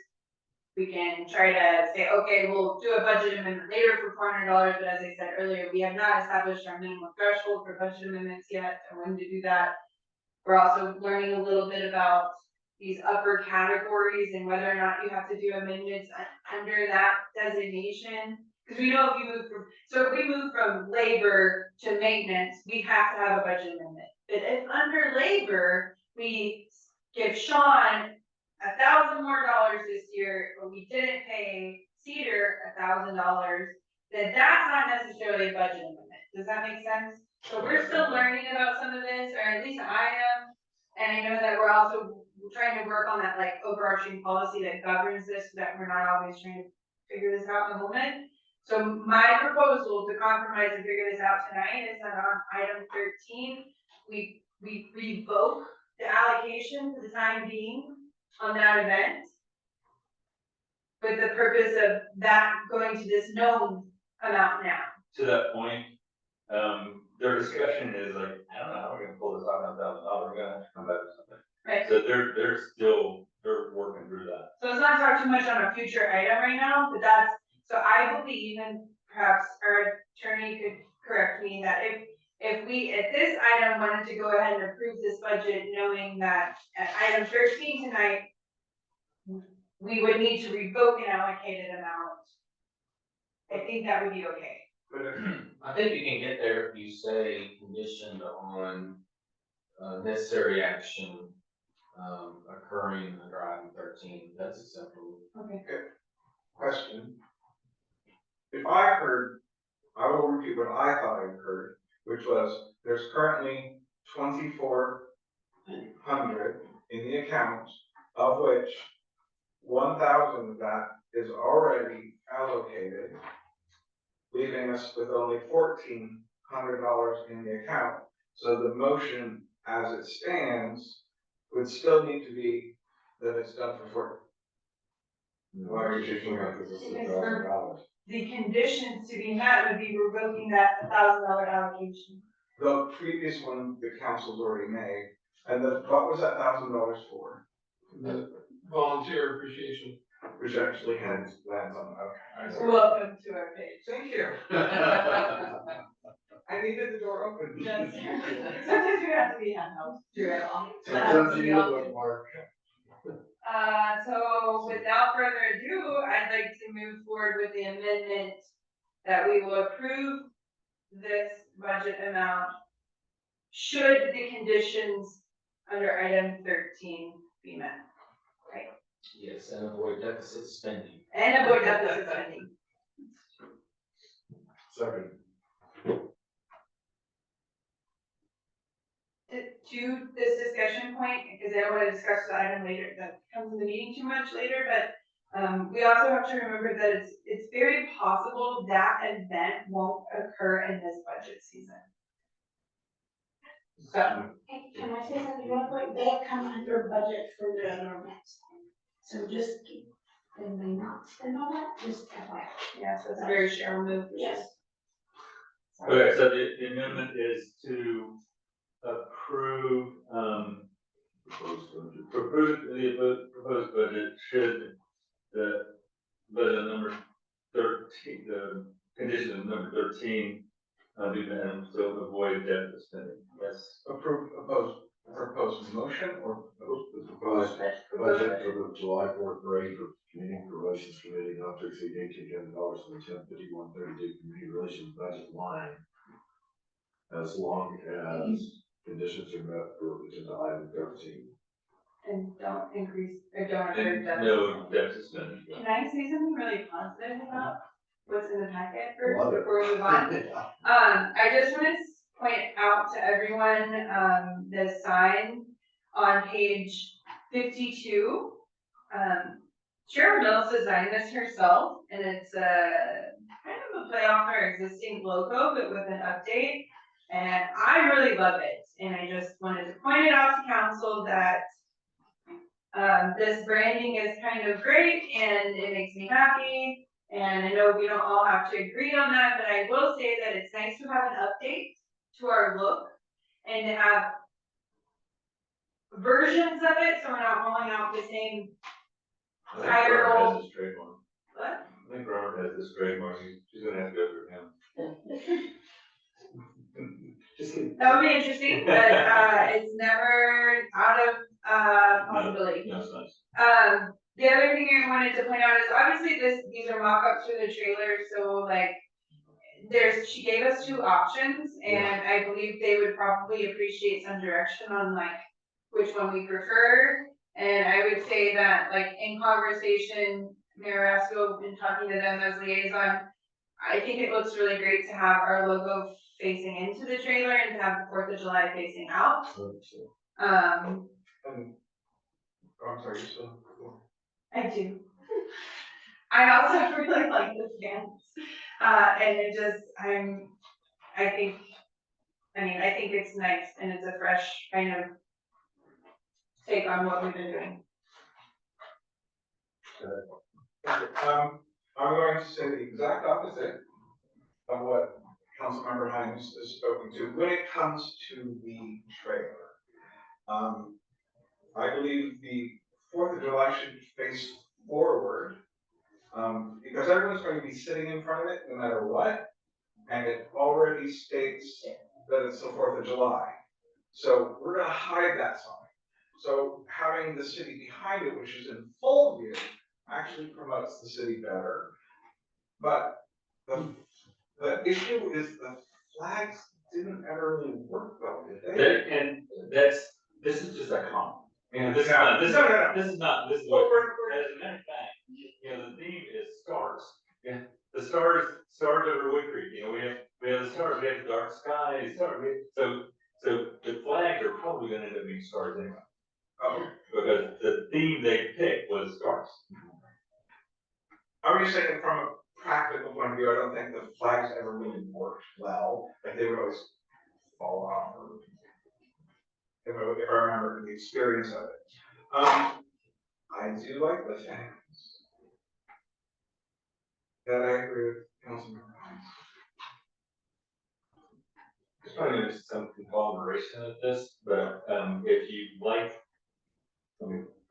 We can try to say, okay, we'll do a budget amendment later for $400, but as I said earlier, we have not established our minimum threshold for budget amendments yet, and when to do that. We're also learning a little bit about these upper categories and whether or not you have to do amendments under that designation. Because we know if you move from, so if we move from labor to maintenance, we have to have a budget amendment. But if under labor, we give Sean $1,000 more this year, but we didn't pay Cedar $1,000, then that's not necessarily a budget amendment. Does that make sense? So we're still learning about some of this, or at least I am. And I know that we're also trying to work on that like overarching policy that governs this, so that we're not always trying to figure this out in the moment. So my proposal to compromise and figure this out tonight is that on item 13, we revoke the allocation for the time being on that event, with the purpose of that going to this known amount now. to that point, their discussion is like, I don't know how we're gonna pull this off $1,000, we're gonna have to come back with something. Right. So they're working through that. So let's not talk too much on a future item right now, but that's, so I believe, and perhaps our attorney could correct me, that if we, at this item, wanted to go ahead and approve this budget, knowing that at item 13 tonight, we would need to revoke an allocated amount, I think that would be okay. But if, I think you can get there if you say conditioned on, necessary action, occurring under item 13, that's acceptable. Okay. question, if I heard, I will repeat what I thought I heard, which was, there's currently 2,400 in the account, of which 1,000 of that is already allocated, leaving us with only $1,400 in the account. So the motion as it stands would still need to be that it's done for 40. Why are you shaking your head? Because it's Because $1,000. The conditions to be met would be revoking that $1,000 allocation. The previous one, the council's already made, and what was that $1,000 for? The volunteer appreciation. Which actually lands on, okay. Welcome to our page. Thank you. I needed the door open. Sometimes we have to be handheld through it all. Sometimes you need a bookmark. So without further ado, I'd like to move forward with the amendment that we will approve this budget amount should the conditions under item 13 be met. Yes, and avoid deficit spending. And avoid deficit spending. Second. To this discussion point, because I don't want to discuss the item later, that comes in the meeting too much later, but we also have to remember that it's very possible that event won't occur in this budget season. So, Hey, can I say something real quick? They have come under budget for their other events. So just keep, they may not spend all that, just FYI. yeah, so it's a very Cheryl move. Yes. Okay, so the amendment is to approve, proposed budget should the budget number 13, the condition number 13, be met, and so avoid deficit spending. Yes. Proposed motion or The proposed budget for the July 4th parade for Community Relations Committee not to exceed $1,800 for the 10/51/32 Community Relations budget line. As long as conditions are met for agenda item 13. And don't increase, or don't occur And deficit. no deficit spending. Can I say something really positive about what's in the packet first Love it. before we move on? I just want to point out to everyone, the sign on page 52. Cheryl Mills designed this herself, and it's kind of a play off our existing logo, but with an update. And I really love it, and I just wanted to point it out to council that this branding is kind of great, and it makes me happy. And I know we don't all have to agree on that, but I will say that it's nice to have an update to our look and to have versions of it, so we're not rolling out the same. I think Tired Robert old- has this trademark. What? I think Robert has this trademark. She's gonna have to go through him. Just kidding. That would be interesting, but it's never out of possibility. No, it's nice. The other thing I wanted to point out is obviously these are mock-ups for the trailer, so like she gave us two options, and I believe they would probably appreciate some direction on like which one we prefer. And I would say that like in conversation, Mayor Rasco, in talking to them as liaison, I think it looks really great to have our logo facing into the trailer and to have the 4th of July facing out. And, I'm sorry, you still. I do. I also really like the fans. And it just, I think it's nice, and it's a fresh kind of take on what we've been doing. I'm going to say the exact opposite of what Councilmember Hines has spoken to when it comes to the trailer. I believe the 4th of July should face forward, because everyone's going to be sitting in front of it no matter what, and it already states that it's the 4th of July. So we're gonna hide that sign. So having the city behind it, which is in full view, actually promotes the city better. But the issue is the flags didn't ever really work well, did they? This is just a comment. This is Yeah. not, this is, No, no, no. this is not, this is Well, what, we're- as a matter of fact, the theme is stars. Yeah. The stars over Woodcreek, we have the stars, we have the dark sky, so the flags are probably gonna end up being stars anyway. Oh, Because the theme they picked was stars. I'm just saying from a practical point of view, I don't think the flags ever really worked well. Like they would always fall off. Or if I remember the experience of it. I do like the fans. That I agree with Councilmember Hines. There's probably some conglomeration of this, but, if you like,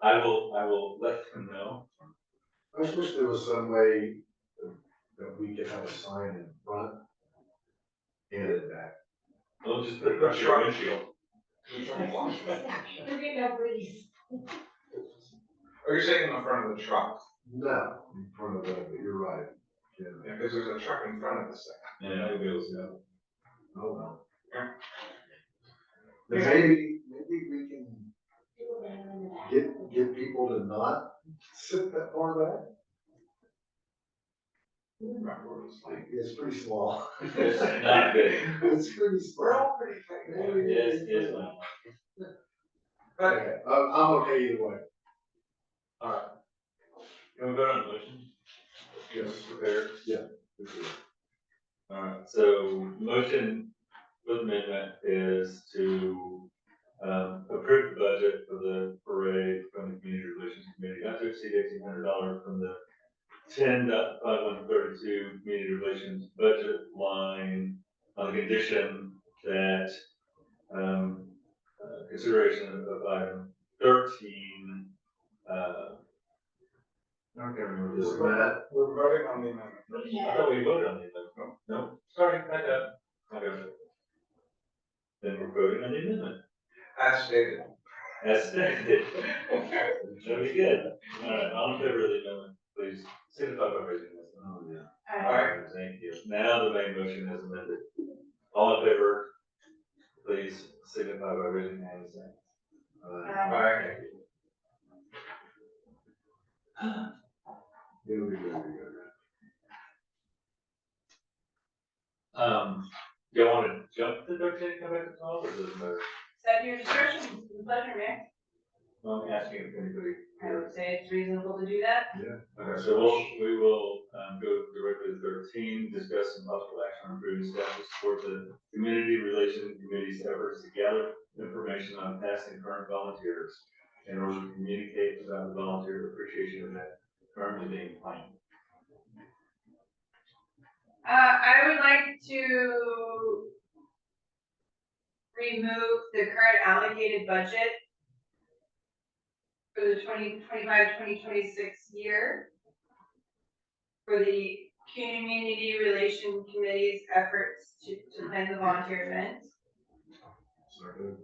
I will let them know. I just wish there was some way that we could have a sign in front and in back. We'll just put it across your windshield. We're getting no breeze. Are you saying in the front of the truck? No, in front of that, but you're right. Yeah. Yeah, because there's a truck in front of this thing. Yeah, it goes, yeah. Oh, well. Yeah. Then maybe we can get people to not sit that far back. It's pretty small. It's not big. It's pretty We're small. all pretty thick. It's not. But Okay, I'm okay either way. Alright. Can we vote on the motion? Yes. Prepared? Yeah. Alright, so motion with amendment is to, approve the budget for the parade from the Community Relations Committee, not to exceed $1,800 from the 10.5132 Community Relations budget line on the condition that, consideration of item 13, I can't remember. Is that, we're voting on the amendment. I thought we voted on the amendment. No, sorry, back up. Then we're voting on the amendment, As stated. as stated. That'll be good. All right, all in favor of the amendment, please signify by raising your hand. Oh, yeah. Aye. Thank you. Now the main motion is amended. All in favor, please signify by raising your hand and saying. Aye. Thank you. it'll be good. Do you want to jump to 13 and come back to 12, or does it matter? Is that your discretion? It's a pleasure, Mayor. Well, I'm asking if anybody. I would say it's reasonable to do that. Okay, so we will, go directly to 13, discuss some possible action on improving staff to support the Community Relations Committee's efforts to gather information on past and current volunteers in order to communicate about the volunteer appreciation event currently being planned. I would like to remove the current allocated budget for the 2025-2026 year for the Community Relation Committee's efforts to plan the volunteer event. Second.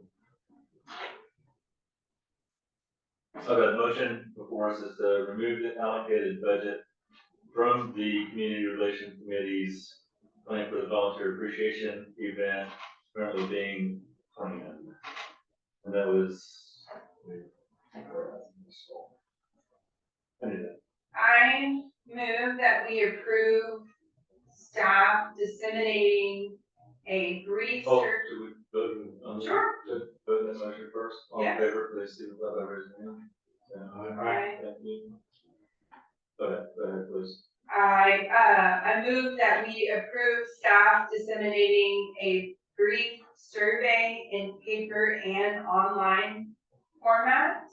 So the motion before us is to remove the allocated budget from the Community Relations Committee's plan for the volunteer appreciation event currently being planned. And that was. I move that we approve staff disseminating a brief Oh, search. should we vote on? Sure. Vote that motion first? All in Yes. favor, please signify by raising your hand. Aye. Thank you. Go ahead, please. I move that we approve staff disseminating a brief survey in paper and online format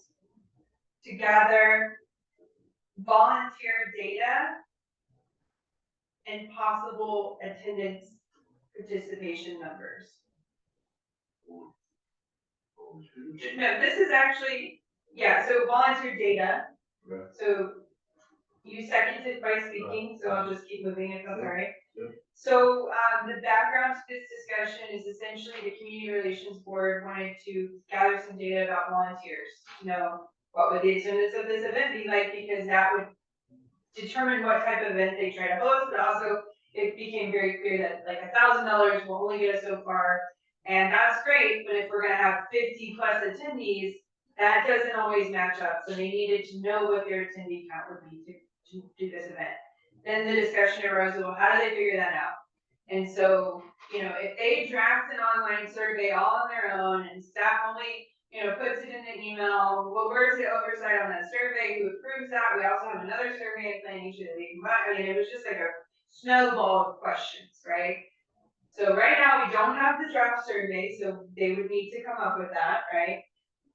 to gather volunteer data and possible attendance participation numbers. No, this is actually, yeah, so volunteer data. Okay. So you seconded by speaking, so I'll just keep moving if that's all right. So, the background to this discussion is essentially the Community Relations Board wanted to gather some data about volunteers. To know what would the attendance of this event be like, because that would determine what type of event they try to host, but also it became very clear that like $1,000 will only get us so far. And that's great, but if we're gonna have 50 plus attendees, that doesn't always match up. So they needed to know what their attendee count would be to do this event. Then the discussion arose, well, how do they figure that out? And so, if they draft an online survey all on their own and staff only, puts it in an email, well, where's the oversight on that survey? Who approves that? We also have another survey planning issue that they combine. I mean, it was just like a snowball of questions, right? So right now, we don't have the draft survey, so they would need to come up with that, right?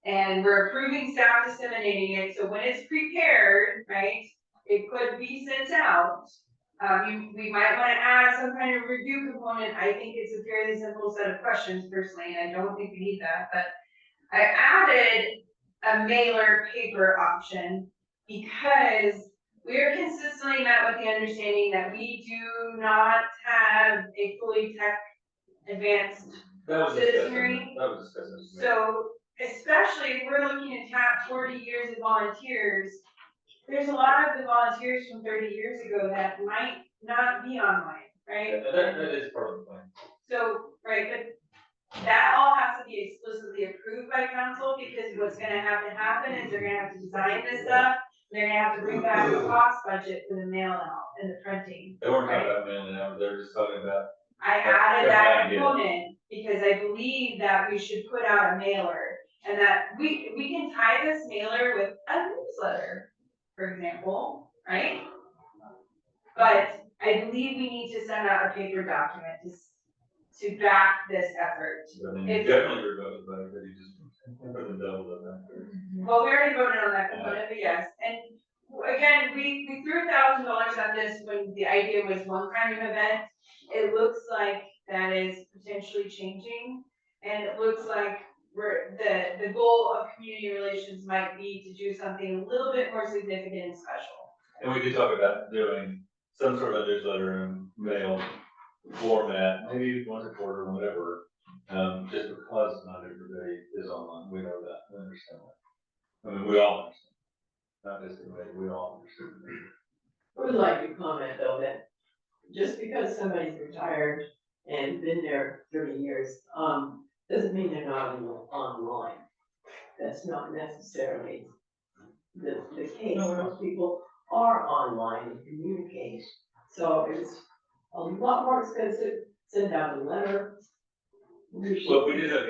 And we're approving staff disseminating it, so when it's prepared, right, it could be sent out. We might wanna add some kind of review component. I think it's a fairly simple set of questions personally, and I don't think we need that, but I added a mailer paper option because we are consistently met with the understanding that we do not have a fully tech advanced citizenry. That was discussed. So especially if we're looking to tap 40 years of volunteers, there's a lot of the volunteers from 30 years ago that might not be online, right? That is part of the plan. So, right, but that all has to be explicitly approved by council, because what's gonna have to happen is they're gonna have to design this stuff. They're gonna have to bring back the cost budget for the mail out and the printing. They weren't talking about mailing out, they're just talking about. I added that idea. component because I believe that we should put out a mailer, and that we can tie this mailer with a newsletter, for example, right? But I believe we need to send out a paper document to back this effort. I mean, If- definitely your vote, but you just put the double of that. Well, we already voted on that component, but yes, and again, we threw $1,000 at this when the idea was one kind of event. It looks like that is potentially changing, and it looks like the goal of community relations might be to do something a little bit more significant and special. And we could talk about doing some sort of newsletter and mail format, maybe once a quarter, whatever. Just because not everybody is online, we know that, we understand that. I mean, we all understand, not just everybody, we all understand. I would like to comment though that just because somebody's retired and been there 30 years, doesn't mean they're not online. That's not necessarily the case. Most people are online and communicate. So it's a lot more expensive, send out a letter. Well, we did I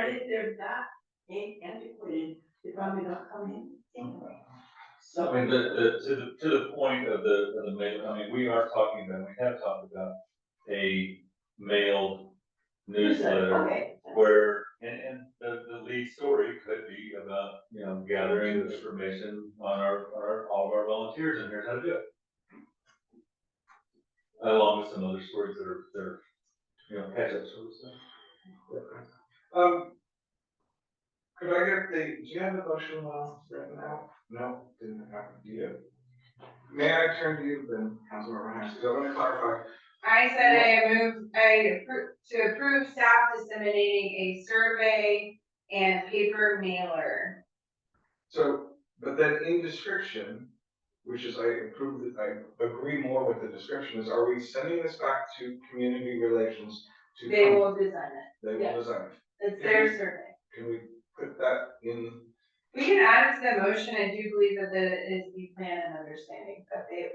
think they're that antiquated, they probably don't come in anyway. So. I mean, to the point of the mail, I mean, we are talking about, we have talked about a mailed newsletter Okay. where, and the lead story could be about, gathering information on all of our volunteers, and here's how to do it. Along with some other stories that are, catch up sort of stuff. Could I get do you have the motion written out? No, didn't happen, do you? May I turn to you then, Councilmember Hines, because I want to clarify. I said to approve staff disseminating a survey and paper mailer. So, but then in description, which is I agree more with the description, is are we sending this back to community relations to? They will design it. They will design it. It's their survey. Can we put that in? We can add it to the motion. I do believe that it is the plan and understanding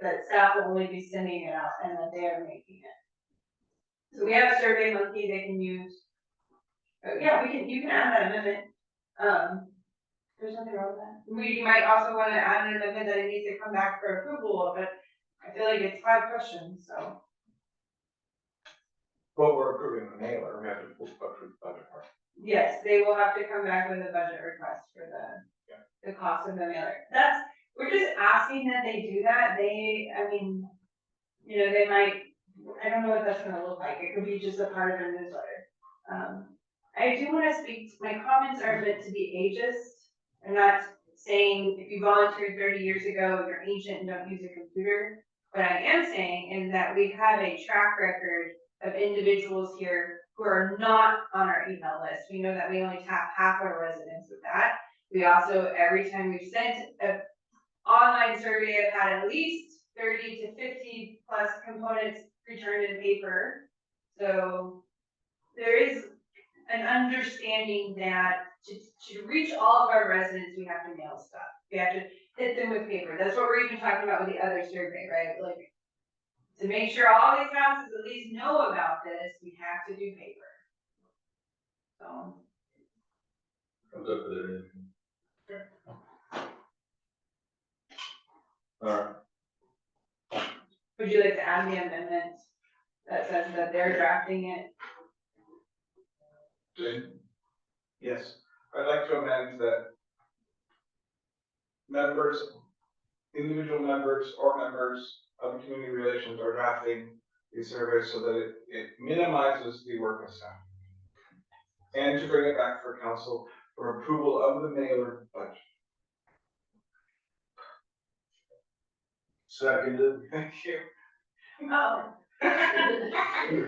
that staff will only be sending it out and that they are making it. So we have a survey monkey they can use. Yeah, you can add that amendment. There's nothing wrong with that. We might also want to add an amendment that it needs to come back for approval, but I feel like it's 5 questions, so. Well, we're approving the mailer, we have to approve the budget part. Yes, they will have to come back with a budget request for the cost of the mailer. We're just asking that they do that. They might, I don't know what that's gonna look like. It could be just a part of their newsletter. I do wanna speak, my comments are meant to be ageist. I'm not saying if you volunteered 30 years ago, you're ancient and don't use a computer. What I am saying is that we have a track record of individuals here who are not on our email list. We know that we only tap half our residents with that. We also, every time we've sent an online survey, have had at least 30 to 50 plus components returned in paper. So there is an understanding that to reach all of our residents, we have to mail stuff. We have to hit them with paper. That's what we're even talking about with the other survey, right? Like, to make sure all these houses at least know about this, we have to do paper. So. Comes up with it. Alright, Would you like to add the amendment that says that they're drafting it? Yes, I'd like to amend that members, individual members or members of community relations are drafting these surveys so that it minimizes the work of staff. And to bring it back for council for approval of the mailer budget. Seconded. Thank you. Oh. You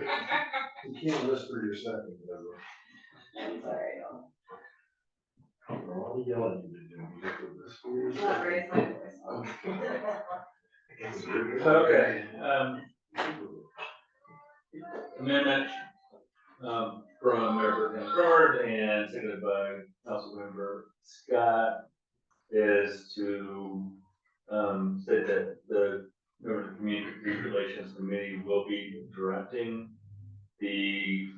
can't whisper your second, though. I'm sorry. All the yelling you've been doing, you have to whisper your Not second. raise my voice. okay, amendment, from Mayor Pro Tem Bernard and seconded by Councilmember Scott is to, state that the members of the Community Relations Committee will be directing the,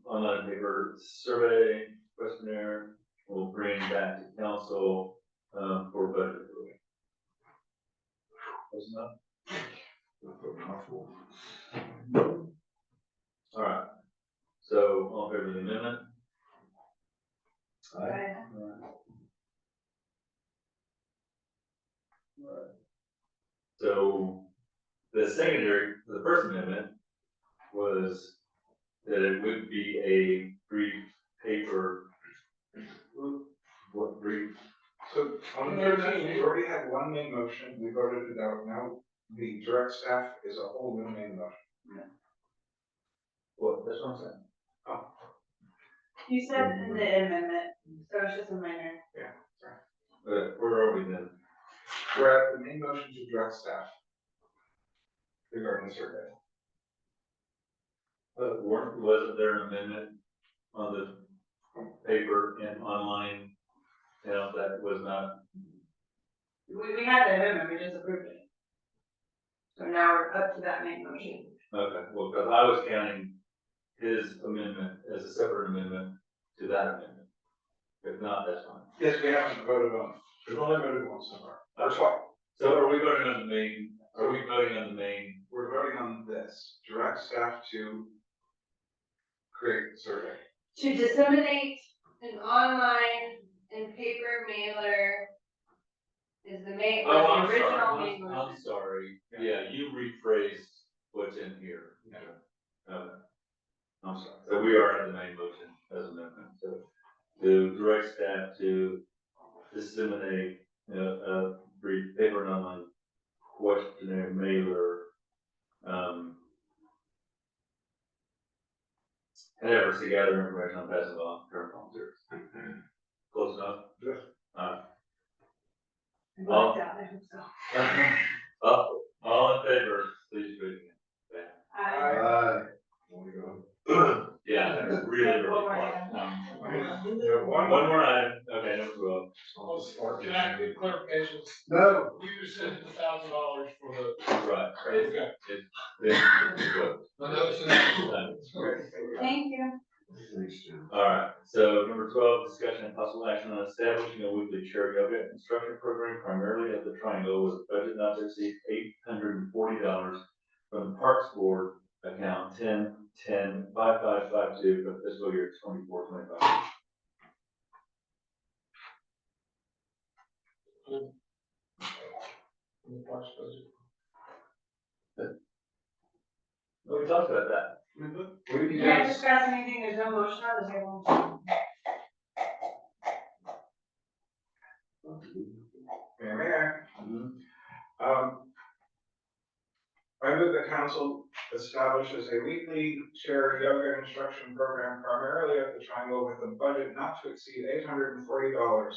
online paper survey questionnaire. We'll bring back to council, for budget approval. Close enough? All right, so all in favor of the amendment? Aye. Alright. So the first amendment was that it would be a brief paper. What brief? So on the 13th, we already had one main motion, we voted it out, now the direct staff is a whole new main motion. What, that's what I'm saying. You said in the amendment, so it's just a minor. Where are we then? We're at the main motion to direct staff regarding the survey. Wasn't there an amendment on the paper and online? You know, that was not, We had the amendment, we just approved it. So now we're up to that main motion. okay, well, because I was counting his amendment as a separate amendment to that amendment. If not, that's fine. Yes, we haven't voted on, we've only voted once so far. That's fine. So are we voting on the main, are we voting on the main? We're voting on this, direct staff to create the survey. To disseminate an online and paper mailer is the main, Oh, was I'm the original sorry, main motion. I'm sorry, yeah, you rephrased what's in here. Yeah. Okay. I'm sorry, so we are at the main motion as amendment, so to direct staff to disseminate, a brief paper and online questionnaire mailer, and efforts to gather information on passive on current volunteers. Close enough? Yes. Blacked out, I hope so. All in favor, please raise your hand. I- Want to go? Yeah, really, really One more quick. item. One more item, okay, no, well, I'll just start Can I get clarification? No. You said $1,000 for the, right, okay, it's I know it's in. Thank you. Thanks, Jim. all right, so number 12, discussion and possible action on establishing a weekly chair yoga instruction program primarily at the Triangle with a budget not to exceed $840 from the Parks Board account 10105552 for fiscal year 24-25. Well, we talked about that. What did You you can't guys? discuss anything, there's no motion on the table. Mayor, Mhm. council establishes a weekly shared yoga instruction program primarily at the Triangle with a budget not to exceed $840.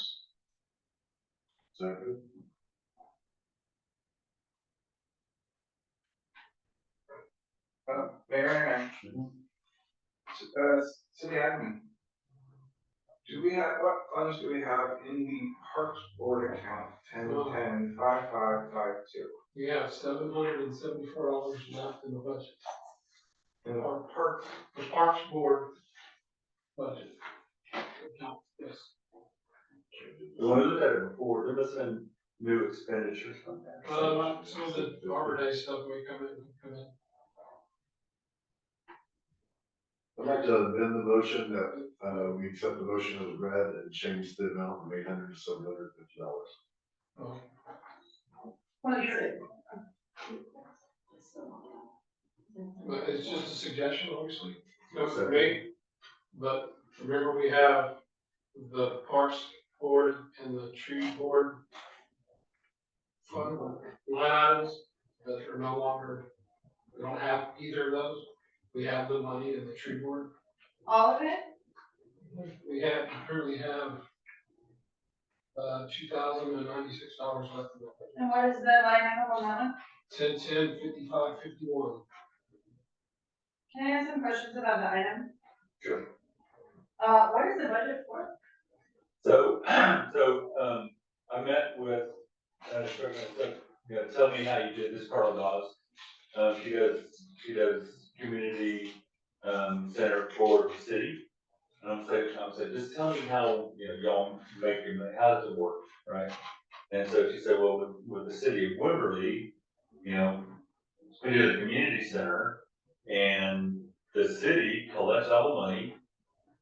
Second. Mayor and city admin. What funds do we have in the Parks Board account, 1010-5552? We have $774 left in the budget. In Our the Parks Board budget. Account, yes. When we looked at it before, there must have been new expenditures from that. Some of the Arbor Day stuff may come in. I'd like to amend the motion that, we accept the motion as read and change the amount from $800 to $750. Oh, What is it? but it's just a suggestion, obviously, not for me, but remember we have the Parks Board and the Tree Board fund line items that are no longer, we don't have either of those. We have the money in the Tree Board. All of it? We currently have $2,096 left in the budget. And what is the line item on that one? 10-10-55-51. Can I ask some questions about the item? Sure. What is the budget for? So, I met with, tell me how you did this, Carl Dawes. She does community, center for the city. And I'm saying, just tell me how, y'all make your money, how does it work, right? And so she said, well, with the city of Wimberley, we do the community center, and the city collects all the money,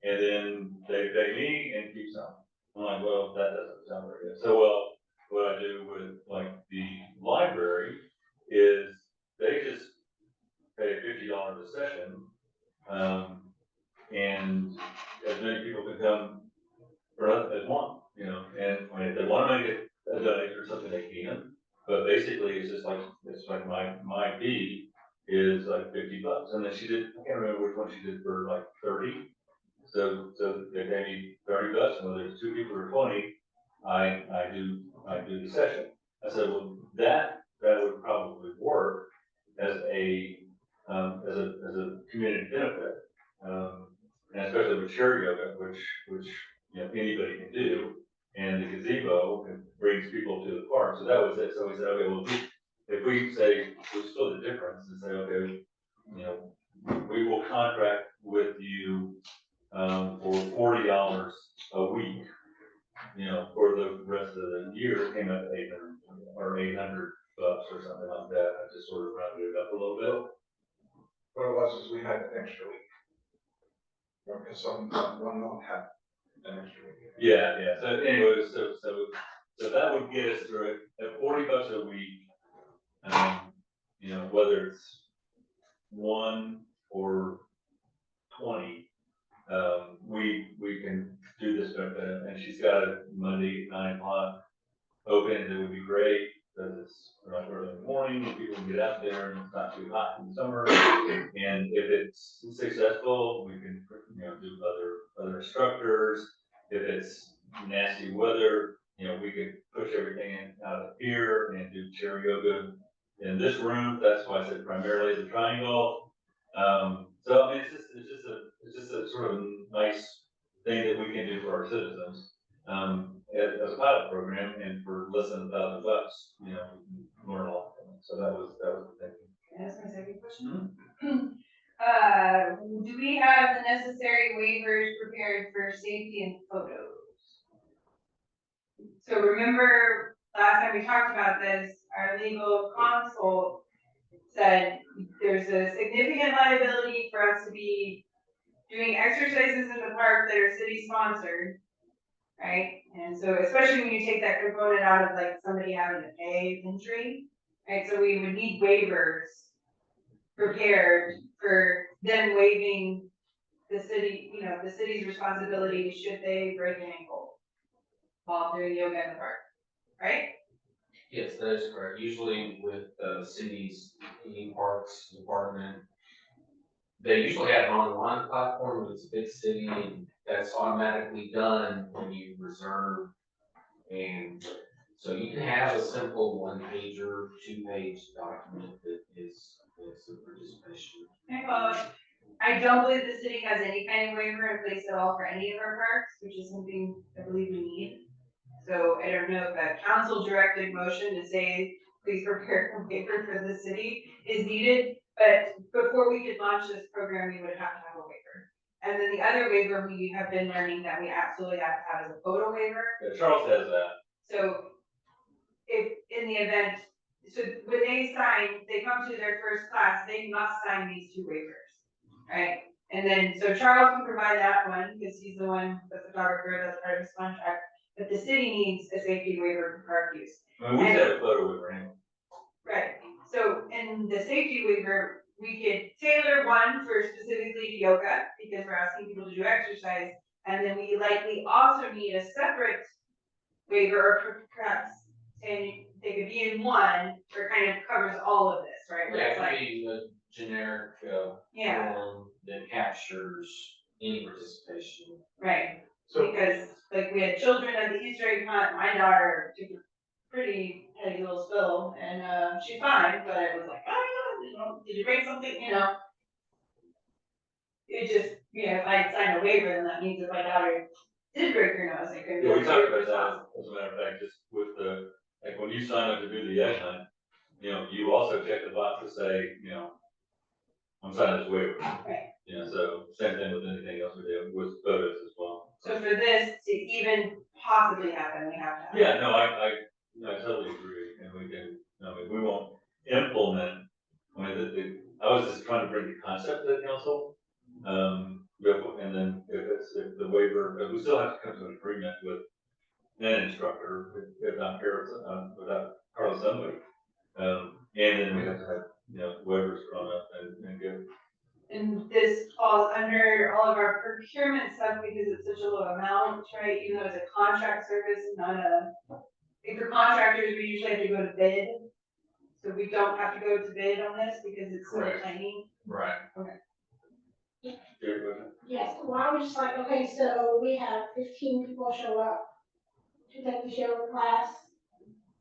and then they pay me and keep some. I'm like, well, that doesn't sound very good. So, well, what I do with like the library is they just pay $50 a session, and as many people can come as one, and if they want to make it a donation or something, they can. But basically, it's like my fee is like $50, and then she did, I can't remember which one she did for like 30. So they pay me $30, and whether it's 2 people or 20, I do the session. I said, well, that would probably work as a community benefit, and especially with chair yoga, which anybody can do, and the gazebo brings people to the park. So that was it. So we said, okay, well, if we say we split the difference and say, okay, we will contract with you for $40 a week, for the rest of the year, it came out to 800 or $800 or something like that. I just sort of rounded it up a little bit. What it was is we had an extra week. Because one won't have an extra week. Yeah. So anyway, so that would get us through it at $40 a week. Whether it's 1 or 20, we can do this benefit, and she's got it Monday at 9 o'clock open, and it would be great because it's like early in the morning, and people can get out there, and it's not too hot in the summer. And if it's successful, we can do other instructors. If it's nasty weather, we could push everything out of here and do chair yoga in this room. That's why I said primarily the triangle. So I mean, it's just a sort of nice thing that we can do for our citizens, as a pilot program, and for less than $1,000, we can learn a lot from it. So that was the thinking. Can I ask my second question? Do we have the necessary waivers prepared for safety and photos? So remember, last time we talked about this, our legal consult said there's a significant liability for us to be doing exercises in the park that are city sponsored, right? And so especially when you take that component out of like somebody having a pay injury, right? So we would need waivers prepared for them waiving the city, the city's responsibility should they break an ankle while doing yoga in the park, right? Yes, that is correct. Usually with the city's parks department, they usually have an online platform, but it's a big city, and that's automatically done when you reserve. And so you can have a simple one pager, 2-page document that is a participation. I don't believe the city has any kind of waiver in place at all for any of our parks, which is something I believe we need. So I don't know if a council directed motion to say, please prepare a waiver for the city is needed. But before we could launch this program, we would have to have a waiver. And then the other waiver we have been learning that we absolutely have to have is a photo waiver. Yeah, Charles has that. So if, in the event, so when they sign, they come to their first class, they must sign these 2 waivers, right? And then, so Charles can provide that one, because he's the one, the photographer, that's part of his contract, but the city needs a safety waiver for park use. I mean, we have a photo with him. Right, so in the safety waiver, we could tailor one for specifically to yoga, because we're asking people to do exercise, and then we likely also need a separate waiver, or perhaps saying they could be in one, or kind of covers all of this, right? Where Yeah, it's it like, could be a generic, yeah, form that captures any participation. right, So, because like we had children at the Easter egg hunt, my daughter took a pretty heavy little spill, and she's fine, but it was like, did you bring something, It just, if I signed a waiver, then that means if my daughter did break her nose, it could be. Yeah, we talked about that, as a matter of fact, just with the, like, when you sign up to do the egg hunt, you also check the box to say, I'm signing this waiver. Right. So same thing with anything else we do with photos as well. So for this to even possibly happen, we have to have. Yeah, no, I totally agree, and we won't implement, I was just trying to bring the concept to the council. And then if the waiver, but we still have to come to an agreement with an instructor, if not Carlos, without Carlos somebody. And then we have to have, waivers drawn up and go. And this falls under all of our procurement stuff because it's such a low amount, right? Even though it's a contract service, if for contractors, we usually have to go to bid. So we don't have to go to bid on this because it's so Correct. tiny. Right. Jerry, go ahead. Yes, well, I was just like, okay, so we have 15 people show up to take the yoga class.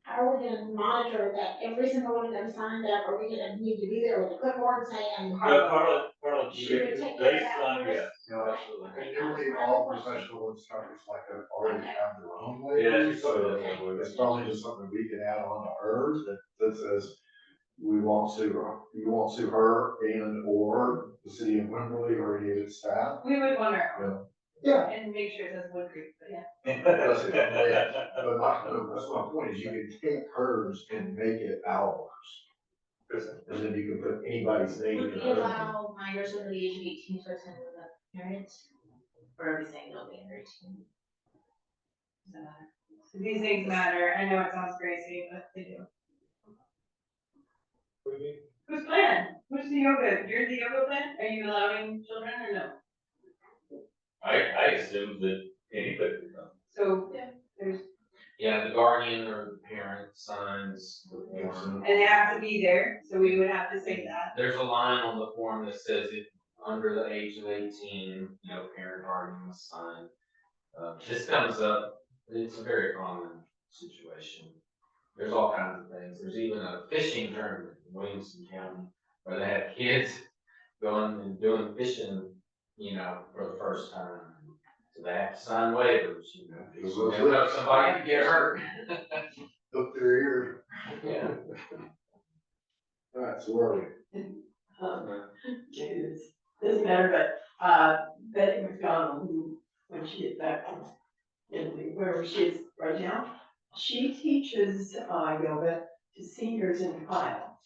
How are we gonna monitor that every single one of them signed up? Are we gonna need to be there with a clipboard saying? No, Carla, She would take they care of that sign, for us? yes, absolutely. And usually all professional instructors already have their own way. Yeah, she's So probably that way. it's probably just something we can add on to hers that says, we won't sue her and or the city of Wimberley or any of its staff. We would want our own. Yeah. And make sure it says Woodcreek, but yeah. That's it. But that's my point, is you can take hers and make it ours. And then you can put anybody's name Would in we it. allow minors under the age of 18 to attend with a parent? Or are we saying only under 18? Does that matter? So these things matter. I know it sounds crazy, but they do. What do you mean? Who's plan? Who's the yoga? You're the yoga plan? Are you allowing children or no? I assume that anybody can come. So there's, Yeah, the guardian or the parent signs the form. and they have to be there, so we would have to say that. There's a line on the form that says if under the age of 18, parent guardian must sign. This comes up, it's a very common situation. There's all kinds of things. There's even a fishing tournament in Williamson County where they have kids going and doing fishing, for the first time. So they have to sign waivers, because you never know, somebody could get hurt. Look their ear. Yeah. All right, so where are we? It doesn't matter, but Betty McDonald, who, when she gets back from Italy, wherever she is right now, she teaches yoga to seniors in Ohio.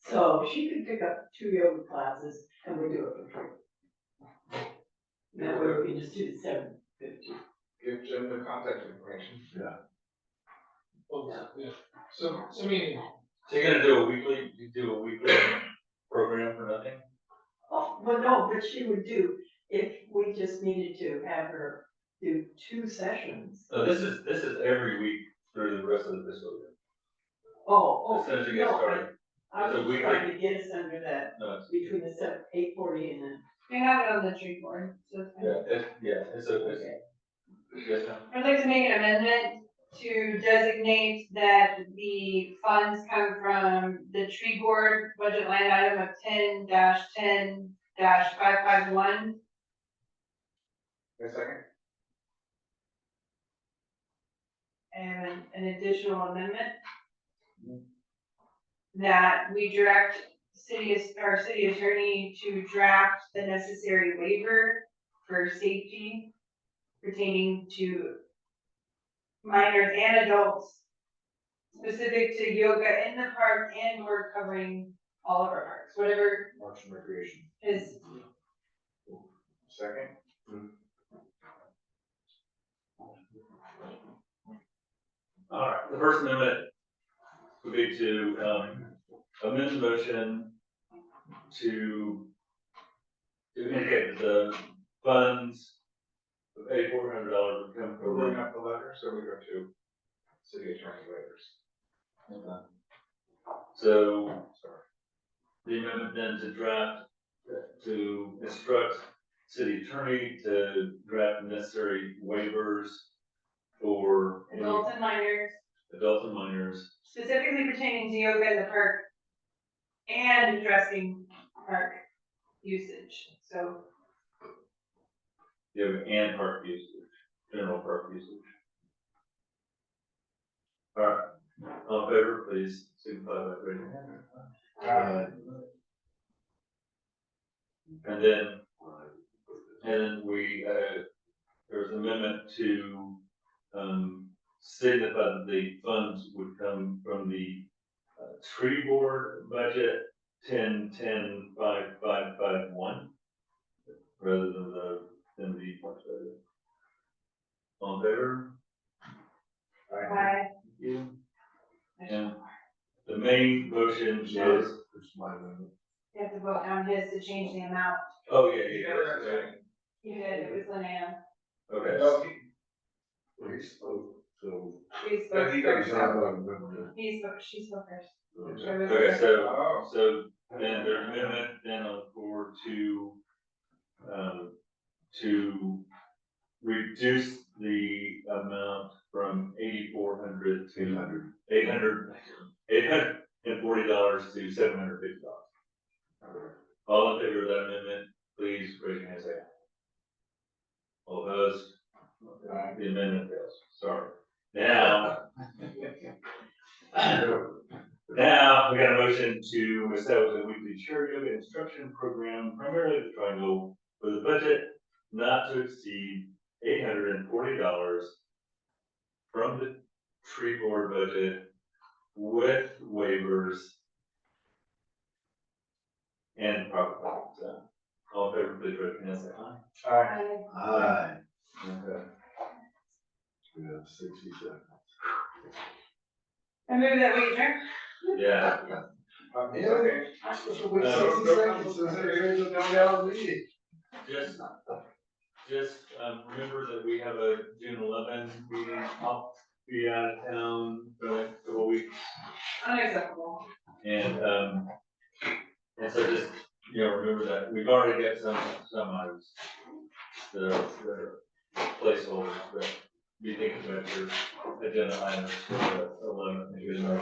So she could pick up 2 yoga classes and we do it for free. That way we can just do the $7.50. give Jim the contact information. Well, yeah. So I mean, So you're gonna do a weekly program for nothing? Oh, well, no, but she would do, if we just needed to have her do 2 sessions. So this is every week through the rest of the fiscal year. Oh, as soon as you get no, started. I It's a was weekly- trying to get us under that, No, it's, between the 8:40 and then. We have it on the tree board, so it's fine. it's a, yes, ma'am. I'd like to make an amendment to designate that the funds come from the tree board budget line item of 10-551. A second? And an additional amendment that we direct our city attorney to draft the necessary waiver for safety pertaining to minors and adults, specific to yoga in the park and or covering all of our parks, whatever Parks and Recreation. is. Second? All right, the first amendment would be to, amend the motion to indicate that the funds of $8,400 would come We're bringing from. up the letter, so we go to city attorney waivers. So Sorry. the amendment then to draft, to instruct city attorney to draft necessary waivers for any Adults and minors, adults and minors. specifically pertaining to yoga in the park and addressing park usage, so. Yoga and park usage, general park usage. All right, all in favor, please signify by raising your hand. And then we, there's an amendment to, signify that the funds would come from the, tree board budget 10-10-5-5-5-1, rather than the parks budget. All in favor? Aye. Thank you. And the main motion is, It's my amendment. You have to vote on his to change the amount. oh, yeah. You did, it was Linnea. Okay. No, We spoke, so. She spoke he first. goes She spoke first. Okay, so then there's an amendment then on the floor to reduce the amount from $8,400 to $840 to $750. All in favor of that amendment, please raise your hand, say aye. All opposed? The amendment fails, sorry. Now, now, we got a motion to establish a weekly chair yoga instruction program, primarily the Triangle, with a budget not to exceed $840 from the tree board budget with waivers and proper. All in favor, please raise your hand, say aye. Aye. Aye. Okay. We have 60 seconds. I move that we adjourn. Yeah. Okay. Just remember that we have a June 11 meeting. I'll be out of town for the next couple of weeks. Unacceptable. And so just, remember that we've already got some items that are placeholders, but be thinking about your agenda items for the 11th, maybe in our